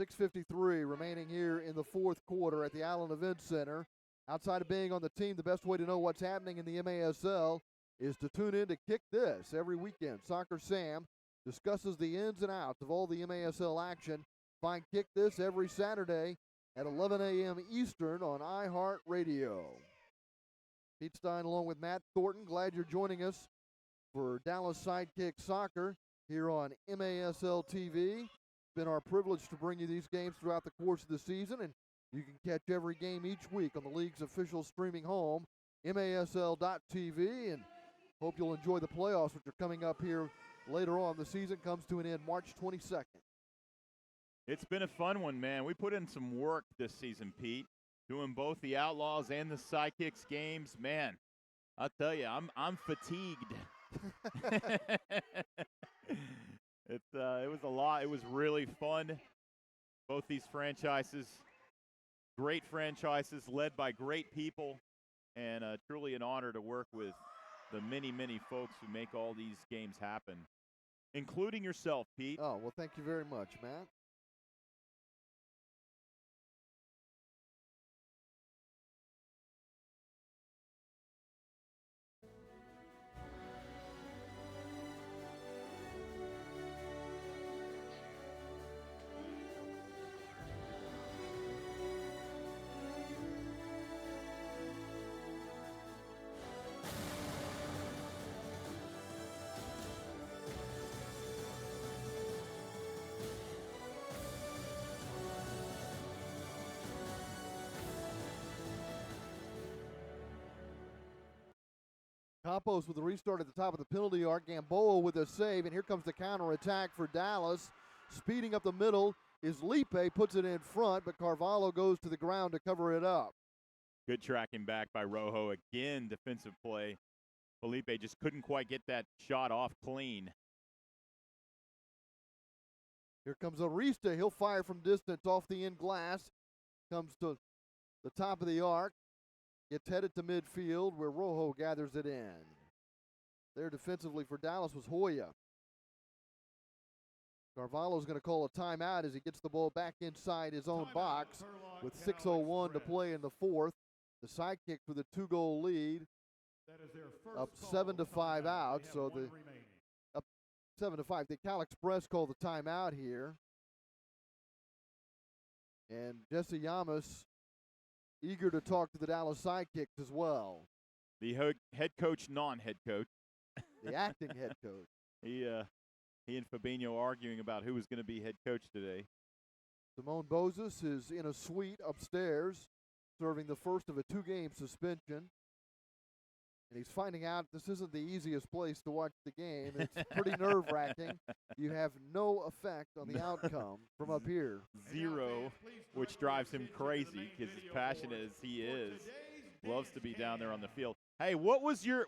6:53 remaining here in the fourth quarter at the Allen Event Center. Outside of being on the team, the best way to know what's happening in the MASL is to tune in to Kick This every weekend. Soccer Sam discusses the ins and outs of all the MASL action. Find Kick This every Saturday at 11 a.m. Eastern on iHeartRadio. Pete Stein along with Matt Thornton. Glad you're joining us for Dallas Sidekick Soccer here on MASL TV. It's been our privilege to bring you these games throughout the course of the season, and you can catch every game each week on the league's official streaming home, MASL.TV, and hope you'll enjoy the playoffs, which are coming up here later on. The season comes to an end March 22nd. It's been a fun one, man. We put in some work this season, Pete, doing both the Outlaws and the Sidekicks games. Man, I'll tell you, I'm fatigued. It was a lot. It was really fun. Both these franchises, great franchises led by great people, and truly an honor to work with the many, many folks who make all these games happen, including yourself, Pete. Oh, well, thank you very much, Matt. Campos with the restart at the top of the penalty arc. Gamboa with a save, and here comes the counterattack for Dallas. Speeding up the middle is Lipe, puts it in front, but Carvalho goes to the ground to cover it up. Good tracking back by Rojo. Again, defensive play. Felipe just couldn't quite get that shot off clean. Here comes Arista. He'll fire from distance off the end glass. Comes to the top of the arc. Gets headed to midfield where Rojo gathers it in. There defensively for Dallas was Hoya. Carvalho's going to call a timeout as he gets the ball back inside his own box with 6:01 to play in the fourth. The Sidekicks with a 2-goal lead, up 7-5 out. So up 7-5. The Cal Express called the timeout here, and Jesse Yamas eager to talk to the Dallas Sidekicks as well. The head coach, non-head coach. The acting head coach. He and Fabinho arguing about who was going to be head coach today. Simone Bozes is in a suite upstairs, serving the first of a 2-game suspension. And he's finding out this isn't the easiest place to watch the game. It's pretty nerve-wracking. You have no effect on the outcome from up here. Zero, which drives him crazy because as passionate as he is, loves to be down there on the field. Hey, what was your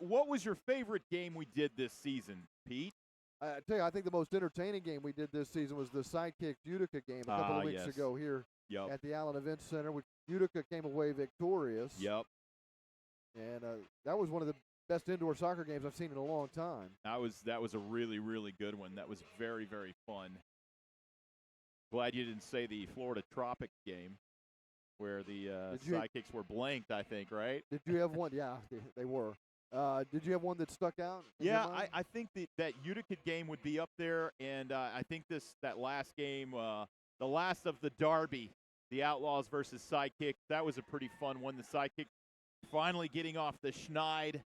favorite game we did this season, Pete? I tell you, I think the most entertaining game we did this season was the Sidekicks Utica game a couple of weeks ago here at the Allen Event Center, which Utica came away victorious. Yep. And that was one of the best indoor soccer games I've seen in a long time. That was a really, really good one. That was very, very fun. Glad you didn't say the Florida Tropic game where the Sidekicks were blanked, I think, right? Did you have one? Yeah, they were. Did you have one that stuck out? Yeah, I think that Utica game would be up there, and I think that last game, the last of the derby, the Outlaws versus Sidekicks, that was a pretty fun one. The Sidekicks finally getting off the schneid,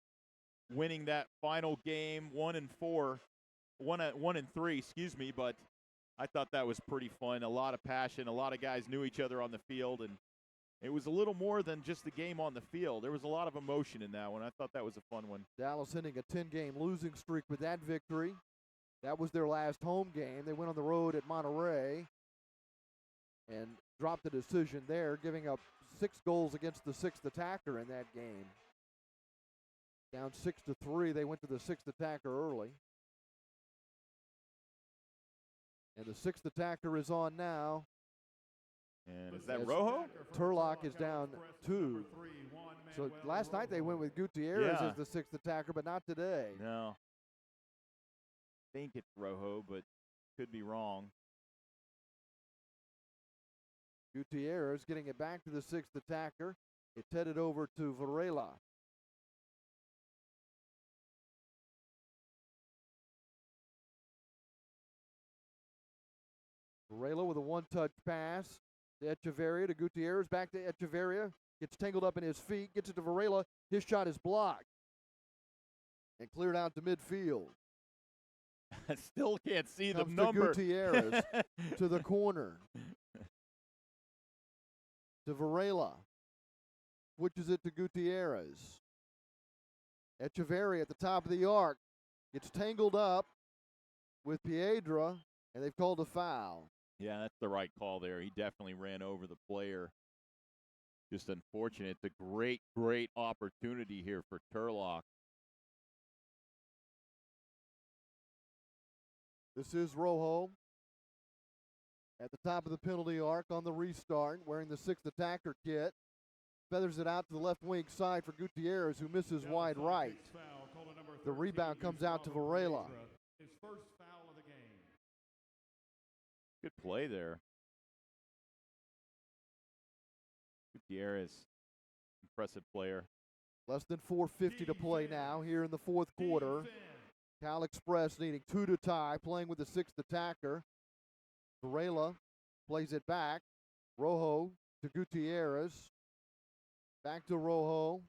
winning that final game 1-3, but I thought that was pretty fun. A lot of passion. A lot of guys knew each other on the field, and it was a little more than just the game on the field. There was a lot of emotion in that one. I thought that was a fun one. Dallas ending a 10-game losing streak with that victory. That was their last home game. They went on the road at Monterey and dropped the decision there, giving up 6 goals against the 6th attacker in that game. Down 6-3, they went to the 6th attacker early. And the 6th attacker is on now. And is that Rojo? Turlock is down 2. So last night they went with Gutierrez as the 6th attacker, but not today. No. I think it's Rojo, but could be wrong. Gutierrez getting it back to the 6th attacker. It's headed over to Varela. Varela with a one-touch pass to Echeverria, to Gutierrez, back to Echeverria. Gets tangled up in his feet, gets it to Varela. His shot is blocked and cleared out to midfield. I still can't see Comes the number. To Gutierrez to the corner. To Varela. Switches it to Gutierrez. Echeverria at the top of the arc. Gets tangled up with Piedra, and they've called a foul. Yeah, that's the right call there. He definitely ran over the player. Just unfortunate. It's a great, great opportunity here for Turlock. This is Rojo at the top of the penalty arc on the restart, wearing the 6th attacker kit. Feathers it out to the left wing side for Gutierrez, who misses wide right. The rebound comes out to Varela. His first foul of the game. Good play there. Gutierrez, impressive player. Less than 4:50 to play now here in the fourth quarter. Cal Express needing 2 to tie, playing with the 6th attacker. Varela plays it back. Rojo to Gutierrez. Back to Rojo,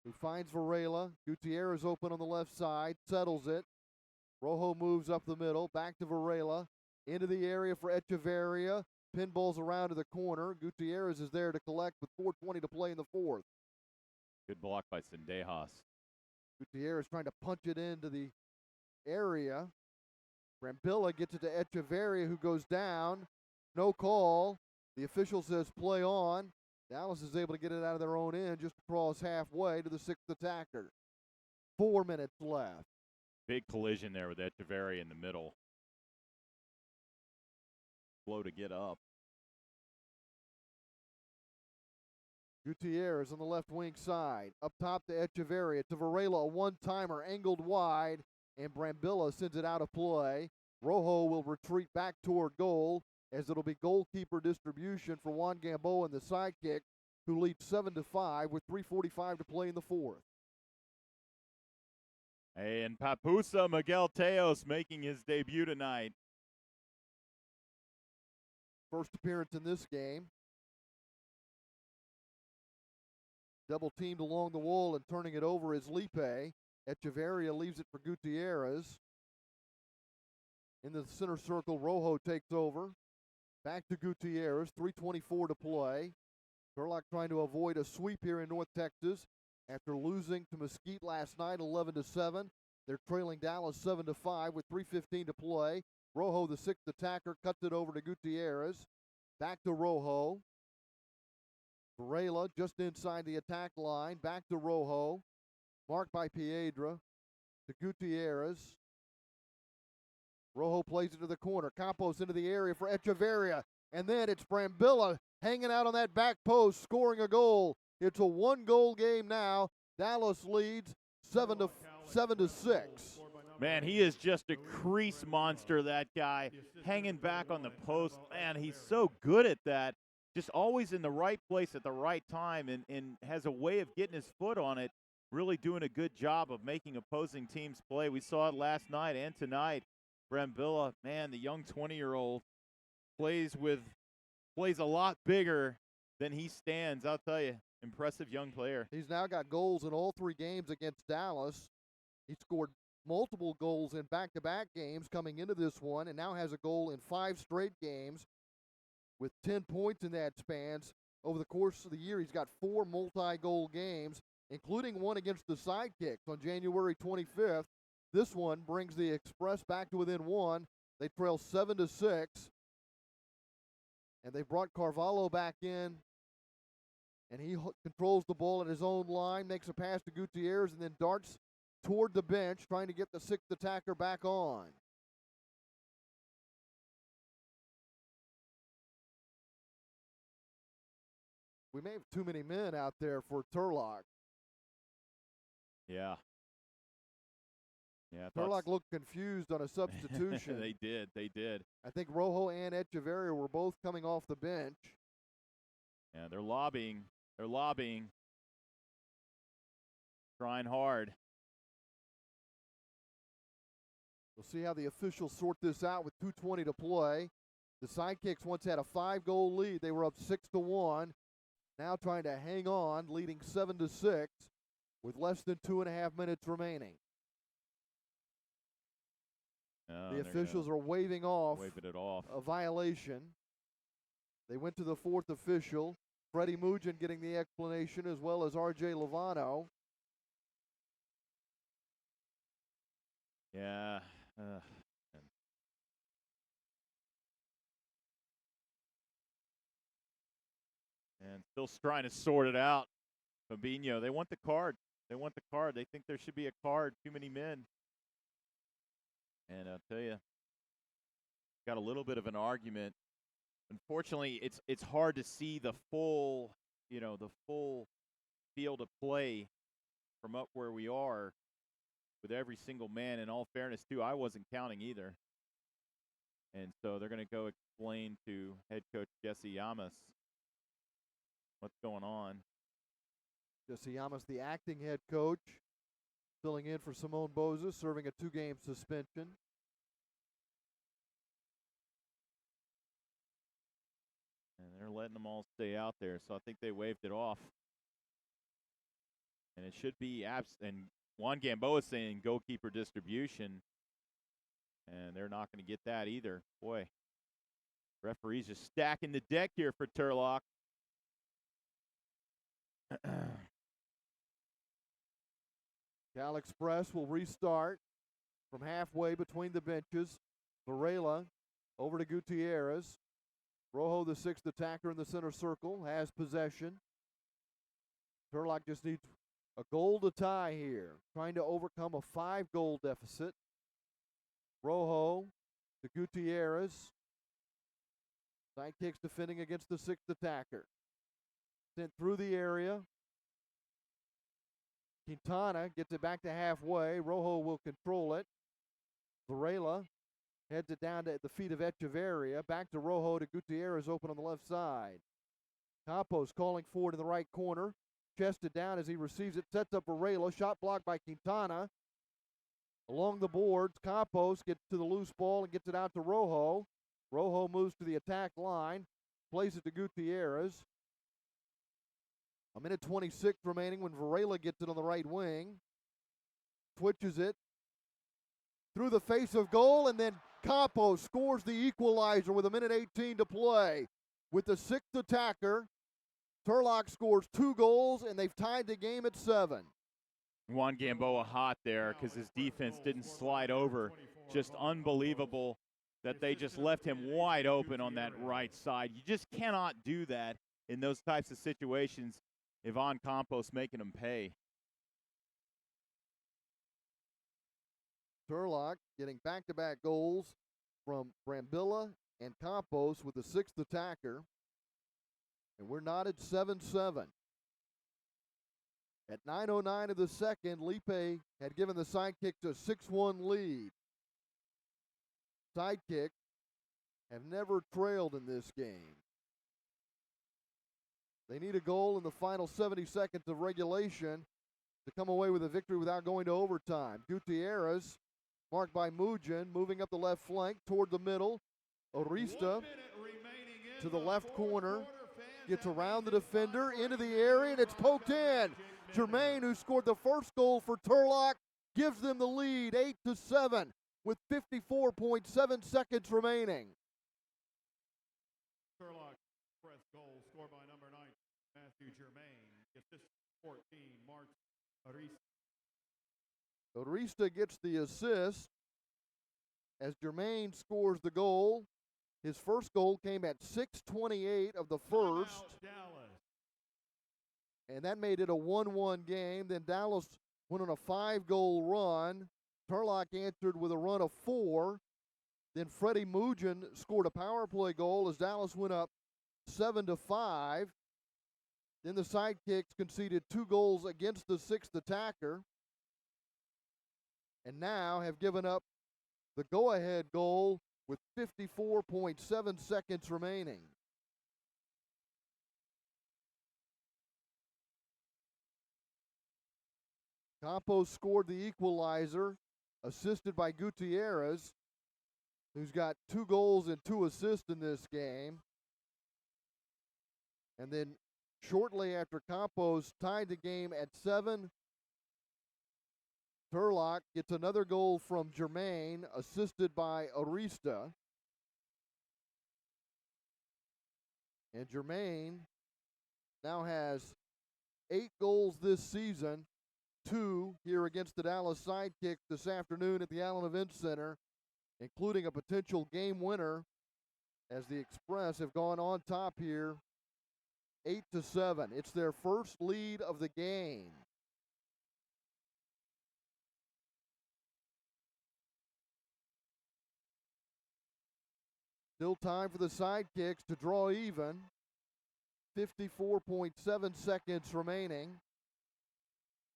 who finds Varela. Gutierrez open on the left side, settles it. Rojo moves up the middle, back to Varela. Into the area for Echeverria. Pinballs around to the corner. Gutierrez is there to collect with 4:20 to play in the fourth. Good block by Sendejas. Gutierrez trying to punch it into the area. Brambilla gets it to Echeverria, who goes down. No call. The official says play on. Dallas is able to get it out of their own end just across halfway to the 6th attacker. 4 minutes left. Big collision there with Echeverria in the middle. Slow to get up. Gutierrez on the left wing side. Up top to Echeverria. To Varela, a one-timer angled wide, and Brambilla sends it out of play. Rojo will retreat back toward goal, as it'll be goalkeeper distribution for Juan Gamboa and the Sidekick, who leads 7-5 with 3:45 to play in the fourth. And Papusa Miguel Teos making his debut tonight. First appearance in this game. Double teamed along the wall and turning it over is Lipe. Echeverria leaves it for Gutierrez. In the center circle, Rojo takes over. Back to Gutierrez, 3:24 to play. Turlock trying to avoid a sweep here in North Texas after losing to Mesquite last night, 11-7. They're trailing Dallas 7-5 with 3:15 to play. Rojo, the 6th attacker, cuts it over to Gutierrez. Back to Rojo. Varela just inside the attack line. Back to Rojo. Marked by Piedra. To Gutierrez. Rojo plays it to the corner. Campos into the area for Echeverria. And then it's Brambilla hanging out on that back post, scoring a goal. It's a one-goal game now. Dallas leads 7-6. Man, he is just a crease monster, that guy. Hanging back on the post. Man, he's so good at that. Just always in the right place at the right time and has a way of getting his foot on it. Really doing a good job of making opposing teams play. We saw it last night and tonight. Brambilla, man, the young 20-year-old plays a lot bigger than he stands. I'll tell you, impressive young player. He's now got goals in all 3 games against Dallas. He scored multiple goals in back-to-back games coming into this one, and now has a goal in 5 straight games with 10 points in that spans. Over the course of the year, he's got 4 multi-goal games, including one against the Sidekicks on January 25th. This one brings the Express back to within 1. They trail 7-6. And they brought Carvalho back in, and he controls the ball at his own line, makes a pass to Gutierrez, and then darts toward the bench, trying to get the 6th attacker back on. We may have too many men out there for Turlock. Yeah. Yeah. Turlock looked confused on a substitution. They did. I think Rojo and Echeverria were both coming off the bench. Yeah, they're lobbying. Trying hard. We'll see how the officials sort this out with 2:20 to play. The Sidekicks once had a 5-goal lead. They were up 6-1. Now trying to hang on, leading 7-6 with less than 2.5 minutes remaining. The officials are waving it off. A violation. They went to the 4th official. Freddie Mugen getting the explanation, as well as R.J. Lovano. Yeah. And still trying to sort it out. Fabinho, they want the card. They think there should be a card. Too many men. And I'll tell you, got a little bit of an argument. Unfortunately, it's hard to see the full field of play from up where we are with every single man. In all fairness, too, I wasn't counting either. And so they're going to go explain to head coach Jesse Yamas what's going on. Jesse Yamas, the acting head coach, filling in for Simone Boza, serving a 2-game suspension. And they're letting them all stay out there, so I think they waved it off. And it should be and Juan Gamboa is saying goalkeeper distribution, and they're not going to get that either. Boy, referees just stacking the deck here for Turlock. Cal Express will restart from halfway between the benches. Varela over to Gutierrez. Rojo, the 6th attacker in the center circle, has possession. Turlock just needs a goal to tie here, trying to overcome a 5-goal deficit. Rojo to Gutierrez. Sidekicks defending against the 6th attacker. Sent through the area. Quintana gets it back to halfway. Rojo will control it. Varela heads it down to the feet of Echeverria. Back to Rojo to Gutierrez, open on the left side. Campos calling forward in the right corner. Chested down as he receives it. Sets up Varela. Shot blocked by Quintana. Along the boards, Campos gets to the loose ball and gets it out to Rojo. Rojo moves to the attack line. Plays it to Gutierrez. A minute 26 remaining when Varela gets it on the right wing. Twitches it through the face of goal, and then Campos scores the equalizer with a minute 18 to play. With the 6th attacker, Turlock scores 2 goals, and they've tied the game at 7. Juan Gamboa hot there because his defense didn't slide over. Just unbelievable that they just left him wide open on that right side. You just cannot do that in those types of situations. Ivan Campos making him pay. Turlock getting back-to-back goals from Brambilla and Campos with the 6th attacker. And we're not at 7-7. At 9:09 of the second, Lipe had given the Sidekicks a 6-1 lead. Sidekicks have never trailed in this game. They need a goal in the final 70 seconds of regulation to come away with a victory without going to overtime. Gutierrez, marked by Mugen, moving up the left flank toward the middle. Orista to the left corner, gets around the defender, into the area, and it's poked in. Jermaine, who scored the first goal for Turlock, gives them the lead 8-7 with 54.7 seconds remaining. Turlock press goal scored by number 9, Matthew Germain. Assist 14, Mark Arisa. Orista gets the assist as Germain scores the goal. His first goal came at 6:28 of the first, Timeout, Dallas. and that made it a 1-1 game. Then Dallas went on a 5-goal run. Turlock answered with a run of 4. Then Freddie Mugin scored a power play goal as Dallas went up 7-5. Then the Sidekicks conceded 2 goals against the 6th attacker, and now have given up the go-ahead goal with 54.7 seconds remaining. Campos scored the equalizer, assisted by Gutierrez, who's got 2 goals and 2 assists in this game. And then shortly after Campos tied the game at 7, Turlock gets another goal from Germain, assisted by Arista. And Germain now has 8 goals this season, 2 here against the Dallas Sidekicks this afternoon at the Allen Event Center, including a potential game winner as the Express have gone on top here 8-7. It's their first lead of the game. Still time for the Sidekicks to draw even. 54.7 seconds remaining.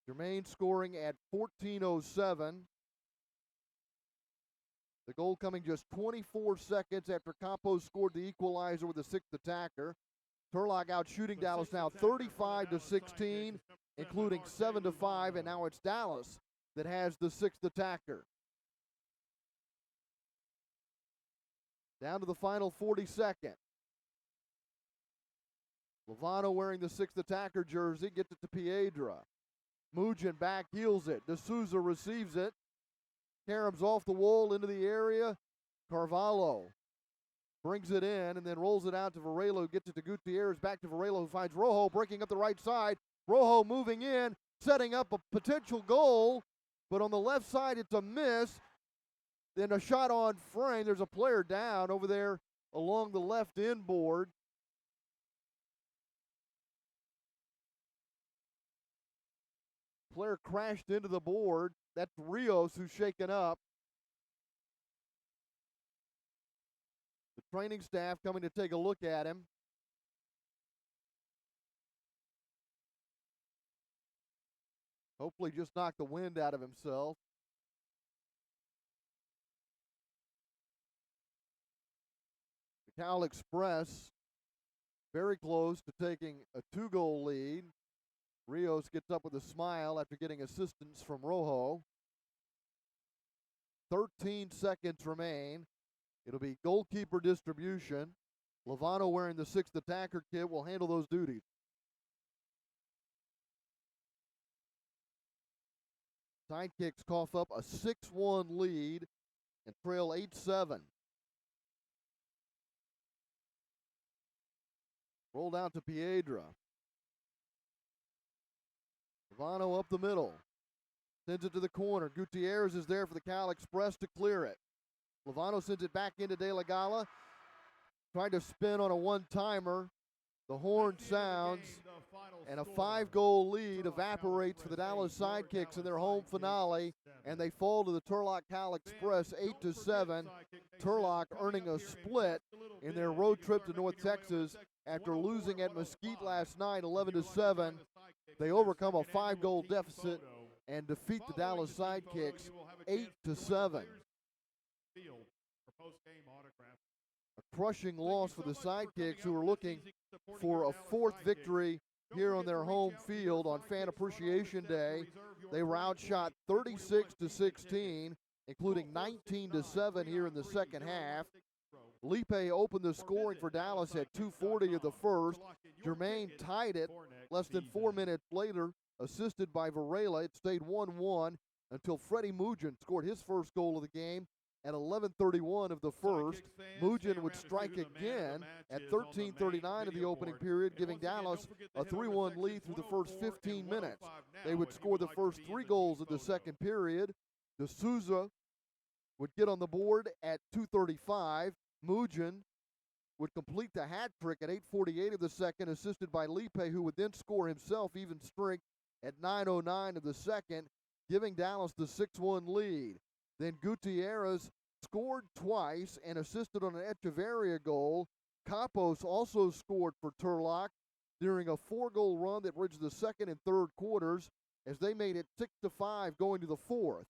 Germain scoring at 14:07. The goal coming just 24 seconds after Campos scored the equalizer with the 6th attacker. Turlock out shooting Dallas now 35-16, including 7-5, and now it's Dallas that has the 6th attacker. Down to the final 42nd. Lovano wearing the 6th attacker jersey gets it to Piedra. Mugin back heels it. D'Souza receives it. Caroms off the wall into the area. Carvalho brings it in and then rolls it out to Varela, who gets it to Gutierrez. Back to Varela, who finds Rojo breaking up the right side. Rojo moving in, setting up a potential goal, but on the left side it's a miss. Then a shot on frame. There's a player down over there along the left end board. Player crashed into the board. That's Rios who's shaken up. The training staff coming to take a look at him. Hopefully just knocked the wind out of himself. The Cal Express very close to taking a 2-goal lead. Rios gets up with a smile after getting assistance from Rojo. 13 seconds remain. It'll be goalkeeper distribution. Lovano wearing the 6th attacker kit will handle those duties. Sidekicks cough up a 6-1 lead and trail 8-7. Roll down to Piedra. Lovano up the middle. Sends it to the corner. Gutierrez is there for the Cal Express to clear it. Lovano sends it back into De La Gala. Trying to spin on a one-timer. The horn sounds, and a 5-goal lead evaporates for the Dallas Sidekicks in their home finale, and they fall to the Turlock Cal Express 8-7. Turlock earning a split in their road trip to North Texas after losing at Mesquite last night 11-7. They overcome a 5-goal deficit and defeat the Dallas Sidekicks 8-7. A crushing loss for the Sidekicks, who are looking for a 4th victory here on their home field on Fan Appreciation Day. They were outshot 36-16, including 19-7 here in the second half. Lipe opened the scoring for Dallas at 2:40 of the first. Germain tied it less than 4 minutes later, assisted by Varela. It stayed 1-1 until Freddie Mugin scored his first goal of the game at 11:31 of the first. Mugin would strike again at 13:39 of the opening period, giving Dallas a 3-1 lead through the first 15 minutes. They would score the first 3 goals of the second period. D'Souza would get on the board at 2:35. Mugin would complete the hat trick at 8:48 of the second, assisted by Lipe, who would then score himself even strength at 9:09 of the second, giving Dallas the 6-1 lead. Then Gutierrez scored twice and assisted on an Echeverria goal. Campos also scored for Turlock during a 4-goal run that bridged the second and third quarters as they made it 6-5 going to the fourth.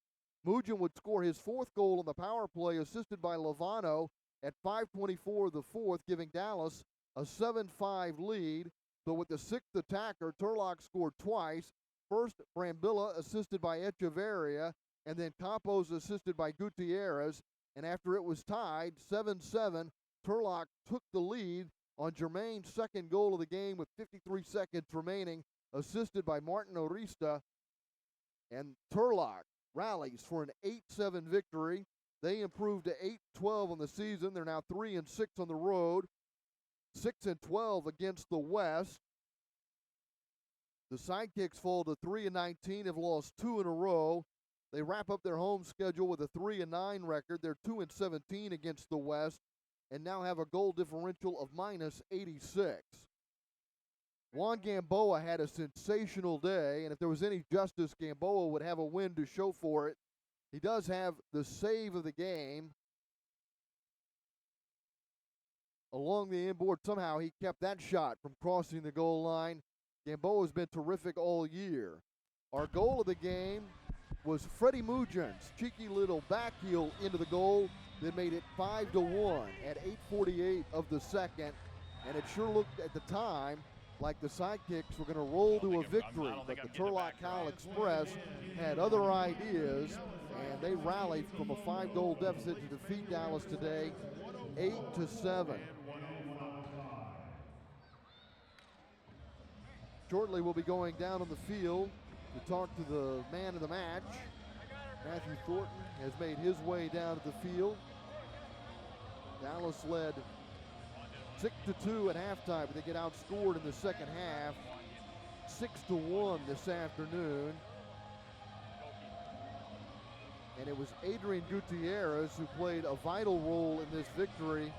Mugin would score his 4th goal on the power play, assisted by Lovano at 5:24 of the fourth, giving Dallas a 7-5 lead. So with the 6th attacker, Turlock scored twice. First, Brambilla assisted by Echeverria, and then Campos assisted by Gutierrez. And after it was tied 7-7, Turlock took the lead on Jermaine's 2nd goal of the game with 53 seconds remaining, assisted by Martin Orista. And Turlock rallies for an 8-7 victory. They improved to 8-12 on the season. They're now 3-6 on the road, 6-12 against the West. The Sidekicks fall to 3-19, have lost 2 in a row. They wrap up their home schedule with a 3-9 record. They're 2-17 against the West and now have a goal differential of -86. Juan Gamboa had a sensational day, and if there was any justice, Gamboa would have a win to show for it. He does have the save of the game. Along the inboard, somehow he kept that shot from crossing the goal line. Gamboa's been terrific all year. Our goal of the game was Freddie Mugin's cheeky little back heel into the goal that made it 5-1 at 8:48 of the second, and it sure looked at the time like the Sidekicks were going to roll to a victory, but the Turlock Cal Express had other ideas, and they rallied from a 5-goal deficit to defeat Dallas today, 8-7. Shortly, we'll be going down on the field to talk to the man of the match. Matthew Thornton has made his way down to the field. Dallas led 6-2 at halftime, but they get outscored in the second half, 6-1 this afternoon. And it was Adrian Gutierrez who played a vital role in this victory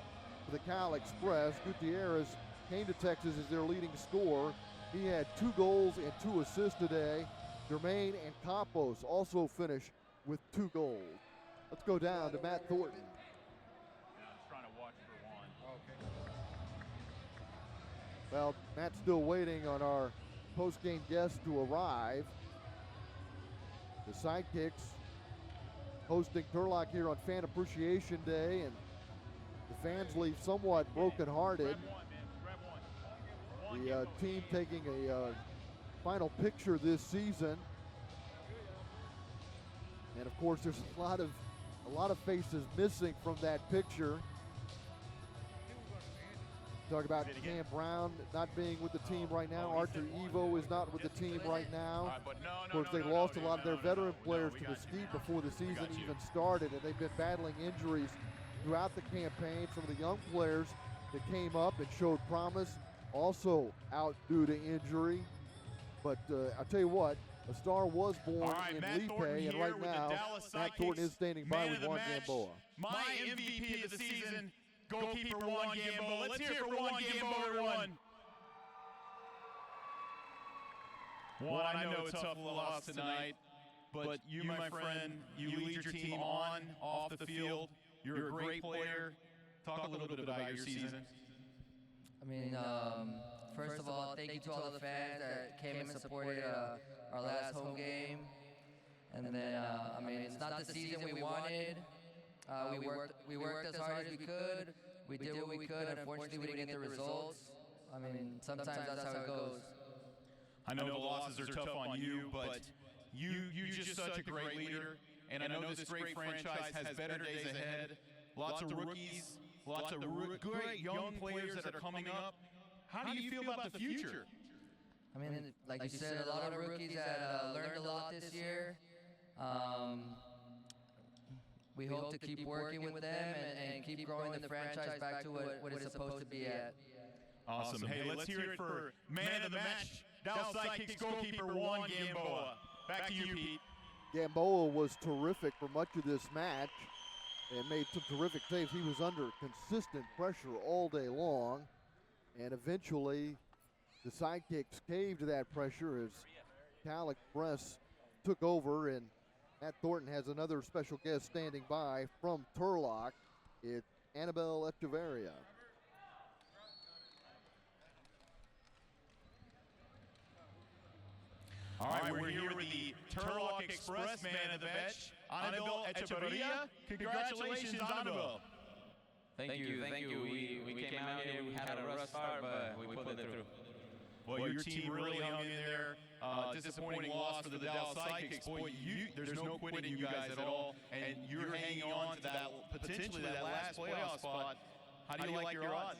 for the Cal Express. Gutierrez came to Texas as their leading scorer. He had 2 goals and 2 assists today. Jermaine and Campos also finished with 2 goals. Let's go down to Matt Thornton. Well, Matt's still waiting on our post-game guest to arrive. The Sidekicks hosting Turlock here on Fan Appreciation Day, and the fans leave somewhat brokenhearted. The team taking a final picture this season, and of course, there's a lot of faces missing from that picture. Talk about Cam Brown not being with the team right now. Archer Evo is not with the team right now. Of course, they lost a lot of their veteran players to Mesquite before the season even started, and they've been battling injuries throughout the campaign. Some of the young players that came up and showed promise also out due to injury. But I'll tell you what, a star was born in Lipe, and right now, Matt Thornton is standing by with Juan Gamboa. My MVP of the season, goalkeeper Juan Gamboa. Let's hear it for Juan Gamboa, everyone. Juan, I know it's a tough loss tonight, but you, my friend, you lead your team on, off the field. You're a great player. Talk a little bit about your season. I mean, first of all, thank you to all the fans that came and supported our last home game. And then, I mean, it's not the season we wanted. We worked as hard as we could. We did what we could. Unfortunately, we didn't get the results. I mean, sometimes that's how it goes. I know the losses are tough on you, but you're just such a great leader. And I know this great franchise has better days ahead. Lots of rookies, lots of great young players that are coming up. How do you feel about the future? I mean, like you said, a lot of rookies that learned a lot this year. We hope to keep working with them and keep growing the franchise back to what it's supposed to be at. Awesome. Hey, let's hear it for man of the match, Dallas Sidekicks goalkeeper Juan Gamboa. Back to you, Pete. Gamboa was terrific for much of this match and made some terrific saves. He was under consistent pressure all day long, and eventually the Sidekicks caved to that pressure as Cal Express took over, and Matt Thornton has another special guest standing by from Turlock. It's Annabelle Echeverria. All right, we're here with the Turlock Express man of the match, Annabelle Echeverria. Congratulations, Annabelle. Thank you. We came out here, we had a rough start, but we pulled it through. Well, your team really hung in there. Disappointing loss for the Dallas Sidekicks. Boy, there's no quitting you guys at all, and you're hanging on to that potentially that last playoff spot. How do you like your odds?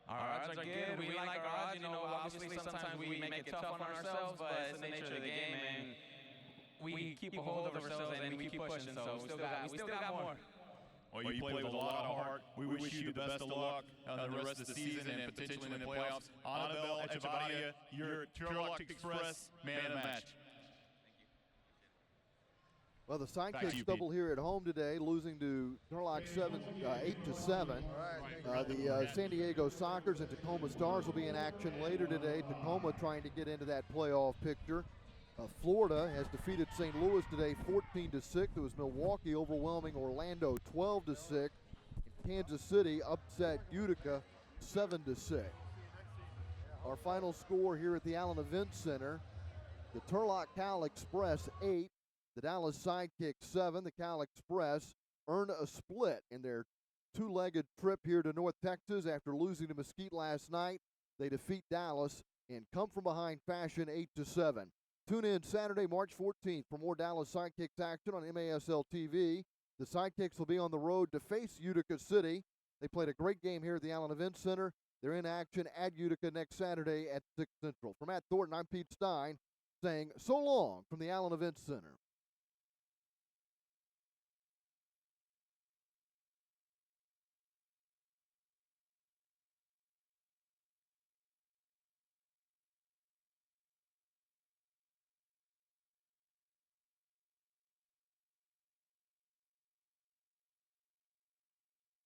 Our odds are good. We like our odds. You know, obviously sometimes we make it tough on ourselves, but it's the nature of the game, and we keep a hold of ourselves and we keep pushing. So we still got more. Well, you play with a lot of heart. We wish you the best of luck on the rest of the season and potentially in the playoffs. Annabelle Echeverria, your Turlock Express man of the match. Well, the to you, Sidekicks Pete. double here at home today, losing to Turlock 8-7. The San Diego Sockers and Tacoma Stars will be in action later today. Tacoma trying to get into that playoff picture. Florida has defeated St. Louis today 14-6. It was Milwaukee overwhelming Orlando 12-6. Kansas City upset Utica 7-6. Our final score here at the Allen Event Center: the Turlock Cal Express 8, the Dallas Sidekicks 7. The Cal Express earn a split in their two-legged trip here to North Texas after losing to Mesquite last night. They defeat Dallas in come-from-behind fashion 8-7. Tune in Saturday, March 14th for more Dallas Sidekicks action on MASL TV. The Sidekicks will be on the road to face Utica City. They played a great game here at the Allen Event Center. They're in action at Utica next Saturday at 6 Central. For Matt Thornton, I'm Pete Stein saying so long from the Allen Event Center.